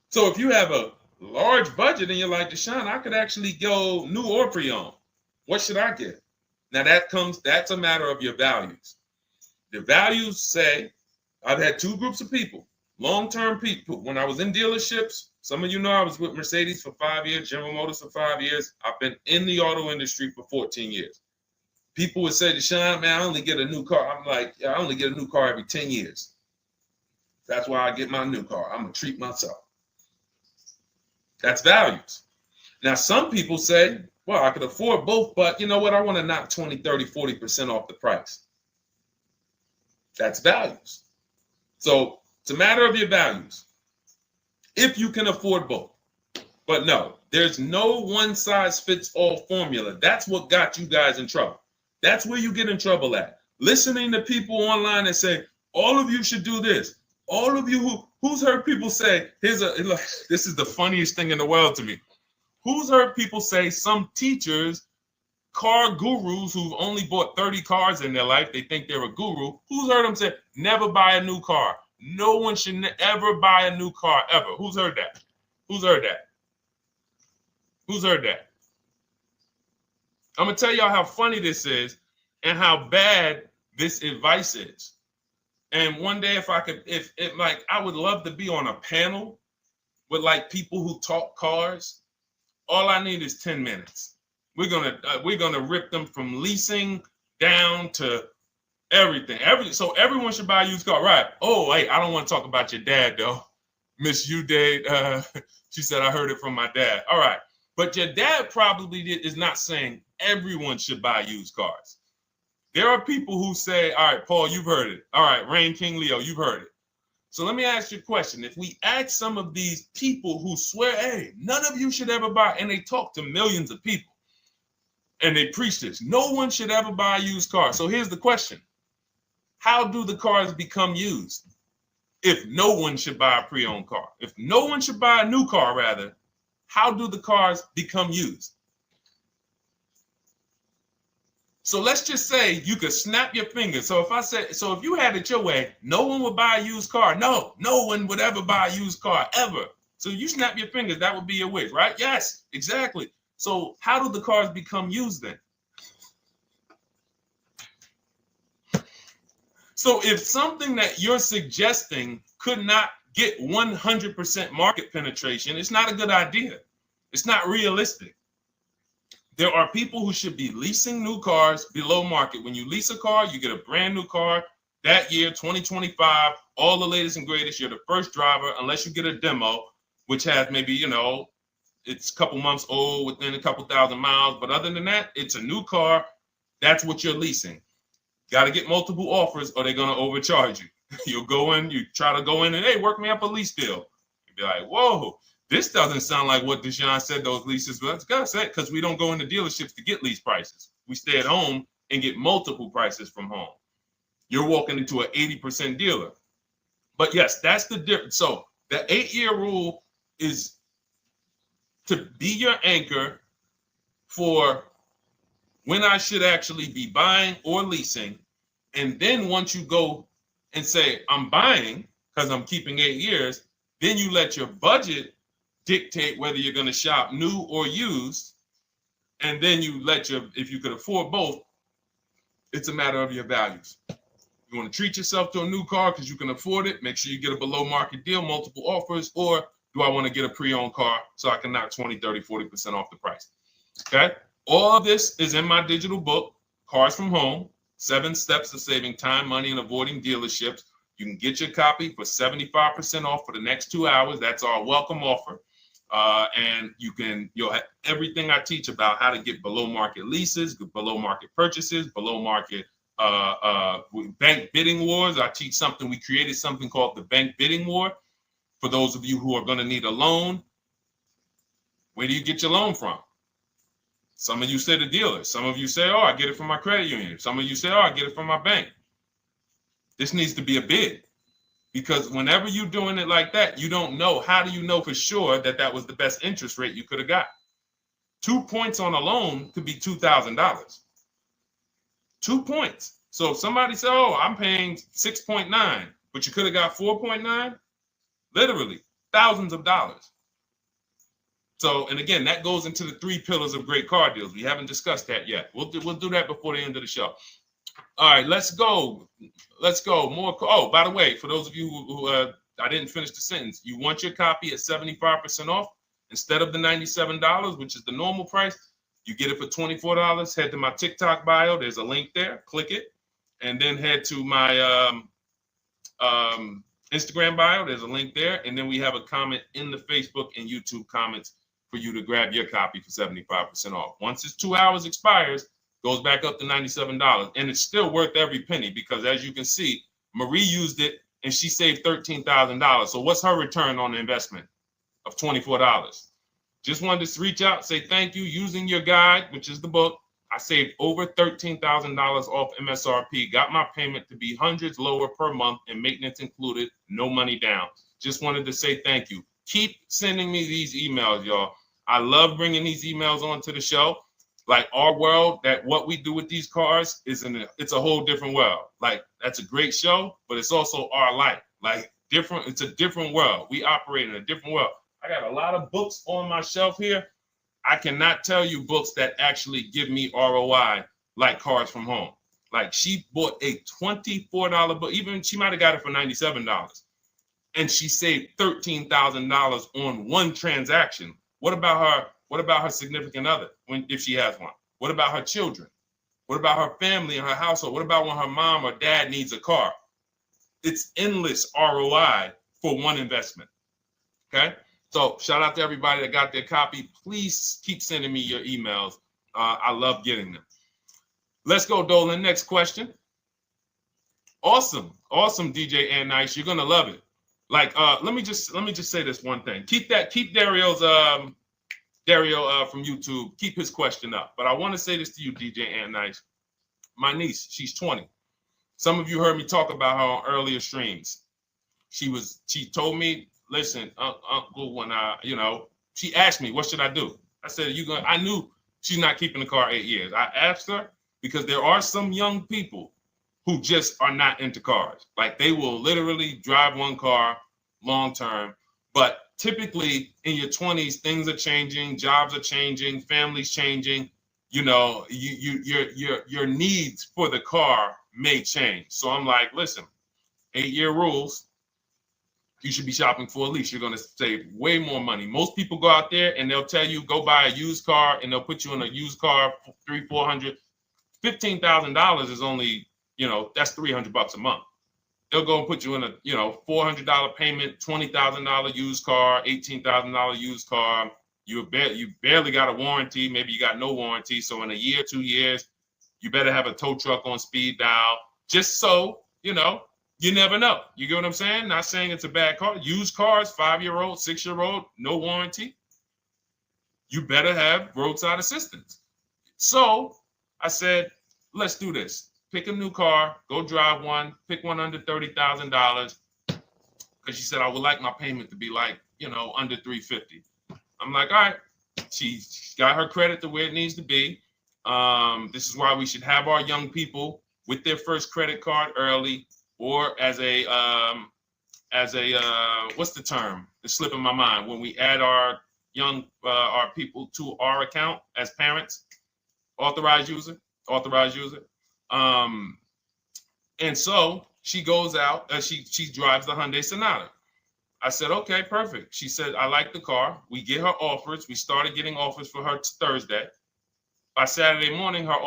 So if you have a large budget and you're like, Deshone, I could actually go new or pre-owned. What should I get? Now that's a matter of your values. The values say, I've had 2 groups of people, long-term people. When I was in dealerships, some of you know I was with Mercedes for 5 years, General Motors for 5 years. I've been in the auto industry for 14 years. People would say, Deshone, man, I only get a new car. I'm like, I only get a new car every 10 years. That's why I get my new car. I'm going to treat myself. That's values. Now, some people say, well, I could afford both, but you know what? I want to knock 20, 30, 40% off the price. That's values. So it's a matter of your values. If you can afford both. But no, there's no one-size-fits-all formula. That's what got you guys in trouble. That's where you get in trouble at. Listening to people online and say, all of you should do this. All of you who's heard people say, this is the funniest thing in the world to me. Who's heard people say some teachers, car gurus who've only bought 30 cars in their life, they think they're a guru. Who's heard them say, never buy a new car? No one should ever buy a new car, ever. Who's heard that? Who's heard that? Who's heard that? I'm going to tell y'all how funny this is and how bad this advice is. And one day, I would love to be on a panel with like people who talk cars. All I need is 10 minutes. We're gonna rip them from leasing down to everything. So everyone should buy a used car, right? Oh, wait, I don't want to talk about your dad though. Miss Uday, she said I heard it from my dad. All right, but your dad probably is not saying everyone should buy used cars. There are people who say, all right, Paul, you've heard it. All right, Rain King Leo, you've heard it. So let me ask you a question. If we ask some of these people who swear, hey, none of you should ever buy, and they talk to millions of people, and they preach this, no one should ever buy a used car. So here's the question. how do the cars become used? If no one should buy a pre-owned car, if no one should buy a new car, rather, how do the cars become used? So let's just say you could snap your fingers. So if you had it your way, no one would buy a used car. No one would ever buy a used car, ever. So you snap your fingers, that would be your wish, right? Yes, exactly. So how do the cars become used then? So if something that you're suggesting could not get 100% market penetration, it's not a good idea. It's not realistic. There are people who should be leasing new cars below market. When you lease a car, you get a brand new car that year, 2025, all the latest and greatest. You're the first driver, unless you get a demo, which has maybe, it's a couple months old, within a couple thousand miles. But other than that, it's a new car. That's what you're leasing. Got to get multiple offers or they're going to overcharge you. You'll go in, you try to go in and, hey, work me up a lease deal. You'll be like, whoa, this doesn't sound like what Deshone said those leases. But that's got to say, because we don't go into dealerships to get lease prices. We stay at home and get multiple prices from home. You're walking into an 80% dealer. But yes, that's the difference. So the 8-year rule is to be your anchor for when I should actually be buying or leasing. And then once you go and say, I'm buying because I'm keeping 8 years, then you let your budget dictate whether you're going to shop new or used. And then you if you could afford both, it's a matter of your values. You want to treat yourself to a new car because you can afford it, make sure you get a below market deal, multiple offers, or do I want to get a pre-owned car so I can knock 20, 30, 40% off the price? Okay. All of this is in my digital book, Cars from Home, 7 Steps to Saving Time, Money, and Avoiding Dealerships. You can get your copy for 75% off for the next 2 hours. That's our welcome offer. And you'll have everything I teach about how to get below market leases, below market purchases, below market bank bidding wars. We created something called the bank bidding war. For those of you who are going to need a loan, where do you get your loan from? Some of you say the dealer. Some of you say, oh, I get it from my credit union. Some of you say, oh, I get it from my bank. This needs to be a bid, because whenever you're doing it like that, you don't know. How do you know for sure that that was the best interest rate you could have got? 2 points on a loan could be $2,000. 2 points. So if somebody said, oh, I'm paying 6.9, but you could have got 4.9, literally thousands of dollars. So, and again, that goes into the 3 pillars of great car deals. We haven't discussed that yet. We'll do that before the end of the show. All right, let's go. More. Oh, by the way, for those of you who I didn't finish the sentence, you want your copy at 75% off instead of the $97, which is the normal price. You get it for $24. Head to my TikTok bio. There's a link there. Click it, and then head to my Instagram bio. There's a link there, and then we have a comment in the Facebook and YouTube comments for you to grab your copy for 75% off. Once it's 2 hours expires, goes back up to $97, and it's still worth every penny, because as you can see, Marie used it and she saved $13,000. So what's her return on the investment of $24? Just wanted to reach out, say thank you. Using your guide, which is the book, I saved over $13,000 off MSRP, got my payment to be hundreds lower per month and maintenance included, no money down. Just wanted to say thank you. Keep sending me these emails, y'all. I love bringing these emails onto the show. Like, our world, that what we do with these cars it's a whole different world. Like, that's a great show, but it's also our life. Like, different, it's a different world. We operate in a different world. I got a lot of books on my shelf here. I cannot tell you books that actually give me ROI like Cars from Home. Like, she bought a $24 book. Even she might have got it for $97. And she saved $13,000 on one transaction. What about her? What about her significant other, if she has one? What about her children? What about her family and her household? What about when her mom or dad needs a car? It's endless ROI for one investment. Okay? So shout out to everybody that got their copy. Please keep sending me your emails. I love getting them. Let's go, Dolan. Next question. Awesome, DJ and Nice. You're gonna love it. Like, let me just say this one thing. Keep Dario's Dario from YouTube, keep his question up. But I want to say this to you, DJ and Nice. My niece, she's 20. Some of you heard me talk about her on earlier streams. She told me, listen, Uncle, when she asked me, what should I do? I said, I knew she's not keeping the car 8 years. I asked her because there are some young people who just are not into cars. Like they will literally drive one car long term, but typically in your 20s, things are changing, jobs are changing, families changing. Your needs for the car may change. So I'm like, listen, 8-year rules. You should be shopping for a lease. You're going to save way more money. Most people go out there and they'll tell you go buy a used car, and they'll put you in a used car, $300, $400, $15,000 is only, that's $300 a month. They'll go and put you in a, $400 payment, $20,000 used car, $18,000 used car. You barely got a warranty. Maybe you got no warranty. So in a year, 2 years, you better have a tow truck on speed dial, just so, you never know. You get what I'm saying? Not saying it's a bad car. Used cars, 5-year-old, 6-year-old, no warranty. You better have roadside assistance. So I said, let's do this. Pick a new car, go drive one, pick one under $30,000. Because she said, I would like my payment to be like, under $350. I'm like, all right. She's got her credit to where it needs to be. This is why we should have our young people with their first credit card early, or as a what's the term? It's slipping my mind. When we add our people to our account as parents, authorized user. And so she goes out, she drives the Hyundai Sonata. I said, okay, perfect. She said, I like the car. We get her offers. We started getting offers for her Thursday. By Saturday morning, her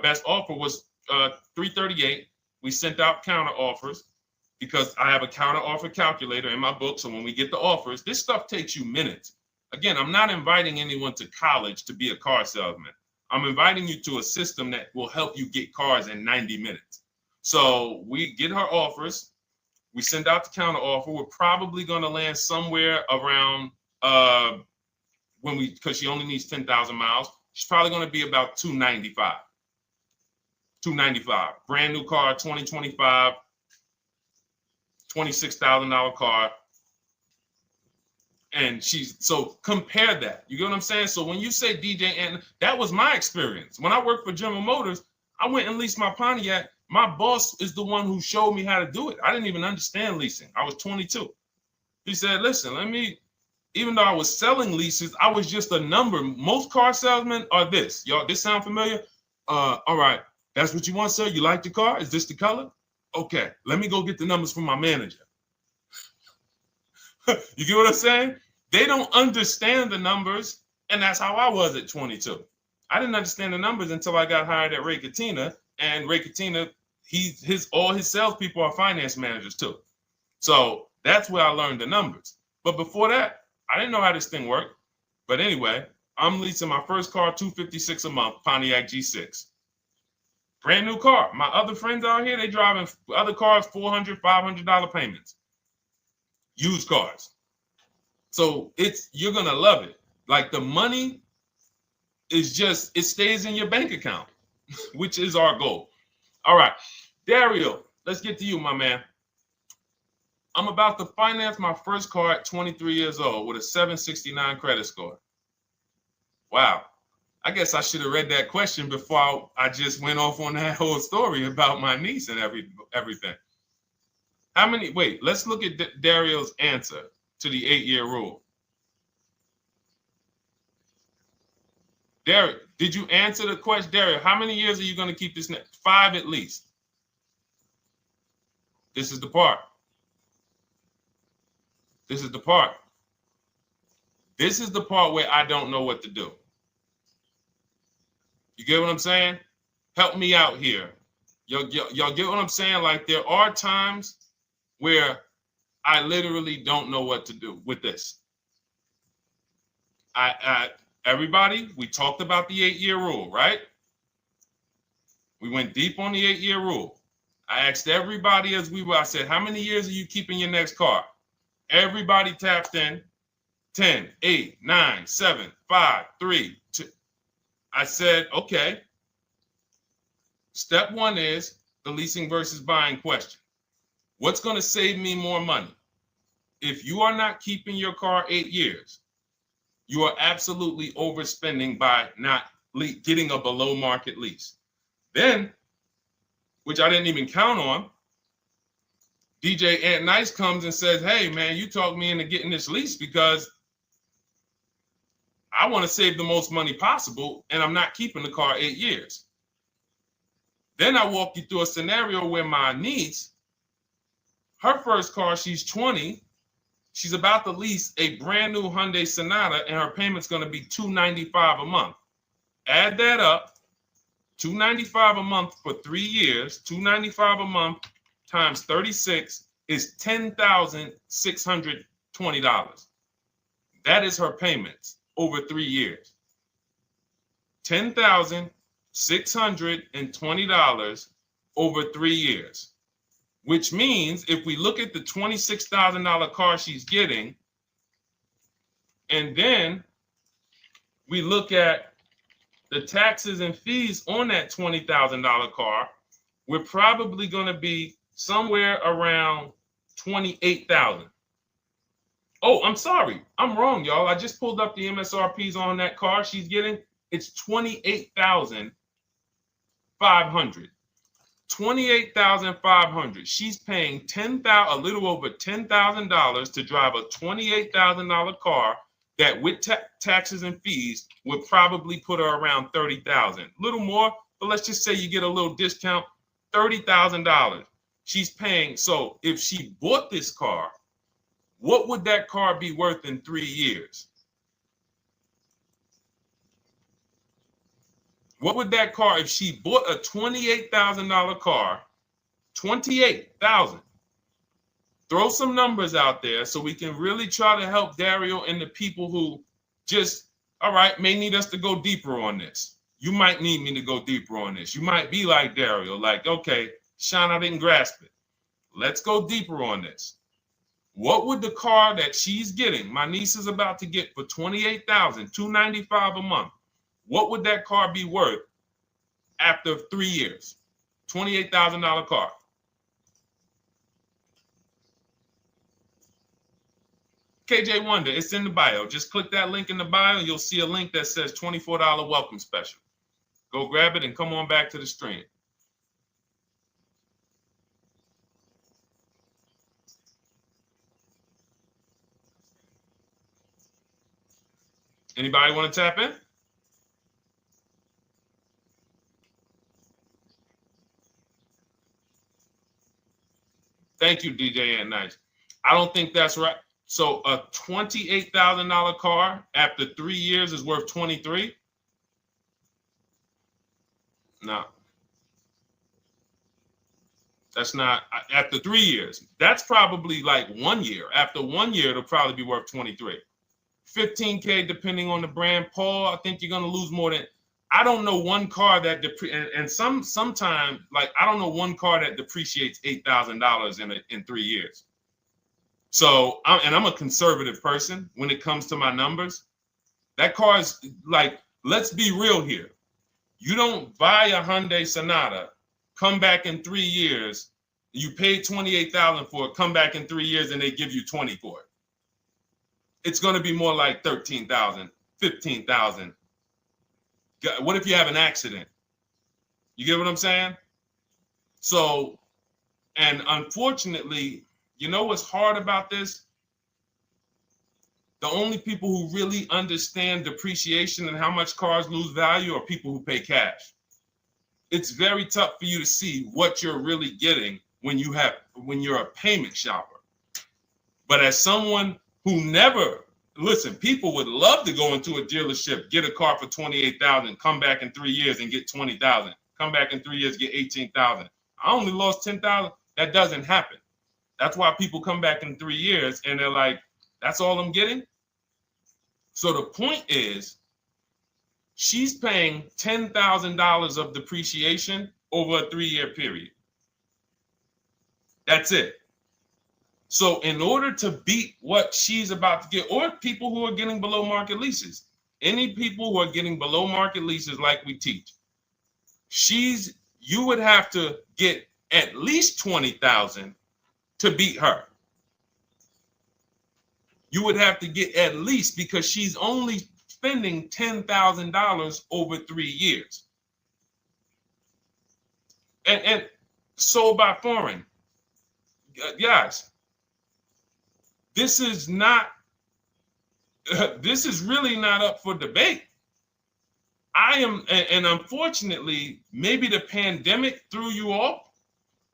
best offer was $338. We sent out counter offers because I have a counter offer calculator in my book. So when we get the offers, this stuff takes you minutes. Again, I'm not inviting anyone to college to be a car salesman. I'm inviting you to a system that will help you get cars in 90 minutes. So we get her offers. We send out the counter offer. We're probably going to land somewhere around because she only needs 10,000 miles. She's probably going to be about $295. Brand new car, 2025, $26,000 car. And so compare that. You get what I'm saying? So when you say DJ, and that was my experience. When I worked for General Motors, I went and leased my Pontiac. My boss is the one who showed me how to do it. I didn't even understand leasing. I was 22. He said, listen, even though I was selling leases, I was just a number. Most car salesmen are this. Y'all, this sound familiar? All right. That's what you want, sir? You like the car? Is this the color? Okay. Let me go get the numbers from my manager. You get what I'm saying? They don't understand the numbers. And that's how I was at 22. I didn't understand the numbers until I got hired at Ray Katina. And Ray Katina, all his salespeople are finance managers too. So that's where I learned the numbers. But before that, I didn't know how this thing worked. But anyway, I'm leasing my first car, $256 a month, Pontiac G6. Brand new car. My other friends out here, they driving other cars, $400, $500 payments. Used cars. So you're going to love it. Like the money is it stays in your bank account, which is our goal. All right. Dario, let's get to you, my man. I'm about to finance my first car at 23 years old with a 769 credit score. Wow. I guess I should have read that question before I just went off on that whole story about my niece and everything. Let's look at Dario's answer to the 8-year rule. Dario, did you answer the question? Dario, how many years are you going to keep this? 5 at least. This is the part. This is the part where I don't know what to do. You get what I'm saying? Help me out here. Y'all get what I'm saying? Like there are times where I literally don't know what to do with this. Everybody, we talked about the 8-year rule, right? We went deep on the 8-year rule. I asked everybody I said, how many years are you keeping your next car? Everybody tapped in 10, 8, 9, 7, 5, 3, 2. I said, okay. Step one is the leasing versus buying question. What's going to save me more money? If you are not keeping your car 8 years, you are absolutely overspending by not getting a below market lease. Then, which I didn't even count on, DJ Ant Nice comes and says, hey, man, you talked me into getting this lease because I want to save the most money possible, and I'm not keeping the car 8 years. Then I walk you through a scenario where my niece, her first car, she's 20. She's about to lease a brand new Hyundai Sonata, and her payment's going to be $295 a month. Add that up, $295 a month for 3 years, $295 a month times 36 is $10,620. That is her payments over 3 years. $10,620 over 3 years, which means if we look at the $26,000 car she's getting, and then we look at the taxes and fees on that $20,000 car, we're probably going to be somewhere around $28,000. Oh, I'm sorry. I'm wrong, y'all. I just pulled up the MSRPs on that car she's getting. It's $28,500. $28,500. She's paying a little over $10,000 to drive a $28,000 car that with taxes and fees would probably put her around $30,000. A little more, but let's just say you get a little discount, $30,000. She's paying. So if she bought this car, what would that car be worth in 3 years? What would that car, if she bought a $28,000 car, $28,000? Throw some numbers out there so we can really try to help Dario and the people who just, all right, may need us to go deeper on this. You might need me to go deeper on this. You might be like Dario, like, okay, Sean, I didn't grasp it. Let's go deeper on this. What would the car that she's getting, my niece is about to get for $28,000, $295 a month, what would that car be worth after 3 years? $28,000 car. KJ Wonder, it's in the bio. Just click that link in the bio and you'll see a link that says $24 welcome special. Go grab it and come on back to the stream. Anybody want to tap in? Thank you, DJ and Nice. I don't think that's right. So a $28,000 car after 3 years is worth 23? No. That's not after 3 years. That's probably like 1 year. After 1 year, it'll probably be worth 23. 15K depending on the brand. Paul, I think you're gonna lose more than. I don't know one car that sometimes like I don't know one car that depreciates $8,000 in 3 years. So I'm a conservative person when it comes to my numbers. That car is like, let's be real here. You don't buy a Hyundai Sonata, come back in 3 years, you paid $28,000 for it, come back in 3 years and they give you 20 for it. It's going to be more like $13,000, $15,000. What if you have an accident? You get what I'm saying? So, and unfortunately, you know what's hard about this? The only people who really understand depreciation and how much cars lose value are people who pay cash. It's very tough for you to see what you're really getting when you're a payment shopper. But as someone who never, listen, people would love to go into a dealership, get a car for $28,000, come back in 3 years and get $20,000. Come back in 3 years, get $18,000. I only lost $10,000. That doesn't happen. That's why people come back in 3 years and they're like, that's all I'm getting? So the point is, she's paying $10,000 of depreciation over a 3-year period. That's it. So in order to beat what she's about to get, or people who are getting below market leases, any people who are getting below market leases like we teach, you would have to get at least $20,000 to beat her. You would have to get at least, because she's only spending $10,000 over 3 years. And sold by foreign. Guys, this is not, this is really not up for debate. I am, and unfortunately, maybe the pandemic threw you off,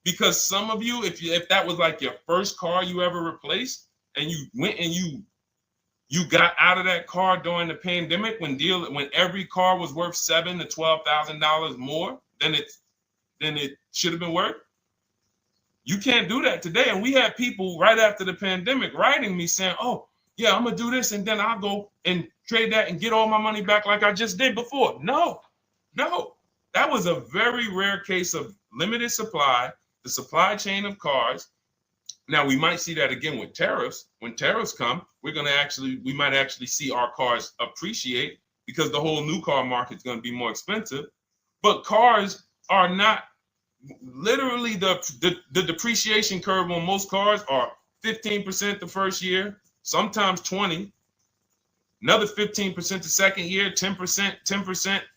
because some of you, if that was like your first car you ever replaced, and you went and you got out of that car during the pandemic when every car was worth $7,000 to $12,000 more than it should have been worth. You can't do that today. And we had people right after the pandemic writing me saying, oh, yeah, I'm going to do this, and then I'll go and trade that and get all my money back like I just did before. No. That was a very rare case of limited supply, the supply chain of cars. Now, we might see that again with tariffs. When tariffs come, we might actually see our cars appreciate, because the whole new car market is going to be more expensive. But cars are not, literally the depreciation curve on most cars are 15% the first year, sometimes 20, another 15% the second year, 10%,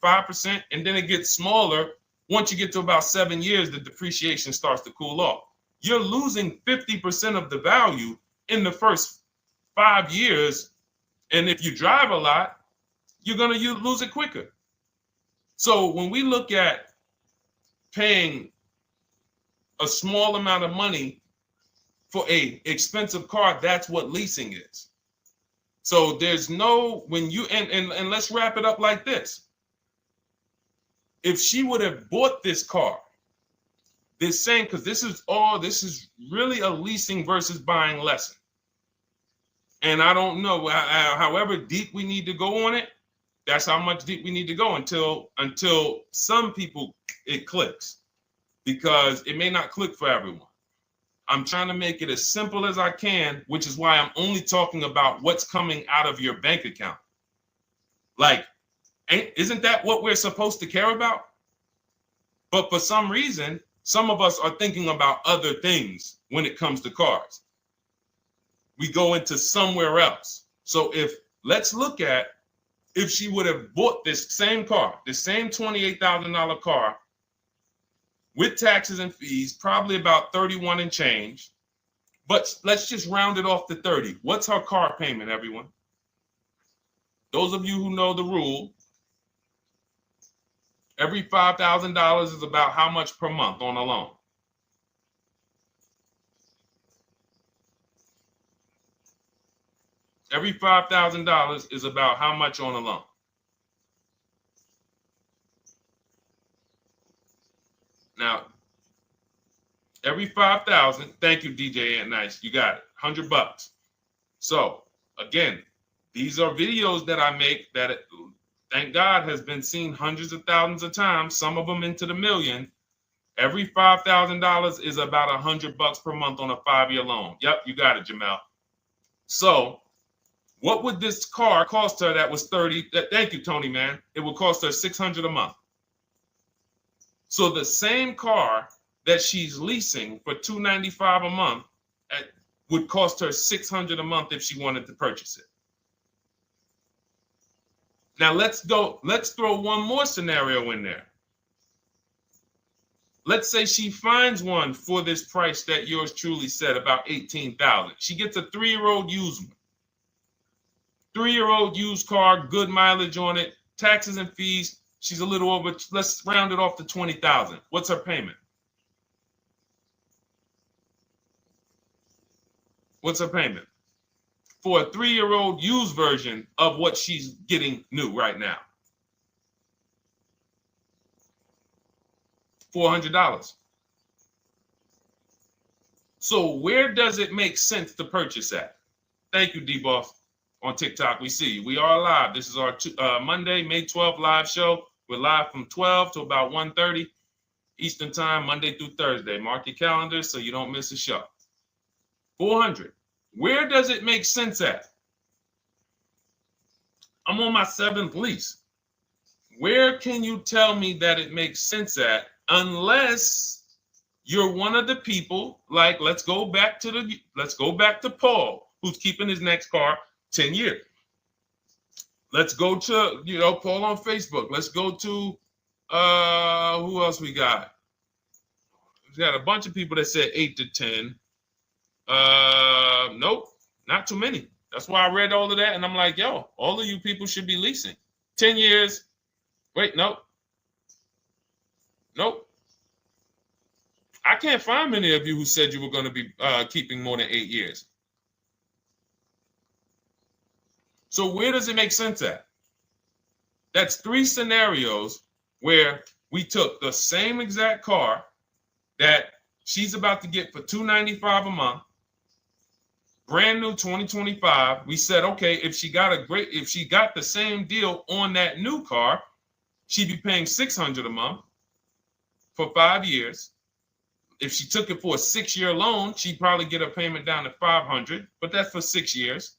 5%, and then it gets smaller. Once you get to about 7 years, the depreciation starts to cool off. You're losing 50% of the value in the first 5 years. And if you drive a lot, you're going to lose it quicker. So when we look at paying a small amount of money for a expensive car, that's what leasing is. So there's no, when you, and let's wrap it up like this. If she would have bought this car, this same, because this is really a leasing versus buying lesson. And I don't know, however deep we need to go on it, that's how much deep we need to go until some people it clicks, because it may not click for everyone. I'm trying to make it as simple as I can, which is why I'm only talking about what's coming out of your bank account. Like, isn't that what we're supposed to care about? But for some reason, some of us are thinking about other things when it comes to cars. We go into somewhere else. So let's look at if she would have bought this same car, the same $28,000 car, with taxes and fees, probably about 31 and change. But let's just round it off to 30. What's her car payment, everyone? Those of you who know the rule, every $5,000 is about how much per month on a loan? Every $5,000 is about how much on a loan? Now, every 5,000, thank you, DJ Ant Nice, you got it, $100. So again, these are videos that I make that, thank God, has been seen hundreds of thousands of times, some of them into the million. Every $5,000 is about $100 per month on a 5-year loan. Yep, you got it, Jamel. So what would this car cost her that was 30? Thank you, Tony, man. It would cost her $600 a month. So the same car that she's leasing for $295 a month would cost her $600 a month if she wanted to purchase it. Now let's throw one more scenario in there. Let's say she finds one for this price that yours truly said, about $18,000. She gets a 3-year-old used one. 3-year-old used car, good mileage on it, taxes and fees. She's a little over, let's round it off to $20,000. What's her payment? What's her payment for a 3-year-old used version of what she's getting new right now? $400. So where does it make sense to purchase at? Thank you, D-Boss. On TikTok, we see you. We are live. This is our Monday, May 12th live show. We're live from 12 to about 1:30 Eastern time, Monday through Thursday. Mark your calendars so you don't miss a show. 400. Where does it make sense at? I'm on my 7th lease. Where can you tell me that it makes sense at, unless you're one of the people, like, let's go back to Paul, who's keeping his next car 10 years. Let's go to, Paul on Facebook. Let's go to, who else we got? We got a bunch of people that said 8 to 10. Nope, not too many. That's why I read all of that, and I'm like, yo, all of you people should be leasing 10 years. Wait, nope. I can't find many of you who said you were going to be keeping more than 8 years. So where does it make sense at? That's 3 scenarios where we took the same exact car that she's about to get for $295 a month, brand new 2025. We said, okay, if she got the same deal on that new car, she'd be paying $600 a month for 5 years. If she took it for a 6-year loan, she'd probably get her payment down to $500, but that's for 6 years.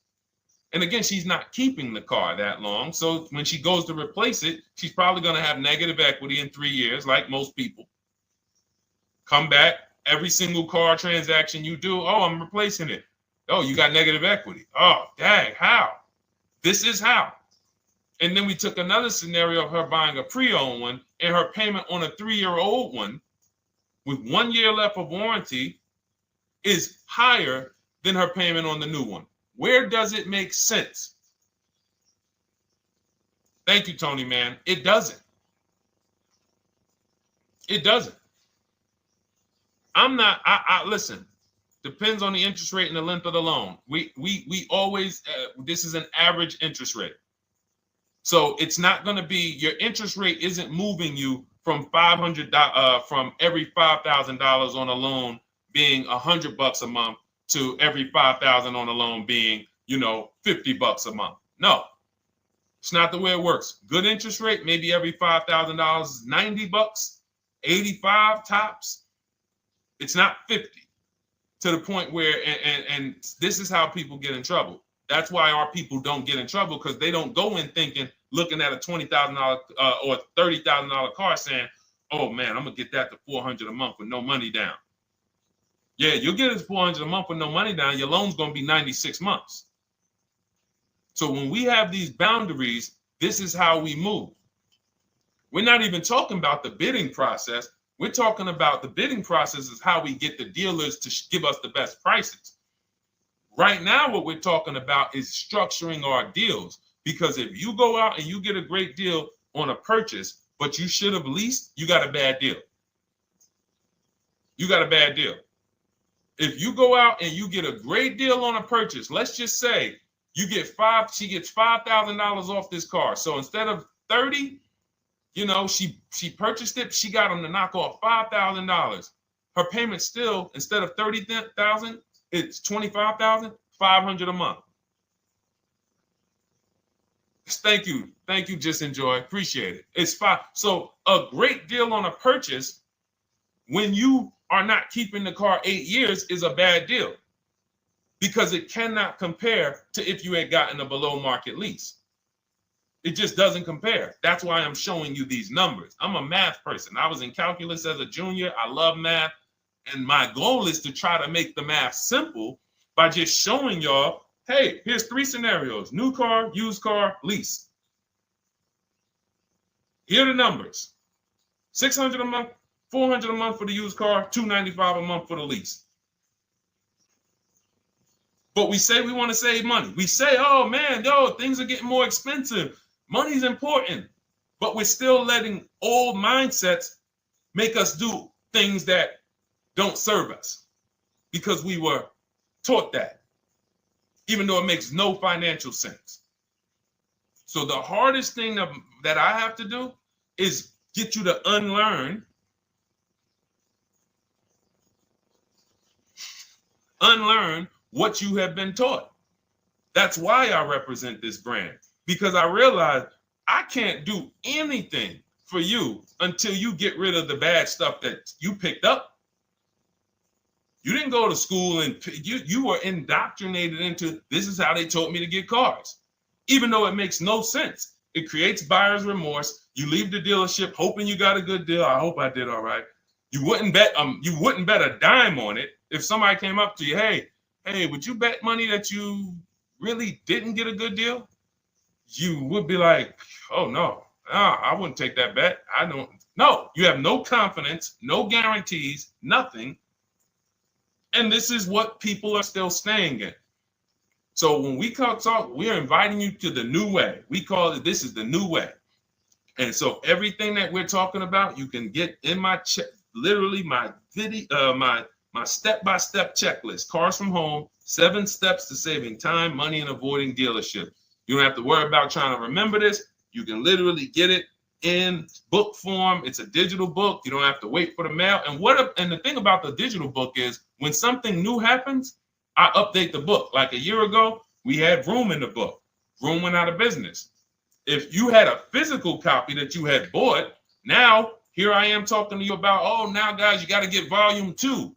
And again, she's not keeping the car that long. So when she goes to replace it, she's probably going to have negative equity in 3 years, like most people. Come back, every single car transaction you do, oh, I'm replacing it. Oh, you got negative equity. Oh, dang, how? This is how. And then we took another scenario of her buying a pre-owned one, and her payment on a 3-year-old one with 1 year left of warranty is higher than her payment on the new one. Where does it make sense? Thank you, Tony, man. It doesn't. It doesn't. Listen, depends on the interest rate and the length of the loan. We always, this is an average interest rate. So it's not going to be, your interest rate isn't moving you from from every $5,000 on a loan being $100 a month to every $5,000 on a loan being, $50 a month. No, it's not the way it works. Good interest rate, maybe every $5,000 is $90, 85 tops. It's not 50, to the point where, and this is how people get in trouble. That's why our people don't get in trouble, because they don't go in looking at a $20,000 or $30,000 car saying, oh man, I'm gonna get that to $400 a month with no money down. Yeah, you'll get it $400 a month with no money down. Your loan's gonna be 96 months. So when we have these boundaries, this is how we move. We're not even talking about the bidding process. We're talking about the bidding process is how we get the dealers to give us the best prices. Right now, what we're talking about is structuring our deals. Because if you go out and you get a great deal on a purchase, but you should have leased, you got a bad deal. You got a bad deal. If you go out and you get a great deal on a purchase, let's just say she gets $5,000 off this car. So instead of 30, she purchased it, she got them to knock off $5,000. Her payment still, instead of $30,000, it's $25,500 a month. Thank you. Just enjoy. Appreciate it. It's fine. So a great deal on a purchase when you are not keeping the car 8 years is a bad deal, because it cannot compare to if you had gotten a below market lease. It just doesn't compare. That's why I'm showing you these numbers. I'm a math person. I was in calculus as a junior. I love math. And my goal is to try to make the math simple by just showing y'all, hey, here's 3 scenarios: new car, used car, lease. Here are the numbers: $600 a month, $400 a month for the used car, $295 a month for the lease. But we say we want to save money. We say, oh man, things are getting more expensive. Money's important. But we're still letting old mindsets make us do things that don't serve us, because we were taught that, even though it makes no financial sense. So the hardest thing that I have to do is get you to unlearn what you have been taught. That's why I represent this brand, because I realize I can't do anything for you until you get rid of the bad stuff that you picked up. You didn't go to school and you were indoctrinated into, this is how they taught me to get cars, even though it makes no sense. It creates buyer's remorse. You leave the dealership hoping you got a good deal. I hope I did all right. You wouldn't bet a dime on it. If somebody came up to you, hey, would you bet money that you really didn't get a good deal? You would be like, oh no, I wouldn't take that bet. I don't. No, you have no confidence, no guarantees, nothing. And this is what people are still staying in. So when we talk, we're inviting you to the new way. We call it, this is the new way. And so everything that we're talking about, you can get in my literally my video, my step-by-step checklist, Cars from Home, 7 steps to saving time, money, and avoiding dealership. You don't have to worry about trying to remember this. You can literally get it in book form. It's a digital book. You don't have to wait for the mail. And the thing about the digital book is when something new happens, I update the book. Like a year ago, we had Room in the book. Room went out of business. If you had a physical copy that you had bought, now here I am talking to you about, oh, now guys, you got to get volume 2.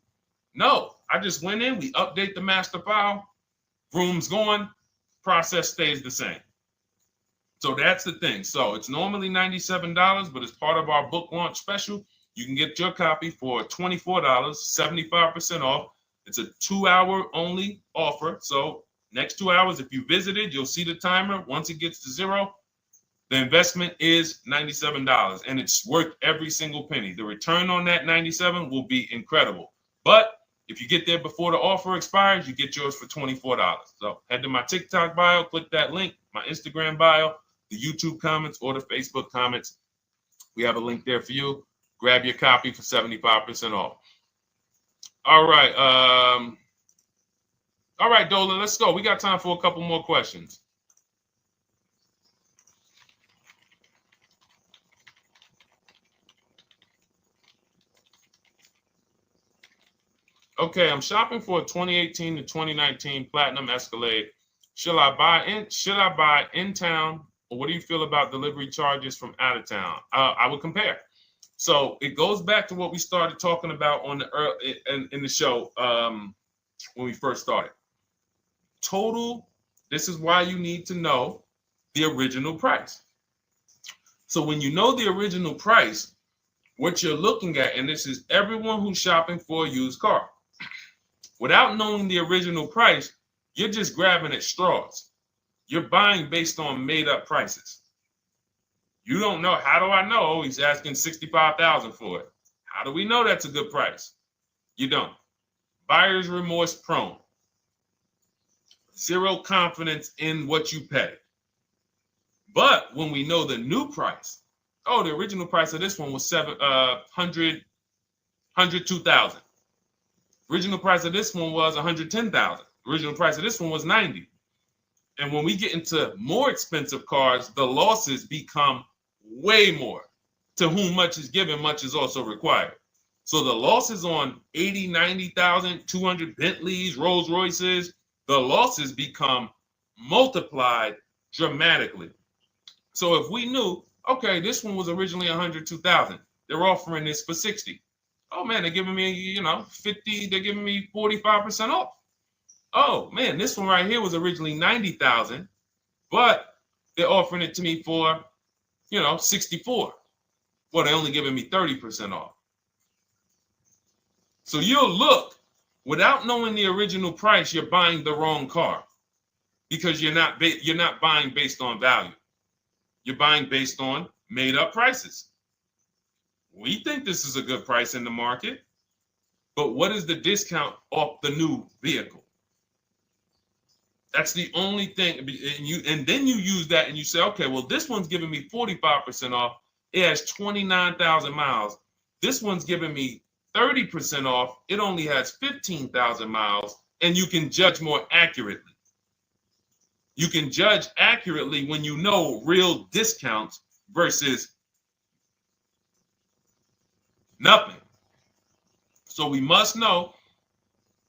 No, I just went in, we update the master file, Room's going, process stays the same. So that's the thing. So it's normally $97, but as part of our book launch special, you can get your copy for $24, 75% off. It's a 2-hour only offer. So next 2 hours, if you visited, you'll see the timer. Once it gets to 0, the investment is $97, and it's worth every single penny. The return on that $97 will be incredible. But if you get there before the offer expires, you get yours for $24. So head to my TikTok bio, click that link, my Instagram bio, the YouTube comments, or the Facebook comments. We have a link there for you. Grab your copy for 75% off. All right. All right, Dolan, let's go. We got time for a couple more questions. Okay, I'm shopping for a 2018 to 2019 Platinum Escalade. Should I buy in town, or what do you feel about delivery charges from out of town? I would compare. So it goes back to what we started talking about on the in the show when we first started. Total. This is why you need to know the original price. So when you know the original price, what you're looking at, and this is everyone who's shopping for a used car. Without knowing the original price, you're just grabbing at straws. You're buying based on made-up prices. You don't know. How do I know he's asking $65,000 for it? How do we know that's a good price? You don't. Buyer's remorse prone. Zero confidence in what you pay. But when we know the new price, oh, the original price of this one was $102,000. Original price of this one was $110,000. Original price of this one was $90,000. And when we get into more expensive cars, the losses become way more. To whom much is given, much is also required. So the losses on 80, 90,000, 200 Bentleys, Rolls Royces, the losses become multiplied dramatically. So if we knew, okay, this one was originally $102,000, they're offering this for $60,000. Oh man, they're giving me, $50,000, they're giving me 45% off. Oh man, this one right here was originally $90,000, but they're offering it to me for, $64,000. Well, they're only giving me 30% off. So you'll look, without knowing the original price, you're buying the wrong car because you're not buying based on value. You're buying based on made up prices. We think this is a good price in the market, but what is the discount off the new vehicle? That's the only thing. And then you use that and you say, okay, well, this one's giving me 45% off. It has 29,000 miles. This one's giving me 30% off. It only has 15,000 miles, and you can judge more accurately. You can judge accurately when you know real discounts versus nothing. So we must know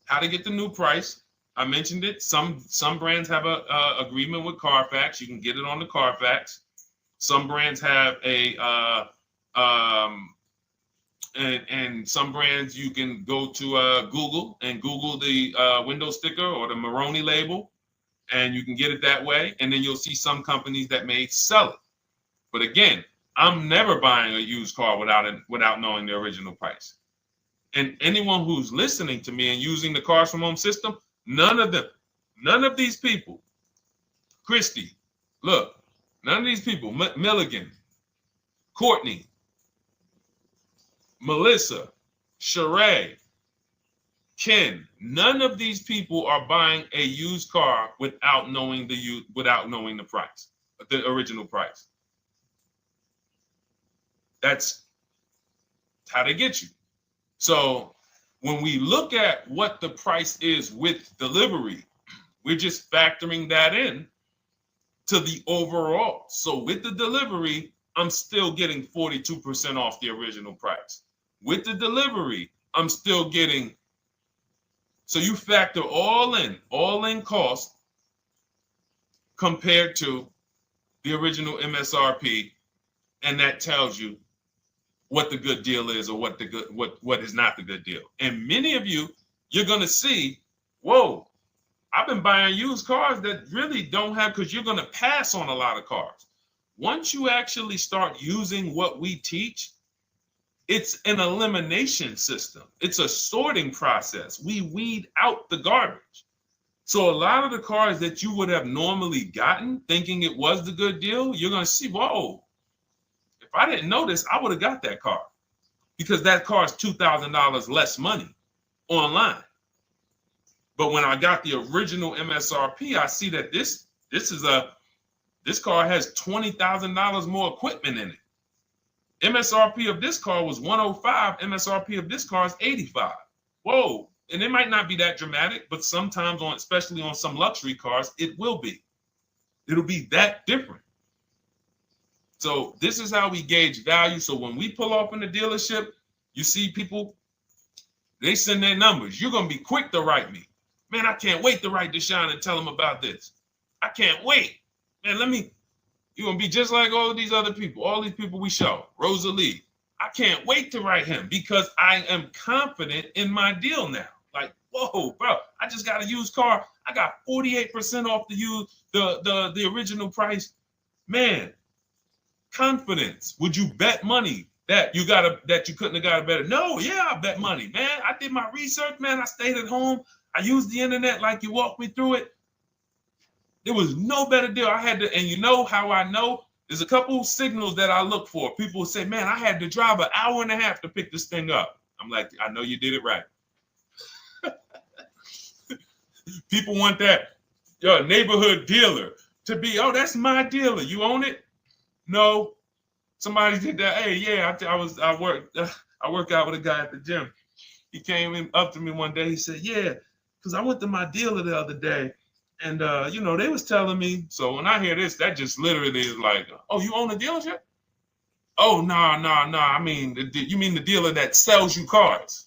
how to get the new price. I mentioned it. Some brands have a agreement with Carfax. You can get it on the Carfax. Some brands have and some brands you can go to Google and Google the window sticker or the Maroni label, and you can get it that way. And then you'll see some companies that may sell it. But again, I'm never buying a used car without knowing the original price. And anyone who's listening to me and using the Cars from Home system, none of these people, Christy, look, none of these people, Milligan, Courtney, Melissa, Sheree, Ken, none of these people are buying a used car without knowing the price, the original price. That's how they get you. So when we look at what the price is with delivery, we're just factoring that in to the overall. So with the delivery, I'm still getting 42% off the original price. With the delivery, I'm still getting, so you factor all in cost compared to the original MSRP, and that tells you what the good deal is or what is not the good deal. And many of you, you're going to see, whoa, I've been buying used cars that really don't have, because you're going to pass on a lot of cars. Once you actually start using what we teach, it's an elimination system. It's a sorting process. We weed out the garbage. So a lot of the cars that you would have normally gotten thinking it was the good deal, you're going to see, whoa, if I didn't know this, I would have got that car, because that car is $2,000 less money online. But when I got the original MSRP, I see that this car has $20,000 more equipment in it. MSRP of this car was 105. MSRP of this car is 85. Whoa. And it might not be that dramatic, but sometimes especially on some luxury cars, it will be. It'll be that different. So this is how we gauge value. So when we pull off in the dealership, you see people, they send their numbers. You're going to be quick to write me. Man, I can't wait to write Deshone and tell him about this. I can't wait. Man, you're going to be just like all these other people, all these people we show. Rosalie, I can't wait to write him because I am confident in my deal now. Like, whoa, bro, I just got a used car. I got 48% off the original price. Man, confidence. Would you bet money that you couldn't have got a better? No, yeah, I bet money, man. I did my research, man. I stayed at home. I used the internet like you walked me through it. There was no better deal. I had to, and you know how I know? There's a couple signals that I look for. People say, man, I had to drive an hour and a half to pick this thing up. I'm like, I know you did it right. People want that neighborhood dealer to be, oh, that's my dealer. You own it? No. Somebody did that. Hey, yeah, I work out with a guy at the gym. He came up to me one day. He said, yeah, because I went to my dealer the other day. And, they was telling me. So when I hear this, that just literally is like, oh, you own a dealership? Oh, no. I mean, you mean the dealer that sells you cars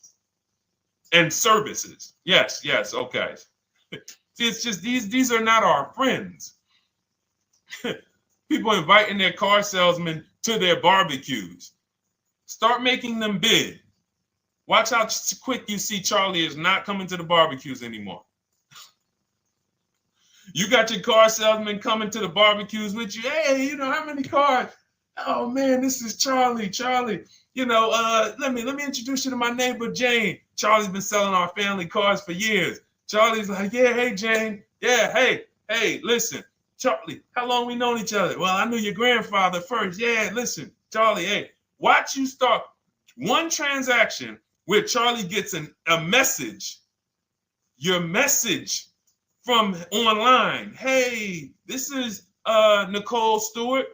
and services? Yes. Okay. See, it's just these are not our friends. People inviting their car salesmen to their barbecues. Start making them bid. Watch how quick you see Charlie is not coming to the barbecues anymore. You got your car salesman coming to the barbecues with you. Hey, how many cars? Oh man, this is Charlie. Charlie, let me introduce you to my neighbor Jane. Charlie's been selling our family cars for years. Charlie's like, yeah, hey Jane. Yeah, hey, listen, Charlie, how long we known each other? Well, I knew your grandfather first. Yeah, listen, Charlie, hey, watch you start one transaction where Charlie gets a message, your message from online. Hey, this is Nicole Stewart.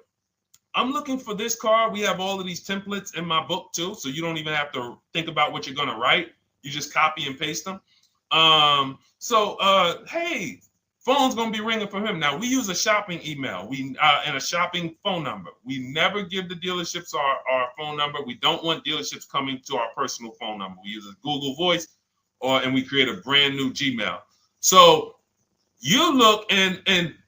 I'm looking for this car. We have all of these templates in my book too, so you don't even have to think about what you're going to write. You just copy and paste them. Hey, phone's going to be ringing for him. Now, we use a shopping email and a shopping phone number. We never give the dealerships our phone number. We don't want dealerships coming to our personal phone number. We use a Google Voice and we create a brand new Gmail. So you look and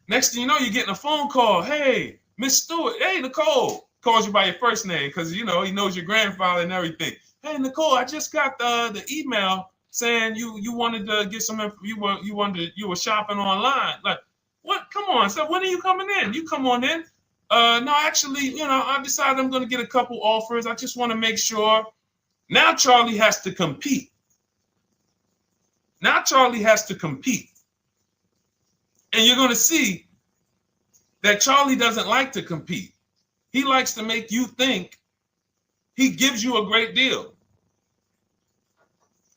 next thing you know, you're getting a phone call. Hey, Miss Stewart. Hey, Nicole. Calls you by your first name because, he knows your grandfather and everything. Hey, Nicole, I just got the email saying you wanted to get some you were shopping online. Like, what? Come on. So when are you coming in? You come on in. No, actually, I decided I'm going to get a couple offers. I just want to make sure. Now Charlie has to compete. Now Charlie has to compete. And you're going to see that Charlie doesn't like to compete. He likes to make you think he gives you a great deal.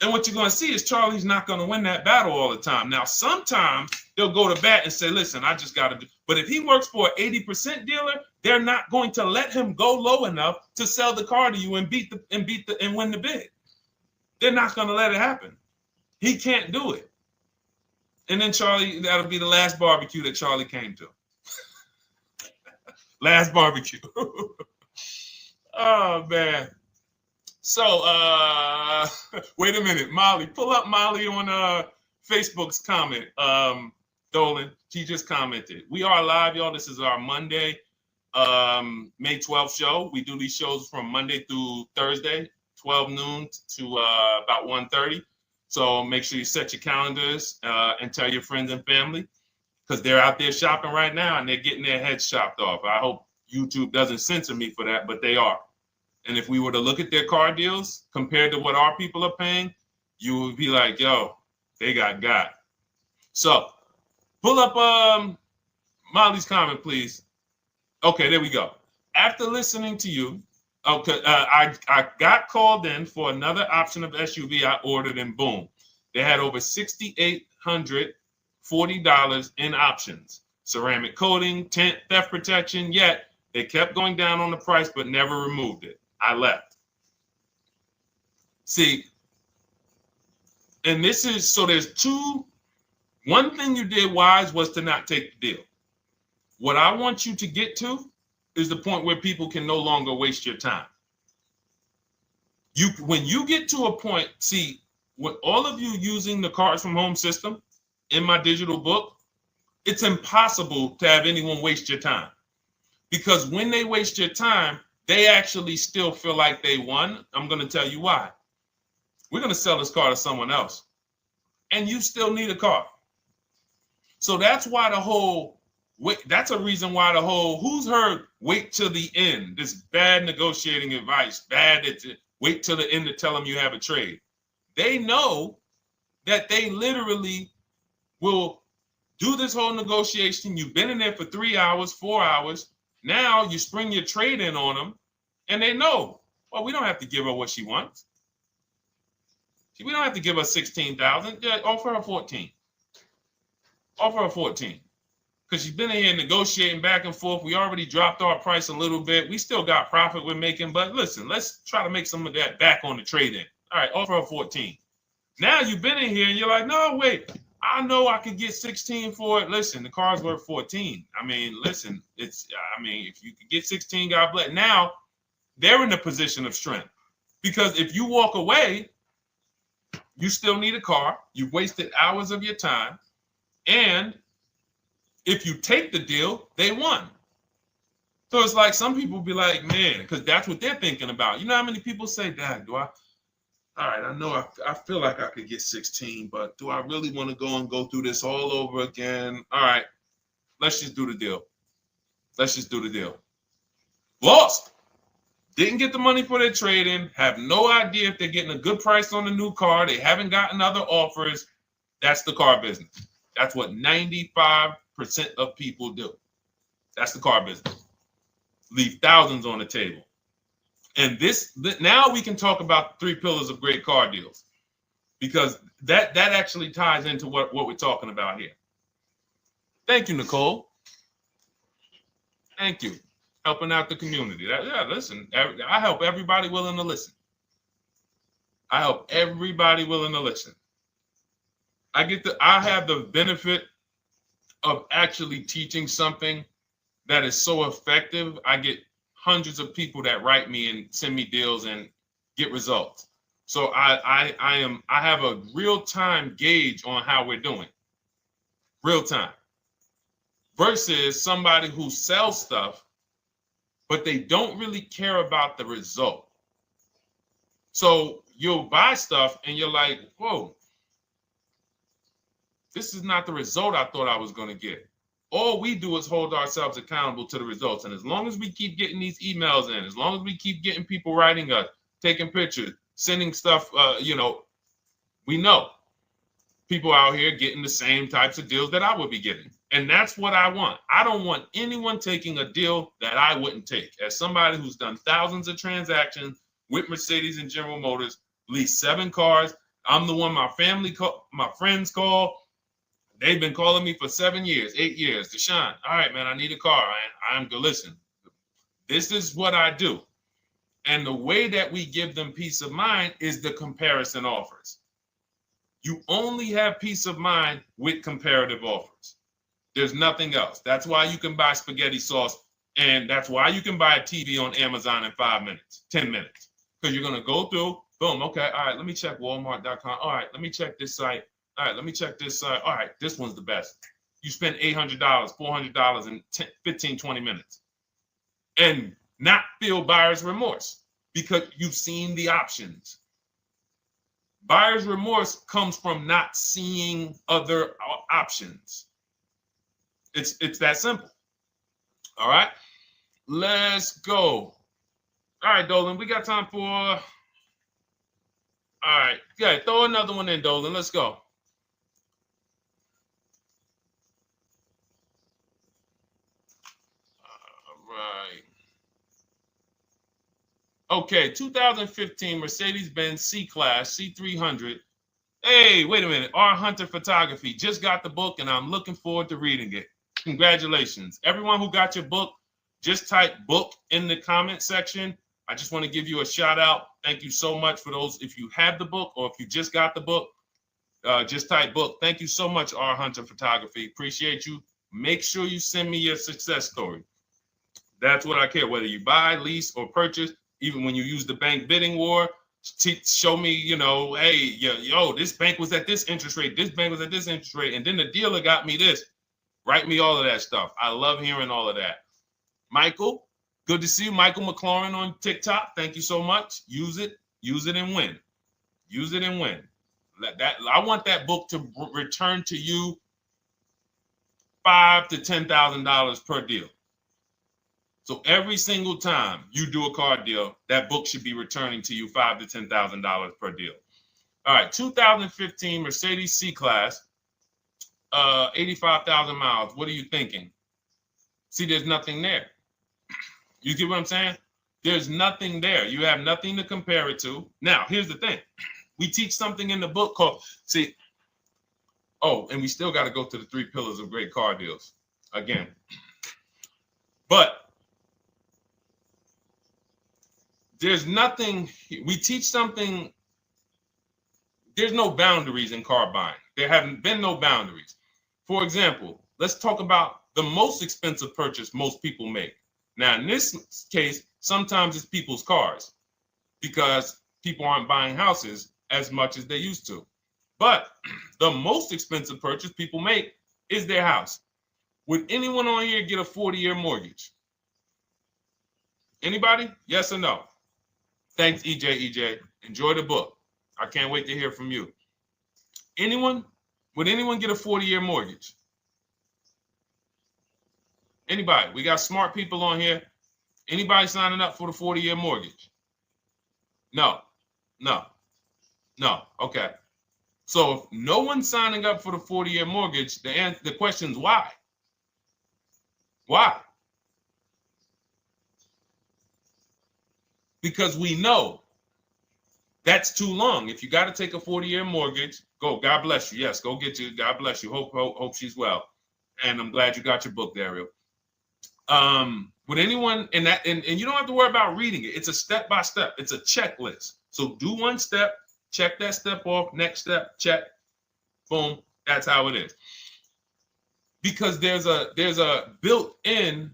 And what you're going to see is Charlie's not going to win that battle all the time. Now, sometimes they'll go to bat and say, listen, I just got to do. But if he works for an 80% dealer, they're not going to let him go low enough to sell the car to you and win the bid. They're not going to let it happen. He can't do it. And then Charlie, that'll be the last barbecue that Charlie came to. Last barbecue. Oh, man. So, wait a minute, Molly. Pull up Molly on Facebook's comment. Dolan, she just commented. We are live, y'all. This is our Monday, May 12th show. We do these shows from Monday through Thursday, 12 noon to about 1:30. So make sure you set your calendars and tell your friends and family, because they're out there shopping right now and they're getting their heads chopped off. I hope YouTube doesn't censor me for that, but they are. And if we were to look at their car deals compared to what our people are paying, you would be like, yo, they got. So pull up Molly's comment, please. Okay, there we go. After listening to you, okay, I got called in for another option of SUV I ordered, and boom, they had over $6,840 in options. Ceramic coating, tint, theft protection, yet they kept going down on the price but never removed it. I left. See, and this is, so there's one thing you did wise was to not take the deal. What I want you to get to is the point where people can no longer waste your time. When you get to a point, see, with all of you using the Cars from Home system in my digital book, it's impossible to have anyone waste your time. Because when they waste your time, they actually still feel like they won. I'm going to tell you why. We're going to sell this car to someone else, and you still need a car. So that's why that's a reason why who's heard wait till the end, this bad negotiating advice, wait till the end to tell them you have a trade. They know that they literally will do this whole negotiation. You've been in there for 3 hours, 4 hours. Now you spring your trade in on them, and they know, well, we don't have to give her what she wants. We don't have to give her $16,000. Yeah, offer her 14. Offer her 14. Because she's been in here negotiating back and forth. We already dropped our price a little bit. We still got profit we're making, but listen, let's try to make some of that back on the trade-in. All right, offer her 14. Now you've been in here and you're like, no, wait, I know I could get 16 for it. Listen, the car's worth 14. I mean, listen, if you could get 16, God bless. Now they're in a position of strength, because if you walk away, you still need a car. You've wasted hours of your time. And if you take the deal, they won. So it's like some people be like, man, because that's what they're thinking about. You know how many people say, Dad, all right, I know I feel like I could get 16, but do I really want to go through this all over again? All right, let's just do the deal. Lost. Didn't get the money for their trade-in. Have no idea if they're getting a good price on the new car. They haven't gotten other offers. That's the car business. That's what 95% of people do. That's the car business. Leave thousands on the table. And now we can talk about the 3 pillars of great car deals, because that actually ties into what we're talking about here. Thank you, Nicole. Thank you. Helping out the community. Listen, I help everybody willing to listen. I have the benefit of actually teaching something that is so effective. I get hundreds of people that write me and send me deals and get results. So I have a real-time gauge on how we're doing. Real time. Versus somebody who sells stuff, but they don't really care about the result. So you'll buy stuff and you're like, whoa, this is not the result I thought I was going to get. All we do is hold ourselves accountable to the results. And as long as we keep getting these emails in, as long as we keep getting people writing us, taking pictures, sending stuff, we know people out here getting the same types of deals that I would be getting. And that's what I want. I don't want anyone taking a deal that I wouldn't take. As somebody who's done thousands of transactions with Mercedes and General Motors, leased 7 cars. I'm the one my friends call. They've been calling me for 7 years, 8 years. Deshone, all right, man, I need a car. I'm good. Listen, this is what I do. And the way that we give them peace of mind is the comparison offers. You only have peace of mind with comparative offers. There's nothing else. That's why you can buy spaghetti sauce, and that's why you can buy a TV on Amazon in 5 minutes, 10 minutes. Because you're going to go through, boom, okay, all right, let me check Walmart.com. All right, let me check this site. All right, let me check this site. All right, this one's the best. You spend $800, $400 in 15, 20 minutes. And not feel buyer's remorse because you've seen the options. Buyer's remorse comes from not seeing other options. It's that simple. All right, let's go. All right, Dolan, we got time for. All right, yeah, throw another one in, Dolan. Let's go. All right. Okay, 2015 Mercedes-Benz C-Class C300. Hey, wait a minute. R. Hunter Photography. Just got the book, and I'm looking forward to reading it. Congratulations. Everyone who got your book, just type book in the comment section. I just want to give you a shout out. Thank you so much for those. If you have the book or if you just got the book, just type book. Thank you so much, R. Hunter Photography. Appreciate you. Make sure you send me your success story. That's what I care, whether you buy, lease, or purchase. Even when you use the bank bidding war, show me, hey, yo, this bank was at this interest rate. This bank was at this interest rate. And then the dealer got me this. Write me all of that stuff. I love hearing all of that. Michael, good to see you. Michael McLaurin on TikTok. Thank you so much. Use it and win. Use it and win. I want that book to return to you $5,000 to $10,000 per deal. So every single time you do a car deal, that book should be returning to you $5,000 to $10,000 per deal. All right, 2015 Mercedes C-Class, 85,000 miles. What are you thinking? See, there's nothing there. You get what I'm saying? There's nothing there. You have nothing to compare it to. Now, here's the thing. We teach something in the book called, and we still got to go to the 3 pillars of great car deals again. But there's nothing, we teach something, there's no boundaries in car buying. There haven't been no boundaries. For example, let's talk about the most expensive purchase most people make. Now, in this case, sometimes it's people's cars because people aren't buying houses as much as they used to. But the most expensive purchase people make is their house. Would anyone on here get a 40-year mortgage? Anybody? Yes or no? Thanks, EJ. Enjoy the book. I can't wait to hear from you. Anyone? Would anyone get a 40-year mortgage? Anybody? We got smart people on here. Anybody signing up for the 40-year mortgage? No. Okay. So if no one's signing up for the 40-year mortgage, the question is why? Why? Because we know that's too long. If you got to take a 40-year mortgage, go. God bless you. Yes, go get you. God bless you. Hope she's well. And I'm glad you got your book there, Ariel. Would anyone, and you don't have to worry about reading it. It's a step by step. It's a checklist. So do one step, check that step off. Next step, check. Boom. That's how it is. Because there's a built-in.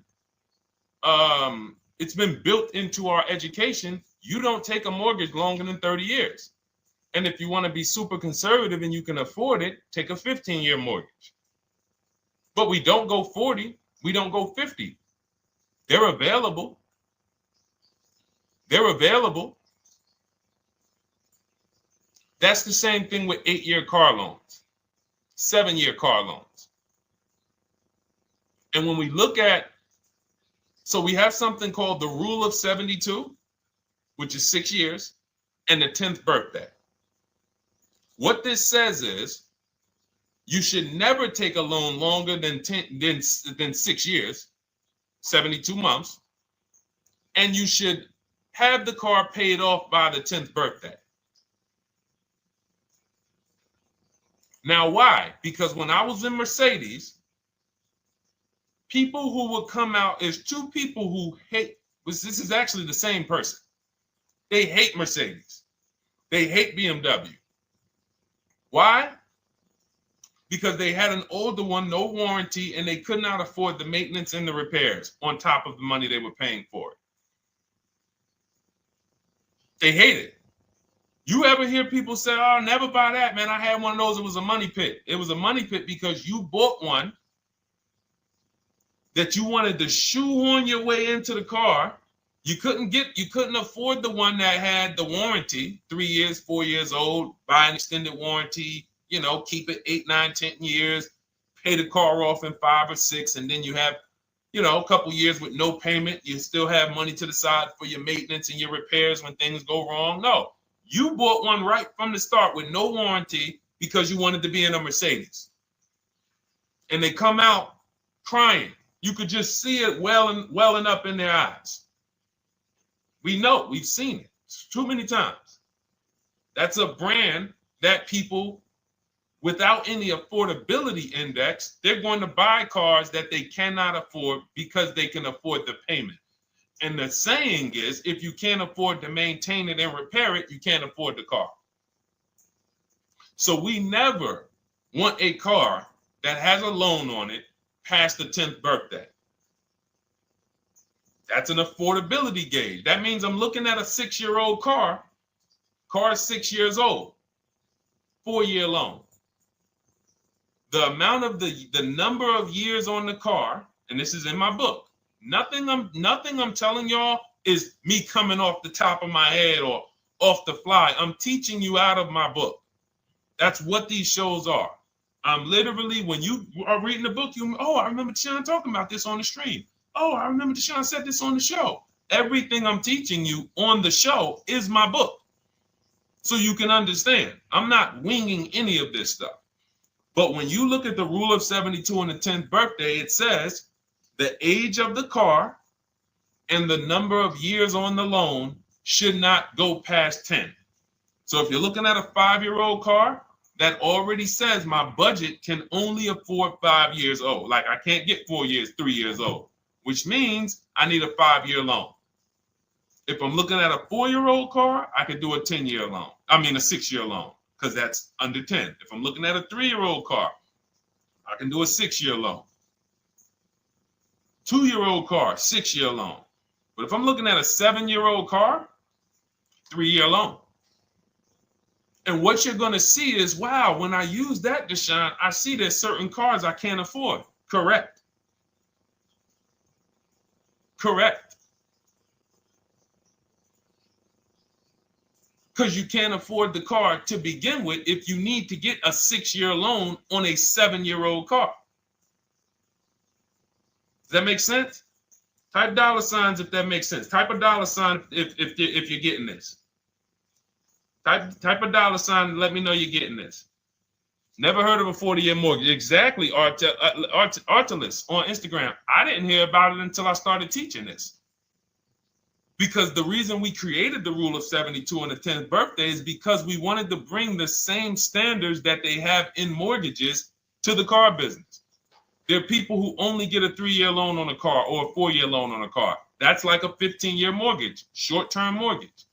It's been built into our education. You don't take a mortgage longer than 30 years. And if you want to be super conservative and you can afford it, take a 15-year mortgage. But we don't go 40. We don't go 50. They're available. That's the same thing with 8-year car loans, 7-year car loans. And when we look at, so we have something called the rule of 72, which is 6 years. and the 10th birthday. What this says is you should never take a loan longer than 6 years, 72 months, and you should have the car paid off by the 10th birthday. Now, why? Because when I was in Mercedes, people who would come out is two people who hate, this is actually the same person. They hate Mercedes. They hate BMW. Why? Because they had an older one, no warranty, and they could not afford the maintenance and the repairs on top of the money they were paying for it. They hate it. You ever hear people say, oh, never buy that, man. I had one of those. It was a money pit. It was a money pit because you bought one that you wanted to shoehorn your way into the car. You couldn't afford the one that had the warranty, 3 years, 4 years old, buy an extended warranty, keep it 8, 9, 10 years, pay the car off in 5 or 6, and then you have, a couple years with no payment. You still have money to the side for your maintenance and your repairs when things go wrong. No, you bought one right from the start with no warranty because you wanted to be in a Mercedes. And they come out crying. You could just see it welling up in their eyes. We know, we've seen it too many times. That's a brand that people without any affordability index, they're going to buy cars that they cannot afford because they can afford the payment. And the saying is, if you can't afford to maintain it and repair it, you can't afford the car. So we never want a car that has a loan on it past the 10th birthday. That's an affordability gauge. That means I'm looking at a 6-year-old car. Car is 6 years old. 4-year loan. The amount of the number of years on the car, and this is in my book. Nothing I'm telling y'all is me coming off the top of my head or off the fly. I'm teaching you out of my book. That's what these shows are. I'm literally, when you are reading the book, I remember Deshone talking about this on the stream. Oh, I remember Deshone said this on the show. Everything I'm teaching you on the show is my book. So you can understand. I'm not winging any of this stuff. But when you look at the rule of 72 on the 10th birthday, it says the age of the car and the number of years on the loan should not go past 10. So if you're looking at a 5-year-old car, that already says my budget can only afford 5 years old. Like I can't get 4 years, 3 years old, which means I need a 5-year loan. If I'm looking at a 4-year-old car, I could do a 10-year loan. I mean a 6-year loan, because that's under 10. If I'm looking at a 3-year-old car, I can do a 6-year loan. 2-year-old car, 6-year loan. But if I'm looking at a 7-year-old car, 3-year loan. And what you're going to see is, wow, when I use that, Deshone, I see there's certain cars I can't afford. Correct. Correct. Because you can't afford the car to begin with if you need to get a 6-year loan on a 7-year-old car. Does that make sense? Type $signs if that makes sense. Type a $sign if you're getting this. Type a $sign and let me know you're getting this. Never heard of a 40-year mortgage. Exactly, Artelis on Instagram. I didn't hear about it until I started teaching this. Because the reason we created the rule of 72 on the 10th birthday is because we wanted to bring the same standards that they have in mortgages to the car business. There are people who only get a 3-year loan on a car or a 4-year loan on a car. That's like a 15-year mortgage, short-term mortgage.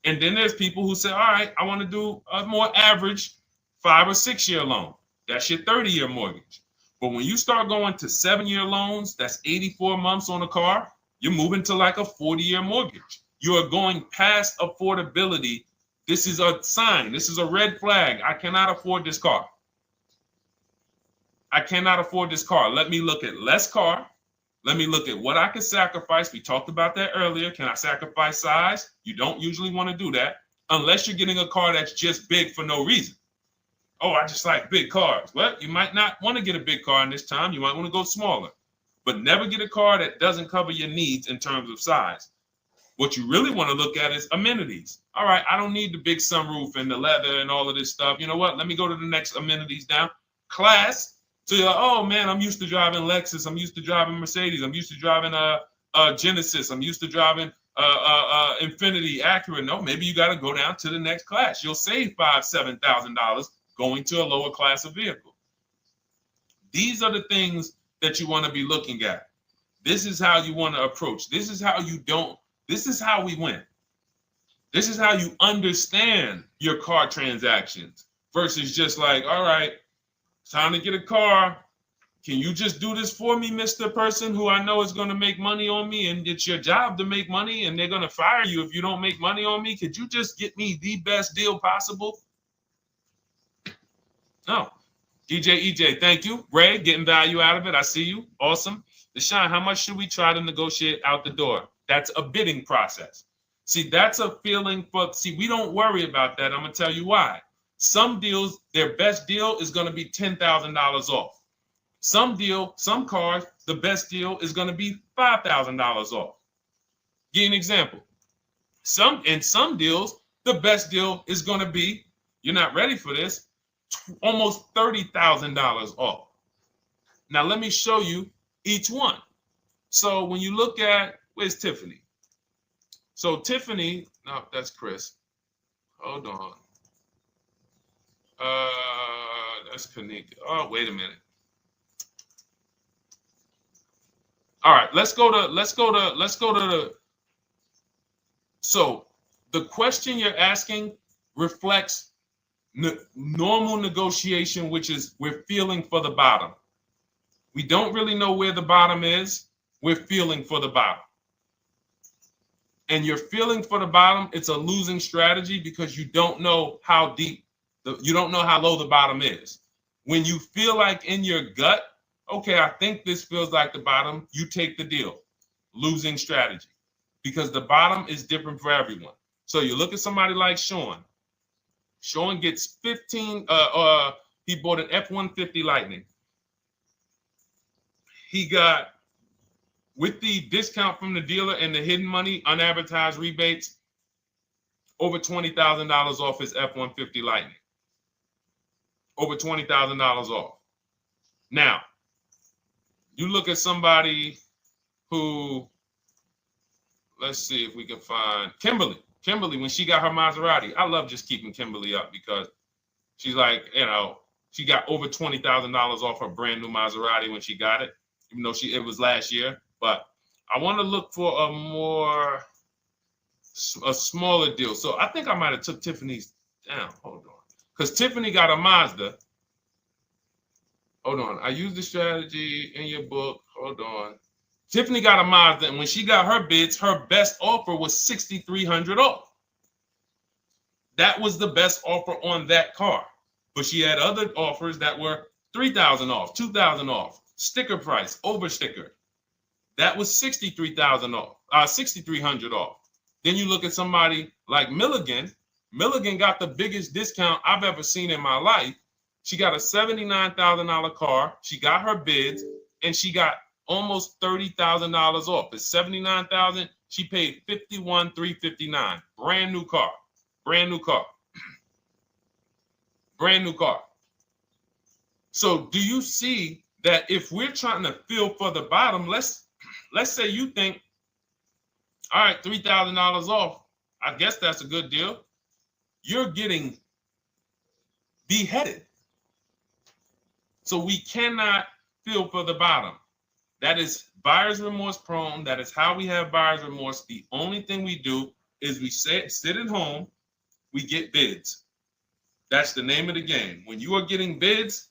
And then there's people who say, all right, I want to do a more average 5 or 6-year loan. That's your 30-year mortgage. But when you start going to 7-year loans, that's 84 months on a car, you're moving to like a 40-year mortgage. You are going past affordability. This is a sign. This is a red flag. I cannot afford this car. I cannot afford this car. Let me look at less car. Let me look at what I can sacrifice. We talked about that earlier. Can I sacrifice size? You don't usually want to do that unless you're getting a car that's just big for no reason. Oh, I just like big cars. Well, you might not want to get a big car in this time. You might want to go smaller. But never get a car that doesn't cover your needs in terms of size. What you really want to look at is amenities. All right, I don't need the big sunroof and the leather and all of this stuff. You know what? Let me go to the next amenities down. Class. So you're like, oh man, I'm used to driving Lexus. I'm used to driving Mercedes. I'm used to driving Genesis. I'm used to driving Infiniti, Acura. No, maybe you got to go down to the next class. You'll save $5,000-$7,000 going to a lower class of vehicle. These are the things that you want to be looking at. This is how you want to approach. This is how you don't. This is how we win. This is how you understand your car transactions versus just like, all right, time to get a car. Can you just do this for me, Mr. Person who I know is going to make money on me, and it's your job to make money and they're going to fire you if you don't make money on me? Could you just get me the best deal possible? No. DJ EJ, thank you. Ray, getting value out of it. I see you. Awesome. Deshone, how much should we try to negotiate out the door? That's a bidding process. See, that's a feeling for, we don't worry about that. I'm going to tell you why. Some deals, their best deal is going to be $10,000 off. Some cars, the best deal is going to be $5,000 off. Give you an example. In some deals, the best deal is going to be, you're not ready for this, almost $30,000 off. Now, let me show you each one. So when you look at, where's Tiffany? So Tiffany, no, that's Chris. Hold on. That's Kanika. Oh, wait a minute. All right, let's go to the. So the question you're asking reflects normal negotiation, which is we're feeling for the bottom. We don't really know where the bottom is. We're feeling for the bottom. And you're feeling for the bottom, it's a losing strategy because you don't know how deep, you don't know how low the bottom is. When you feel like in your gut, okay, I think this feels like the bottom, you take the deal. Losing strategy. Because the bottom is different for everyone. So you look at somebody like Sean. Sean gets 15, he bought an F-150 Lightning. He got, with the discount from the dealer and the hidden money, unadvertised rebates, over $20,000 off his F-150 Lightning. Over $20,000 off. Now, you look at somebody who, let's see if we can find Kimberly. Kimberly, when she got her Maserati, I love just keeping Kimberly up because she's like, you know, she got over $20,000 off her brand new Maserati when she got it, even though it was last year. But I want to look for a smaller deal. So I think I might have took Tiffany's down. Hold on. Because Tiffany got a Mazda. Hold on. I used the strategy in your book. Hold on. Tiffany got a Mazda, and when she got her bids, her best offer was $6,300 off. That was the best offer on that car. But she had other offers that were $3,000 off, $2,000 off, sticker price, over sticker. That was $63,000 off, $6,300 off. Then you look at somebody like Milligan. Milligan got the biggest discount I've ever seen in my life. She got a $79,000 car. She got her bids, and she got almost $30,000 off. It's $79,000. She paid $51,359. Brand new car. Brand new car. Brand new car. So do you see that if we're trying to feel for the bottom, let's say you think, all right, $3,000 off. I guess that's a good deal. You're getting beheaded. So we cannot feel for the bottom. That is buyer's remorse prone. That is how we have buyer's remorse. The only thing we do is we sit at home, we get bids. That's the name of the game. When you are getting bids,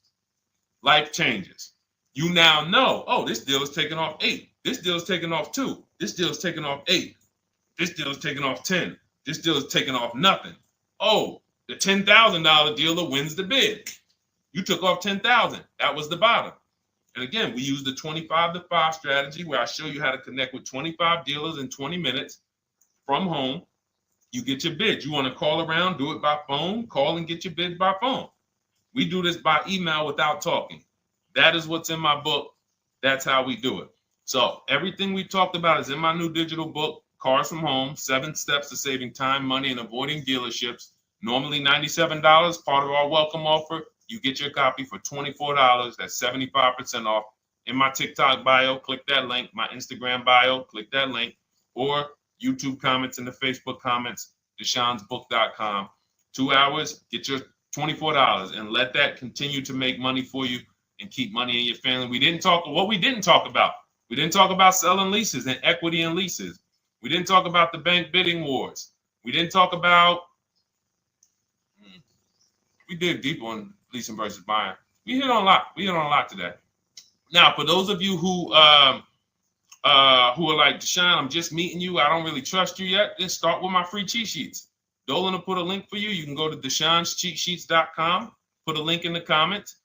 life changes. You now know, oh, this deal is taking off 8. This deal is taking off 2. This deal is taking off 8. This deal is taking off 10. This deal is taking off nothing. Oh, the $10,000 dealer wins the bid. You took off $10,000. That was the bottom. And again, we use the 25-to-5 strategy where I show you how to connect with 25 dealers in 20 minutes from home. You get your bids. You want to call around, do it by phone, call and get your bids by phone. We do this by email without talking. That is what's in my book. That's how we do it. So everything we talked about is in my new digital book. Cars from Home, 7 Steps to Saving Time, Money, and Avoiding Dealerships. Normally $97, part of our welcome offer. You get your copy for $24. That's 75% off. In my TikTok bio, click that link. My Instagram bio, click that link. Or YouTube comments in the Facebook comments, deshonsbook.com. 2 hours, get your $24 and let that continue to make money for you and keep money in your family. We didn't talk about. We didn't talk about selling leases and equity in leases. We didn't talk about the bank bidding wars. We didn't talk about, we dig deep on leasing versus buying. We hit on a lot today. Now, for those of you who are like, Deshone, I'm just meeting you, I don't really trust you yet, then start with my free cheat sheets. Dolan will put a link for you. You can go to DeshonesCheatSheets.com, put a link in the comments,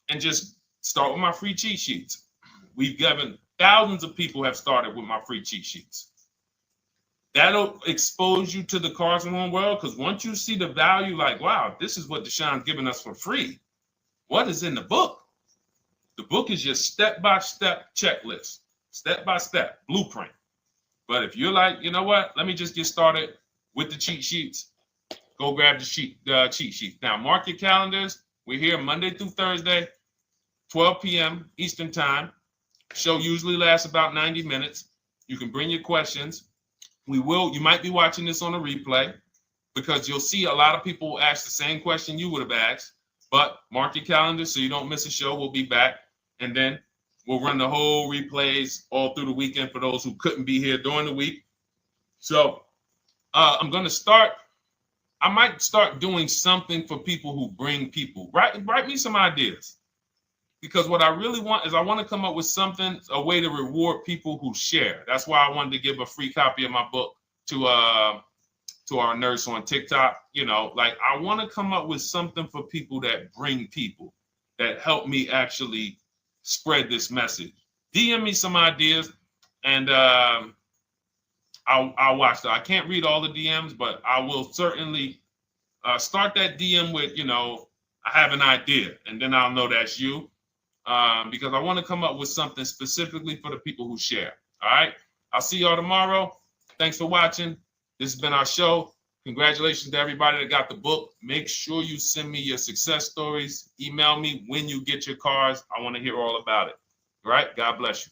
and just start with my free cheat sheets. We've given thousands of people have started with my free cheat sheets. That'll expose you to the Cars from Home world, because once you see the value, like, wow, this is what Deshone's giving us for free. What is in the book? The book is your step-by-step checklist, step-by-step blueprint. But if you're like, you know what, let me just get started with the cheat sheets, go grab the cheat sheets. Now, mark your calendars. We're here Monday through Thursday, 12 p.m. Eastern Time. Show usually lasts about 90 minutes. You can bring your questions. You might be watching this on a replay, because you'll see a lot of people ask the same question you would have asked. But mark your calendar so you don't miss a show. We'll be back, and then we'll run the whole replays all through the weekend for those who couldn't be here during the week. So I'm going to start. I might start doing something for people who bring people. Write me some ideas, because what I really want is I want to come up with something, a way to reward people who share. That's why I wanted to give a free copy of my book to our nurse on TikTok. You know, like, I want to come up with something for people that bring people, that help me actually spread this message. DM me some ideas, and I'll watch that. I can't read all the DMs, but I will certainly start that DM with, you know, I have an idea, and then I'll know that's you, because I want to come up with something specifically for the people who share. All right. I'll see y'all tomorrow. Thanks for watching. This has been our show. Congratulations to everybody that got the book. Make sure you send me your success stories. Email me when you get your cars. I want to hear all about it. All right. God bless you.